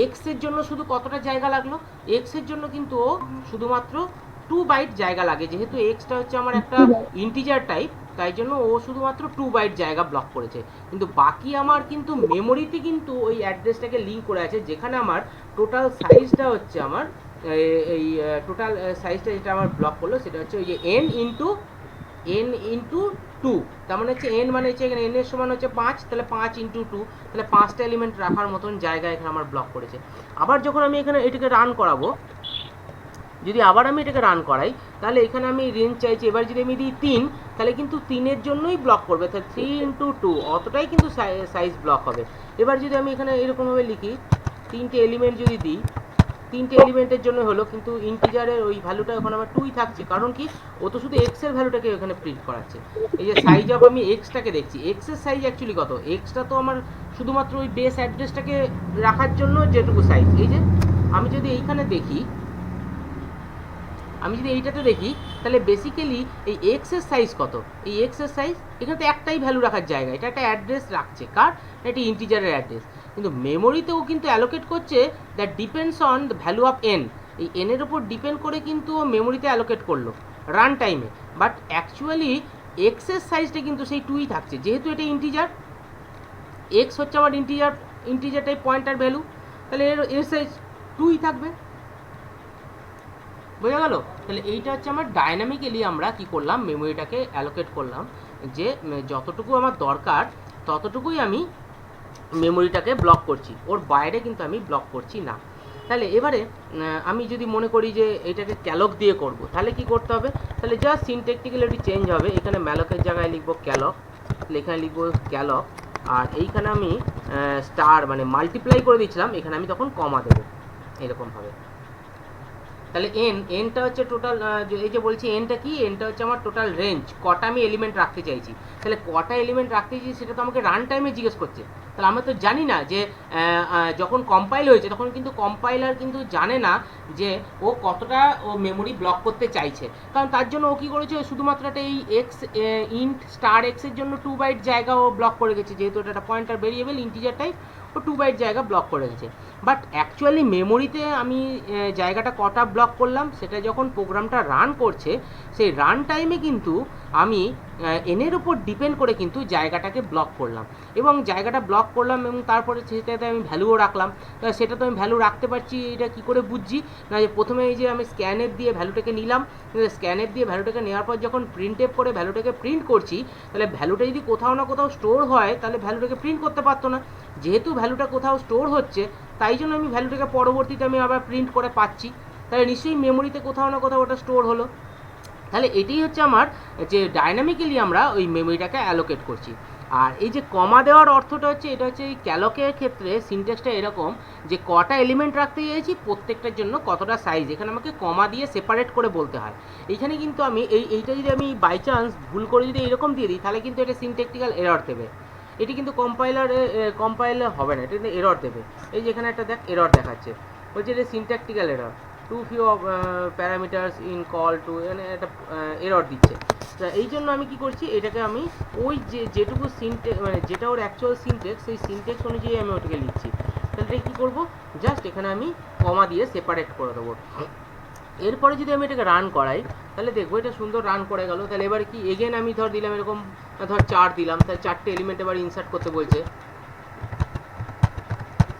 এক্সের জন্য শুধু কতটা জায়গা লাগলো, এক্সের জন্য কিন্তু ও শুধুমাত্র 2 বাইট জায়গা লাগে, যেহেতু এক্সটা হচ্ছে আমার একটা ইন্টিজার টাইপ, তাই জন্য ও শুধুমাত্র 2 বাইট জায়গা ব্লক করেছে। কিন্তু বাকি আমার কিন্তু মেমোরিতে কিন্তু ওই অ্যাড্রেসটাকে লিঙ্ক করে আছে, যেখানে আমার টোটাল সাইজটা হচ্ছে আমার এই টোটাল সাইজটা যেটা আমার ব্লক করলো সেটা হচ্ছে ওই যে n ইন্টু 2, তার মানে হচ্ছে n মানে হচ্ছে এখানে n এর সমান হচ্ছে 5, তাহলে 5 ইন্টু 2, তাহলে 5টা এলিমেন্ট রাখার মতন জায়গা এখানে আমার ব্লক করেছে। আবার যখন আমি এখানে এটাকে রান করাবো, যদি আবার আমি এটাকে রান করাই তাহলে এখানে আমি রেঞ্জ চাইছি, এবার যদি আমি দিই 3 তাহলে কিন্তু 3-এর জন্যই ব্লক করবে, তাহলে 3 ইন্টু 2 অতটাই কিন্তু সাইজ ব্লক হবে। এবার যদি আমি এখানে এরকমভাবে লিখি, 3টে এলিমেন্ট যদি দিই, 3টে এলিমেন্টের জন্য হলো, কিন্তু ইন্টিজারের ওই ভ্যালুটা ওখানে আমার 2ই থাকছে, কারণ কি ও তো শুধু এক্স এর ভ্যালুটাকে ওখানে প্রিন্ট করাচ্ছে। এই যে সাইজ অফ আমি এক্সটাকে দেখছি, এক্স এর সাইজ অ্যাকচুয়ালি কত, এক্সটা তো আমার শুধুমাত্র ওই বেস অ্যাড্রেসটাকে রাখার জন্য যেটুকু সাইজ। এই যে আমি যদি এইখানে দেখি, আমি যদি এইটাতে দেখি তাহলে বেসিক্যালি এই এক্স এর সাইজ কত, এই এক্স এর সাইজ এখানে তো একটাই ভ্যালু রাখার জায়গা, এটা একটা অ্যাড্রেস রাখছে, কার, এটা ইন্টিজারের অ্যাড্রেস, কিন্তু মেমোরিতেও কিন্তু অ্যালোকেট করছে that depends on the value of N, এই এন এর উপর ডিপেন্ড করে কিন্তু ও মেমোরিতে অ্যালোকেট করলো রান টাইমে, বাট অ্যাকচুয়ালি এক্স এর সাইজটা কিন্তু সেই 2ই থাকছে, যেহেতু এটা ইন্টিজার, এক্স হচ্ছে আমার ইন্টিজার টাইপ পয়েন্টার ভ্যালু, তাহলে এর সাইজ 2ই থাকবে। বোঝা গেল? তাহলে এইটা হচ্ছে আমার ডায়নামিক্যালি আমরা কি করলাম, মেমোরিটাকে অ্যালোকেট করলাম, যে যতটুকু আমার দরকার ততটুকুই আমি মেমোরিটাকে ব্লক করছি, ওর বাইরে কিন্তু আমি ব্লক করছি না। তাহলে এবারে আমি যদি মনে করি যে এটাকে ক্যালক দিয়ে করব, তাহলে কি করতে হবে, তাহলে জাস্ট সিনট্যাকটিক্যালি চেঞ্জ হবে, এখানে ম্যালকের জায়গায় লিখবো ক্যালক, এখানে লিখবো ক্যালক, আর এইখানে আমি স্টার মানে মাল্টিপ্লাই করে দিচ্ছিলাম, এখানে আমি তখন কমা দেবো এরকমভাবে। তাহলে এনটা হচ্ছে টোটাল, এই যে বলছি এনটা কি, এনটা হচ্ছে আমার টোটাল রেঞ্জ, কটা আমি এলিমেন্ট রাখতে চাইছি। তাহলে কটা এলিমেন্ট রাখতে চাইছি সেটা তো আমাকে রান টাইমে জিজ্ঞেস করছে। তাহলে আমরা তো জানি না যে যখন কম্পাইল হয়েছে তখন কিন্তু কম্পাইলার কিন্তু জানে না যে ও কতটা ও মেমোরি ব্লক করতে চাইছে, কারণ তার জন্য ও কী করেছে, শুধুমাত্র একটা এই এক্স ইন্ট স্টার এক্সের জন্য 2 বাইট জায়গা ও ব্লক করে গেছে, যেহেতু এটা একটা পয়েন্টার ভেরিয়েবল ইন্টিজার টাইপ, ও 2 বাইট জায়গা ব্লক করে গেছে। বাট অ্যাকচুয়ালি মেমোরিতে আমি জায়গাটা কটা ব্লক করলাম সেটা যখন প্রোগ্রামটা রান করছে, সেই রান টাইমে কিন্তু আমি এনের উপর ডিপেন্ড করে কিন্তু জায়গাটাকে ব্লক করলাম, এবং জায়গাটা ব্লক করলাম এবং তারপরে সেটাতে আমি ভ্যালুও রাখলাম। সেটা তো আমি ভ্যালু রাখতে পারছি, এটা কী করে বুঝছি না, যে প্রথমে এই যে আমি স্ক্যানএফ দিয়ে ভ্যালুটাকে নিলাম, স্ক্যানএফ দিয়ে ভ্যালুটাকে নেওয়ার পর যখন প্রিন্টএফ করে ভ্যালুটাকে প্রিন্ট করছি, তাহলে ভ্যালুটা যদি কোথাও না কোথাও স্টোর হয় তাহলে ভ্যালুটাকে প্রিন্ট করতে পারতো না। যেহেতু ভ্যালুটা কোথাও স্টোর হচ্ছে তাই জন্য আমি ভ্যালুটাকে পরবর্তীতে আমি আবার প্রিন্ট করে পাচ্ছি, তাহলে নিশ্চয়ই মেমোরিতে কোথাও না কোথাও ওটা স্টোর হলো। তাহলে এটাই হচ্ছে আমার যে ডাইনামিক্যালি আমরা ওই মেমোরিটাকে অ্যালোকেট করছি। আর এই যে কমা দেওয়ার অর্থটা হচ্ছে, এটা হচ্ছে এই ক্যালকের ক্ষেত্রে সিনট্যাক্সটা এরকম যে কটা এলিমেন্ট রাখতে চাইছি, প্রত্যেকটার জন্য কতটা সাইজ, এখানে আমাকে কমা দিয়ে সেপারেট করে বলতে হয়। এইখানে কিন্তু আমি এইটা যদি আমি বাই চান্স ভুল করে যদি এরকম দিয়ে দিই তাহলে কিন্তু এটা সিনট্যাকটিক্যাল এরর দেবে, এটি কিন্তু কম্পাইলে হবে না, এটা কিন্তু এরর দেবে। এই যে এখানে একটা এরর দেখাচ্ছে, বলছে এটা syntactical error, too few parameters in call to, মানে একটা এরর দিচ্ছে। এই জন্য আমি কি করছি, এটাকে আমি ওই যেটুকু সিনটেক্স মানে যেটা ওর অ্যাকচুয়াল সিনটেক্স, সেই সিনটেক্স অনুযায়ী আমি ওটাকে লিখছি। তাহলে কী করবো, জাস্ট এখানে আমি কমা দিয়ে সেপারেট করে দেবো। এরপরে যদি আমি এটাকে রান করাই তাহলে দেখবো এটা সুন্দর রান করে গেল। তাহলে এবার কি এগেন আমি ধর দিলাম এরকম, ধর 4 দিলাম, তাহলে 4টে এলিমেন্ট এবার ইনসার্ট করতে বলছে,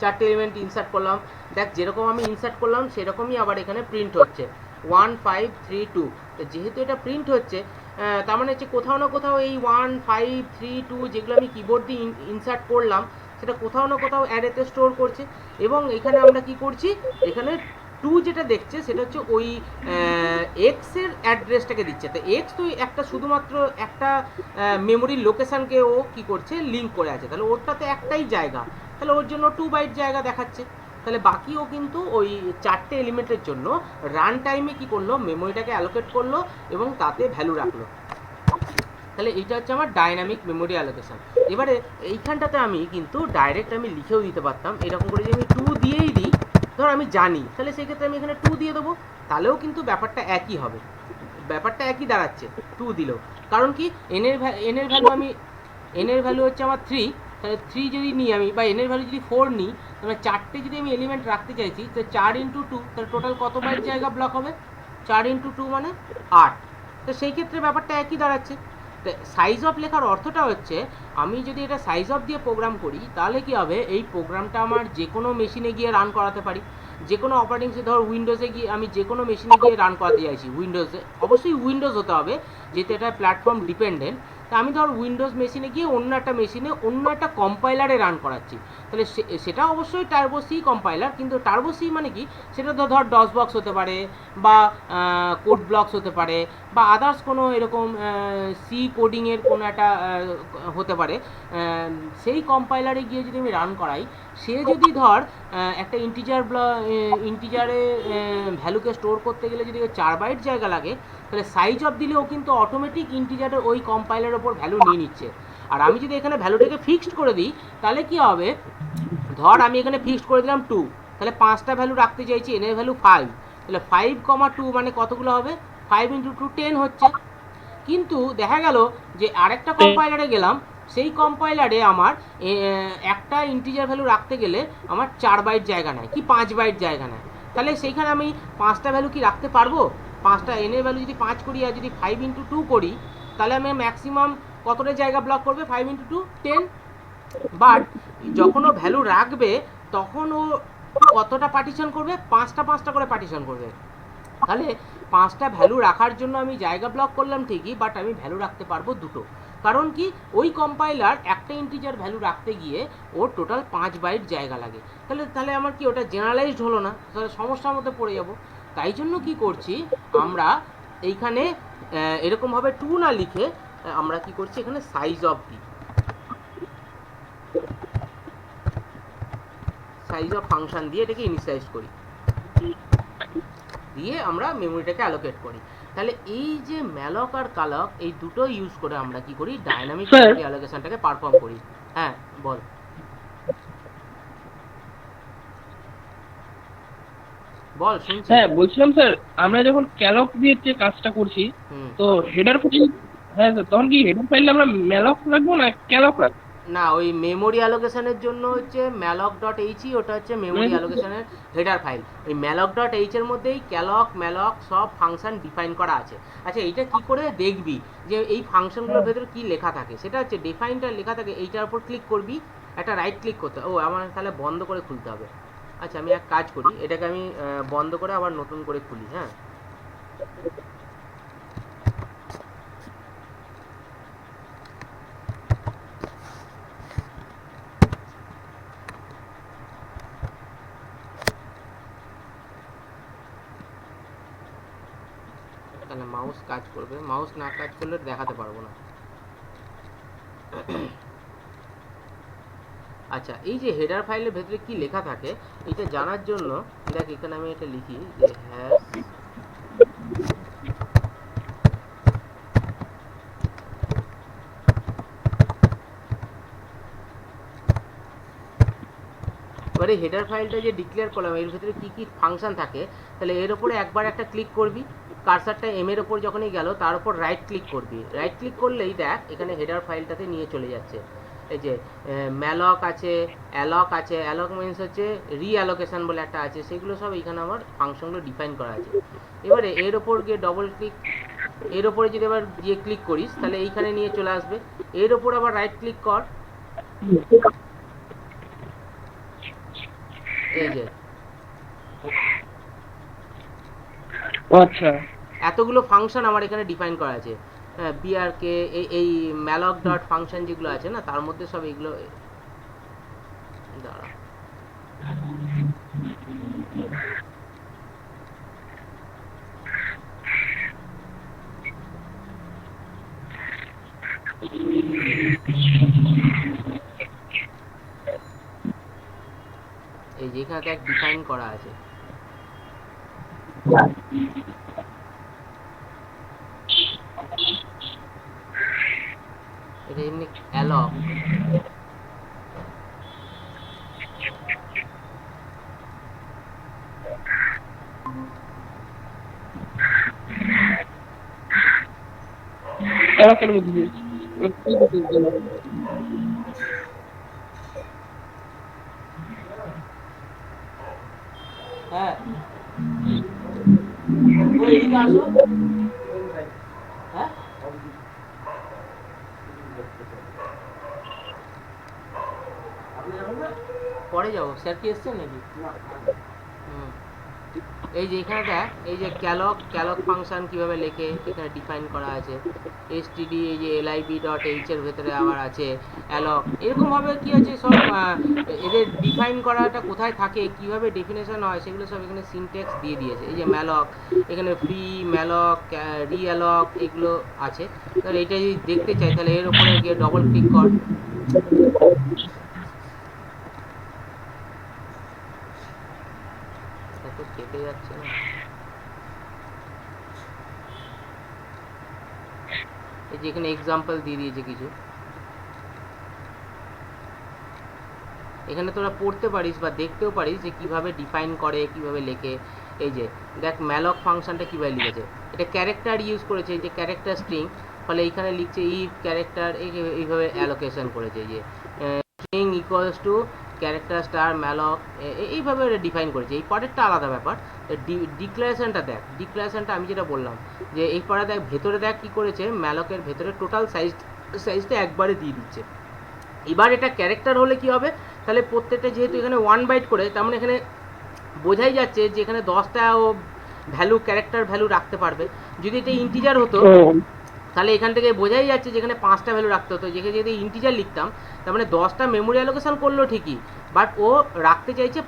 4টে এলিমেন্ট ইনসার্ট করলাম। দেখ যেরকম আমি ইনসার্ট করলাম সেরকমই আবার এখানে প্রিন্ট হচ্ছে 1 5 3 2। তো যেহেতু এটা প্রিন্ট হচ্ছে তার মানে হচ্ছে কোথাও না কোথাও এই 1 5 3 2 যেগুলো আমি কিবোর্ড দিয়ে ইনসার্ট করলাম সেটা কোথাও না কোথাও অ্যারেতে স্টোর করছে। এবং এখানে আমরা কি করছি, এখানে 2 যেটা দেখছে সেটা হচ্ছে ওই এক্সের অ্যাড্রেসটাকে দিচ্ছে। তো এক্স তো একটা শুধুমাত্র একটা মেমোরির লোকেশানকে ও কী করছে, লিঙ্ক করে আছে, তাহলে ওরটাতে একটাই জায়গা, তাহলে ওর জন্য 2 বাইট জায়গা দেখাচ্ছে। তাহলে বাকিও কিন্তু ওই 4টে এলিমেন্টের জন্য রান টাইমে কী করলো, মেমোরিটাকে অ্যালোকেট করলো এবং তাতে ভ্যালু রাখলো। তাহলে এইটা হচ্ছে আমার ডাইনামিক মেমোরি অ্যালোকেশন। এবারে এইখানটাতে আমি কিন্তু ডাইরেক্ট আমি লিখেও দিতে পারতাম, এরকম করে যদি আমি 2 দিয়েই দিই, ধর আমি জানি, তাহলে সেই ক্ষেত্রে আমি এখানে 2 দিয়ে দেবো, তাহলেও কিন্তু ব্যাপারটা একই হবে, ব্যাপারটা একই দাঁড়াচ্ছে 2 দিলেও। কারণ কি এনের ভ্যালু হচ্ছে আমার 3, তাহলে 3 যদি নিই আমি, বা এনের ভ্যালু যদি 4 নিই, তাহলে 4টে যদি আমি এলিমেন্ট রাখতে চাইছি, তো 4 × 2, তাহলে টোটাল কত বাইট জায়গা ব্লক হবে, 4 × 2 মানে 8। তো সেই ক্ষেত্রে ব্যাপারটা একই দাঁড়াচ্ছে। সাইজ অফ লেখার অর্থটা হচ্ছে আমি যদি এটা সাইজ অফ দিয়ে প্রোগ্রাম করি তাহলে কি হবে, এই প্রোগ্রামটা আমার যে কোনো মেশিনে গিয়ে রান করাতে পারি, যে কোনো অপারেটিং ধর উইন্ডোজে গিয়ে আমি যে কোনো মেশিনে গিয়ে রান করাতে চাইছি, উইন্ডোজে অবশ্যই উইন্ডোজ হতে হবে যেহেতু এটা প্ল্যাটফর্ম ডিপেন্ডেন্ট। তা আমি ধর উইন্ডোজ মেশিনে গিয়ে অন্য একটা মেশিনে অন্য একটা কম্পাইলারে রান করাচ্ছি, তাহলে সেটা অবশ্যই টার্বো সি কম্পাইলার, কিন্তু টার্বো সি মানে কি, সেটা তো ধর ডস বক্স হতে পারে বা কোড ব্লকস হতে পারে বা আদার্স কোনো এরকম সি কোডিংয়ের কোনো একটা হতে পারে। সেই কম্পাইলারে গিয়ে যদি আমি রান করাই, সে যদি ধর একটা ইন্টিজারে ভ্যালুকে স্টোর করতে গেলে যদি 4 বাইট জায়গা লাগে, তাহলে সাইজ অফ দিলেও কিন্তু অটোমেটিক ইন্টিজারের ওই কম্পাইলারের ওপর ভ্যালু নিয়ে নিচ্ছে। আর আমি যদি এখানে ভ্যালুটাকে ফিক্সড করে দিই তাহলে কি হবে, ধর আমি এখানে ফিক্সড করে দিলাম 2, তাহলে 5টা ভ্যালু রাখতে চাইছি, এনের ভ্যালু 5, তাহলে 5, 2 মানে কতগুলো হবে, 5 × 2 10 হচ্ছে। কিন্তু দেখা গেল যে আরেকটা কম্পাইলারে গেলাম, সেই কম্পাইলারে আমার একটা ইন্টিজার ভ্যালু রাখতে গেলে আমার 4 বাইট জায়গা নেয় কি 5 বাইট জায়গা নেয়, তাহলে সেইখানে আমি 5টা ভ্যালু কি রাখতে পারবো, 5টা এনের ভ্যালু যদি 5 করি আর যদি 5 × 2 করি, তাহলে আমি ম্যাক্সিমাম কতটা জায়গা ব্লক করবে, 5 × 2 10। বাট যখন ও ভ্যালু রাখবে তখন ও কতটা পার্টিশন করবে, 5টা করে পার্টিশন করবে। তাহলে 5টা ভ্যালু রাখার জন্য আমি জায়গা ব্লক করলাম ঠিকই, বাট আমি ভ্যালু রাখতে পারবো 2টো। কারণ কি, ওই কম্পাইলার একটা ইন্টিজার ভ্যালু রাখতে গিয়ে ওর টোটাল 5 বাইট জায়গা লাগে। তাহলে আমার কি ওটা জেনারেলাইজড হলো না, তাহলে সমস্যার মধ্যে পড়ে যাব। তাই জন্য কি করছি, আমরা এইখানে এরকমভাবে 2 না লিখে আমরা কি করছি, এখানে সাইজ অফ দিই, সাইজ অফ ফাংশন দিয়ে এটাকে ইনিশিয়ালাইজ করি। দিয়ে আমরা মেমোরিটাকে অ্যালোকেট করি। তাহলে এই যে ম্যালক আর কালক এই দুটো ইউজ করে আমরা কি করি, ডাইনামিক মেমোরি অ্যালোকেশনটাকে পারফর্ম করি। হ্যাঁ বল। বল শুনছি। হ্যাঁ বলছিলাম স্যার, আমরা যখন ক্যালক দিয়ে যে কাজটা করছি হুম। তো হেডার ফাইল, হ্যাঁ স্যার, তখন কি হেডার ফাইলে আমরা ম্যালক রাখবো না ক্যালক রাখবো? না, ওই মেমোরি অ্যালোকেশনের জন্য হচ্ছে malloc.h, ওটা হচ্ছে মেমোরি অ্যালোকেশনের হেডার ফাইল। ওই malloc.h এর মধ্যেই ক্যালক ম্যালক সব ফাংশন ডিফাইন করা আছে। আচ্ছা এইটা কি করে দেখবি যে এই ফাংশনগুলোর ভেতরে কি লেখা থাকে, সেটা হচ্ছে ডিফাইনটা লেখা থাকে, এইটার উপর ক্লিক করবি, একটা রাইট ক্লিক করতে হবে। ও আমার তাহলে বন্ধ করে খুলতে হবে। আচ্ছা আমি এক কাজ করি, এটাকে আমি বন্ধ করে আবার নতুন করে খুলি। হ্যাঁ তাহলে মাউস কাজ করবে, মাউস না কাজ করলে দেখাতে পারবো না। আচ্ছা এই যে হেডার ফাইলের ভেতরে কি লেখা থাকে এটা জানার জন্য দেখ, এখানে আমি এটা লিখি যে হ্যাশ এবারে হেডার ফাইলটা যে ডিক্লেয়ার করলাম এর ভেতরে কি কি ফাংশন থাকে, তাহলে এর উপরে একবার একটা ক্লিক করবি, কার্সারটা এম এর ওপর যখনই গেল তার উপর রাইট ক্লিক করবি, রাইট ক্লিক করলেই দেখ এখানে হেডার ফাইলটাতে নিয়ে চলে যাচ্ছে। এই যে ম্যালক আছে, অ্যালক আছে, অ্যালক মিনস হচ্ছে রিঅ্যালোকেশন বলে একটা আছে, সেগুলো সব এখানে আমার ফাংশনগুলো ডিফাইন করা আছে। এবারে এর ওপর গিয়ে ডবল ক্লিক, এর ওপরে যদি আবার গিয়ে ক্লিক করিস তাহলে এইখানে নিয়ে চলে আসবে, এর ওপর আবার রাইট ক্লিক কর, এই যে আচ্ছা এতগুলো ফাংশন আমার এখানে ডিফাইন করা আছে। বিআরকে এই ম্যালক ডট ফাংশন যেগুলো আছে না তার মধ্যে সব এগুলো দাঁড়া। এই যে এখানে দেখ ডিফাইন করা আছে। এটা এমনি অ্যালক, ক্যালকের মধ্যে হ্যাঁ ওই এদিকে আসো। হ্যাঁ পরে যাবো, স্যার কি এসছেন নাকি? হুম। এই যে এখানে দেখ এই যে ক্যালক ফাংশন কিভাবে লেখে এখানে ডিফাইন করা আছে, এসটিডি এই যে lib.h এর ভেতরে আবার আছে অ্যালক, এরকম ভাবে কি আছে সব এদের ডিফাইন করাটা কোথায় থাকে, কিভাবে ডেফিনেশন হয় সেগুলো সব এখানে সিনট্যাক্স দিয়ে দিয়েছে। এই যে ম্যালক এখানে ফ্রি ম্যালক রিঅ্যালক এগুলো আছে। তাহলে এটা যদি দেখতে চাই তাহলে এর উপরে গিয়ে ডবল ক্লিক কর, এত কেটে যাচ্ছে না। এই যে এখানে এক্সাম্পল দিয়ে দিয়েছে কিছু, এখানে তোরা পড়তে পারিস বা দেখতেও পারিস যে কিভাবে ডিফাইন করে কিভাবে লেখে। এই যে দেখ ম্যালক ফাংশনটা কিভাবে লিখেছে, এটা ক্যারেক্টার ইউজ করেছে, এই যে ক্যারেক্টার স্ট্রিং, ফলে এইখানে লিখছে ইফ ক্যারেক্টার, এইভাবে অ্যালোকেশন করেছে যে string equals to character star malloc, এইভাবে ডিফাইন করেছে। এই পরেরটা আলাদা ব্যাপার, ডিক্লারেশনটা দেখ, ডিক্লারেশনটা আমি যেটা বললাম যে এই পরে দেখ ভেতরে দেখ কি করেছে, ম্যালকের ভেতরে টোটাল সাইজটা একবারে দিয়ে দিচ্ছে। এবার এটা ক্যারেক্টার হলে কি হবে, তাহলে প্রত্যেকটা যেহেতু এখানে 1 বাইট করে, তার মানে এখানে বোঝাই যাচ্ছে যে এখানে 10টা ও ভ্যালু ক্যারেক্টার ভ্যালু রাখতে পারবে। যদি এটা ইন্টিজার হতো তাহলে এখান থেকে বোঝাই যাচ্ছে যেখানে 5টা ভ্যালু রাখতে হতো, যেখানে যদি ইন্টিজার লিখতাম তার মানে 10টা মেমোরি অ্যালোকেশন করলো ঠিকই, বাট ও রাখতে চাইছে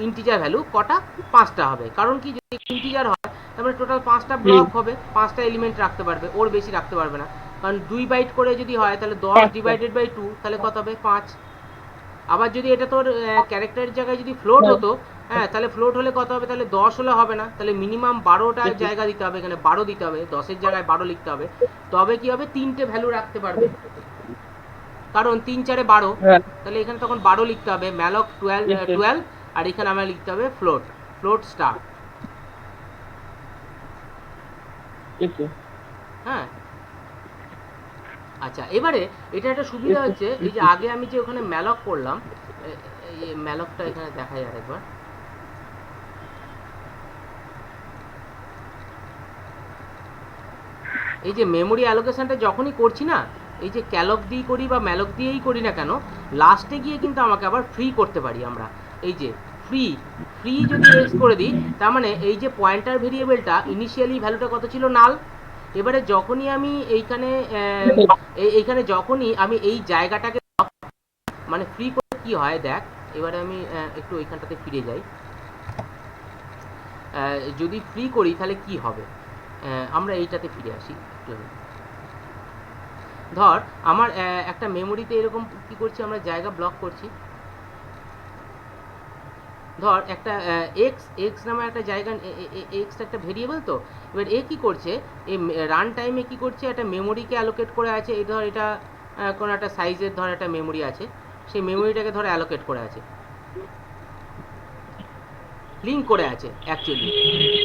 ইন্টিজার ভ্যালু কটা, 5টা হবে। কারণ কি যদি ইন্টিজার হয় তার মানে টোটাল 5টা ব্লক হবে, 5টা এলিমেন্ট রাখতে পারবে, ওর বেশি রাখতে পারবে না। কারণ 2 বাইট করে যদি হয় তাহলে 10 ডিভাইডেড বাই 2 তাহলে কত হবে, 5। আবার যদি এটা তোর ক্যারেক্টারের জায়গায় যদি ফ্লোট হতো হ্যাঁ, তাহলে ফ্লোট হলে কত হবে? তাহলে 10 হলে হবে না, তাহলে মিনিমাম 12টা জায়গা দিতে হবে, এখানে 12 দিতে হবে, 10-এর জায়গায় 12 লিখতে হবে, তবে কি হবে 3টে ভ্যালু রাখতে পারবে, কারণ 3 4 12, হ্যাঁ তাহলে এখানে তখন 12 লিখতে হবে, ম্যালক 12, আর এখানে আমার লিখতে হবে ফ্লোট স্টার। হ্যাঁ, আচ্ছা, এবারে এটা একটা সুবিধা হচ্ছে, এই যে আগে আমি যে ওখানে ম্যালক করলাম, এই ম্যালকটা এখানে দেখাই আরেকবার। এই যে মেমোরি অ্যালোকেশনটা যখনই করছি না, এই যে ক্যালক দিয়ে করি বা ম্যালক দিয়েই করি না কেন, লাস্টে গিয়ে কিন্তু আমাকে আবার ফ্রি করতে পারি আমরা। এই যে ফ্রি যদি এক্স করে দিই, তার মানে এই যে পয়েন্টার ভেরিয়েবলটা ইনিশিয়ালি ভ্যালুটা কত ছিল? নাল। এবারে যখনই আমি এইখানে যখনই আমি এই জায়গাটাকে মানে ফ্রি করে কি হয় দেখ, এবারে আমি একটু ওইখানটাতে ফিরে যাই। যদি ফ্রি করি তাহলে কি হবে, আমরা এইটাতে ফিরে আসি একটু। ধর আমার একটা মেমোরিতে এরকম কি করছি, আমরা জায়গা ব্লক করছি। ধর একটা এক্স নামে একটা জায়গা, এক্স একটা ভেরিয়েবল, তো এবার এ কি করছে, এই রান টাইমে কি করছে, একটা মেমোরিকে অ্যালোকেট করে আছে। এই ধর এটা কোনো একটা সাইজের ধর একটা মেমোরি আছে, সেই মেমোরিটাকে ধর অ্যালোকেট করে আছে, লিঙ্ক করে আছে অ্যাকচুয়ালি।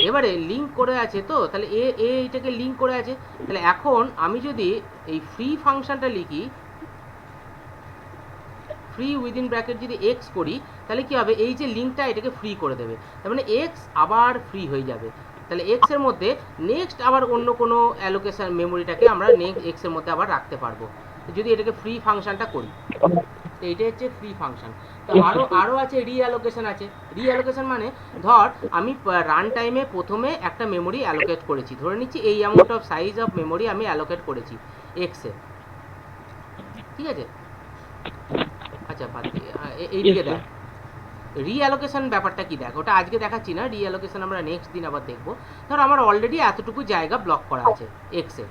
এবারে লিঙ্ক করে আছে, তো তাহলে এইটাকে লিঙ্ক করে আছে। তাহলে এখন আমি যদি এই ফ্রি ফাংশনটা লিখি, ফ্রি উইদিন ব্র্যাকেট যদি এক্স করি, তাহলে কি হবে, এই যে লিঙ্কটা এটাকে ফ্রি করে দেবে, তার মানে এক্স আবার ফ্রি হয়ে যাবে। তাহলে এক্স এর মধ্যে নেক্সট আবার অন্য কোনো অ্যালোকেশন মেমোরিটাকে আমরা নেক্সট এক্স এর মধ্যে আবার রাখতে পারবো, যদি এটাকে ফ্রি ফাংশনটা করি। তো এটা হচ্ছে ফ্রি ফাংশন। তো আরও আছে রিঅ্যালোকেশন আছে। রিঅ্যালোকেশন মানে ধর আমি রান টাইমে প্রথমে একটা মেমোরি অ্যালোকেট করেছি, ধরে নিচ্ছি এই amount of size of memory আমি অ্যালোকেট করেছি এক্সে, ঠিক আছে? আচ্ছা, বাদ দিয়ে এইদিকে দেখ রিঅ্যালোকেশন ব্যাপারটা কি, দেখ ওটা আজকে দেখাচ্ছি না, রিঅ্যালোকেশন আমরা নেক্সট দিন আবার দেখবো। ধর আমার অলরেডি এতটুকু জায়গা ব্লক করা আছে এক্সে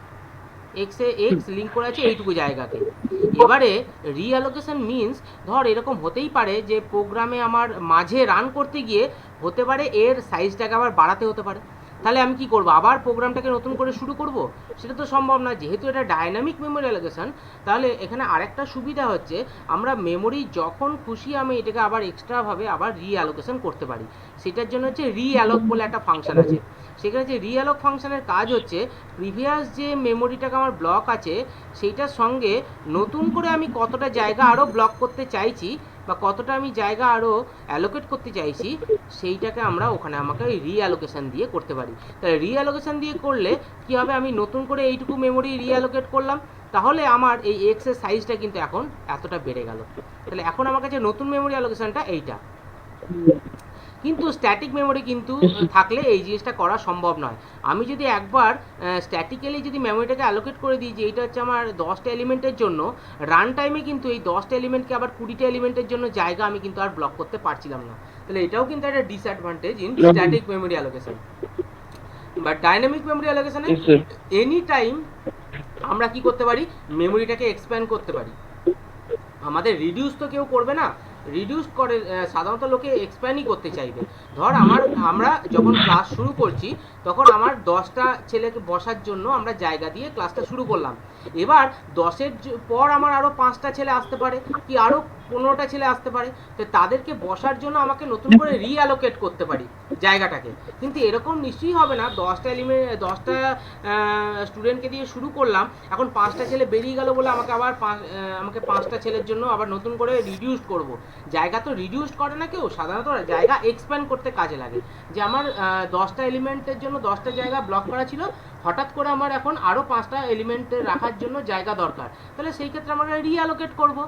এক্স লিঙ্ক করে আছে এইটুকু জায়গাকে। এবারে রিঅ্যালোকেশন মিনস ধর এরকম হতেই পারে যে প্রোগ্রামে আমার মাঝে রান করতে গিয়ে হতে পারে এর সাইজটাকে আবার বাড়াতে হতে পারে, তাহলে আমি কি করব, আবার প্রোগ্রামটাকে নতুন করে শুরু করব? সেটা তো সম্ভব না, যেহেতু এটা ডাইনামিক মেমোরি অ্যালোকেশন। তাহলে এখানে আরেকটা সুবিধা হচ্ছে, আমরা মেমোরি যখন খুশি আমি এটাকে আবার এক্সট্রাভাবে আবার রিঅ্যালোকেশন করতে পারি। সেটার জন্য হচ্ছে রিঅ্যালোক বলে একটা ফাংশন আছে। সেখানে যে রিঅ্যালোক ফাংশনের কাজ হচ্ছে, প্রিভিয়াস যে মেমোরিটাকে আমার ব্লক আছে সেইটার সঙ্গে নতুন করে আমি কতটা জায়গা আরও ব্লক করতে চাইছি বা কতটা আমি জায়গা আরও অ্যালোকেট করতে চাইছি, সেইটাকে আমরা ওখানে আমাকে রিঅ্যালোকেশন দিয়ে করতে পারি। তাহলে রিঅ্যালোকেশন দিয়ে করলে কি হবে, আমি নতুন করে এইটুকু মেমোরি রিঅ্যালোকেট করলাম, তাহলে আমার এই এক্সের সাইজটা কিন্তু এখন এতটা বেড়ে গেল। তাহলে এখন আমার কাছে নতুন মেমোরি অ্যালোকেশনটা এইটা। কিন্তু স্ট্যাটিক মেমোরি কিন্তু থাকলে এই জিনিসটা করা সম্ভব নয়। আমি যদি একবার স্ট্যাটিক্যালি যদি মেমোরিটাকে অ্যালোকেট করে দিই যে এইটা হচ্ছে আমার 10টা এলিমেন্টের জন্য, রান টাইমে কিন্তু এই 10টা এলিমেন্টকে আবার 20টা এলিমেন্টের জন্য জায়গা আমি কিন্তু আর ব্লক করতে পারছিলাম না। তাহলে এটাও কিন্তু একটা disadvantage in static memory allocation. But dynamic memory অ্যালোকেশনে এনি টাইম আমরা কি করতে পারি, মেমোরিটাকে এক্সপ্যান্ড করতে পারি। আমাদের রিডিউস তো কেউ করবে না, রিডিউস করে সাধারণত লোকে এক্সপ্যান্ডই করতে চাইবে। ধর আমরা যখন ক্লাস শুরু করছি তখন আমার 10টা ছেলেকে বসার জন্য আমরা জায়গা দিয়ে ক্লাসটা শুরু করলাম। এবার 10-এর পর আমার আরও 5টা ছেলে আসতে পারে, কি আরও 15টা ছেলে আসতে পারে, তো তাদেরকে বসার জন্য আমাকে নতুন করে রিঅ্যালোকেট করতে পারি জায়গাটাকে। কিন্তু এরকম নিশ্চয়ই হবে না 10টা স্টুডেন্টকে দিয়ে শুরু করলাম, এখন 5টা ছেলে বেরিয়ে গেল বলে আমাকে আবার 5টা ছেলের জন্য আবার নতুন করে রিডিউস করব। জায়গা তো রিডিউস করে না কেউ, সাধারণত জায়গা এক্সপ্যান্ড করতে কাজে লাগে। যে আমার 10টা এলিমেন্টের জন্য 10টা জায়গা ব্লক করা ছিল, হঠাৎ করে আমার এখন আরও 5টা এলিমেন্ট রাখার জন্য জায়গা দরকার, তাহলে সেই ক্ষেত্রে আমরা রিঅ্যালোকেট করব।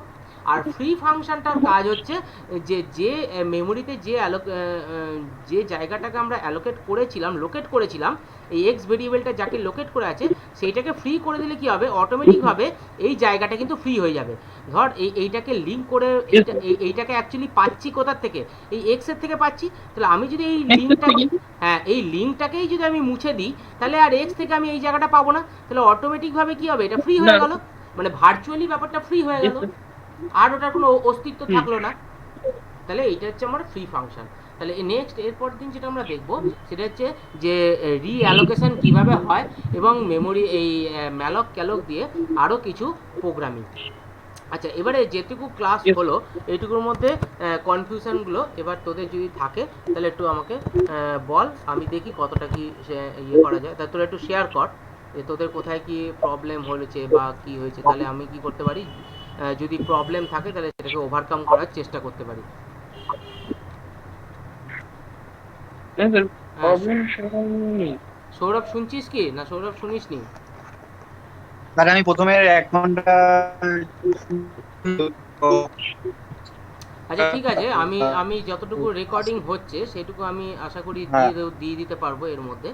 আর ফ্রি ফাংশনটার কাজ হচ্ছে যে মেমোরিতে যে জায়গাটাকে আমরা লোকেট করেছিলাম এই এক্স ভেরিয়েবলটা যাকে লোকেট করে আছে, সেইটাকে ফ্রি করে দিলে কি হবে, অটোমেটিকভাবে এই জায়গাটা কিন্তু ফ্রি হয়ে যাবে। ধর এইটাকে লিঙ্ক করে এইটাকে অ্যাকচুয়ালি পাচ্ছি কোথার থেকে, এই এক্সের থেকে পাচ্ছি। তাহলে আমি যদি এই লিঙ্কটাকেই যদি আমি মুছে দিই, তাহলে আর এক্স থেকে আমি এই জায়গাটা পাবো না, তাহলে অটোমেটিকভাবে কি হবে, এটা ফ্রি হয়ে গেল, মানে ভার্চুয়ালি ব্যাপারটা ফ্রি হয়ে গেল, আর ওটার কোনো অস্তিত্ব থাকলো না। তাহলে এইটা হচ্ছে আমার ফ্রি ফাংশন। তাহলে নেক্সট এরপর দিন যেটা আমরা দেখব সেটা হচ্ছে যে রিঅ্যালোকেশন কিভাবে হয় এবং মেমোরি এই ম্যালক ক্যালক দিয়ে আরও কিছু প্রোগ্রামিং। আচ্ছা, এবারে যেটুকু ক্লাস Yes. হলো এইটুকুর মধ্যে কনফিউশনগুলো এবার তোদের যদি থাকে তাহলে একটু আমাকে বল, আমি দেখি কতটা কি ইয়ে করা যায়। তা তোরা একটু শেয়ার কর যে তোদের কোথায় কি প্রবলেম হয়েছে বা কি হয়েছে, তাহলে আমি কি করতে পারি, যদি প্রবলেম থাকে তাহলে সেটাকে ওভারকাম করার চেষ্টা করতে পারি। হ্যাঁ স্যার, হ্যাঁ, প্রবলেম সেরকম নেই। সৌরভ শুনছিস কি না? সৌরভ শুনিস নি? স্যার আমি প্রথমে 1 ঘন্টা আচ্ছা ঠিক আছে, আমি যতটুকু রেকর্ডিং হচ্ছে সেটুকু আমি আশা করি হ্যাঁ। দিয়ে দিতে পারবো এর মধ্যে।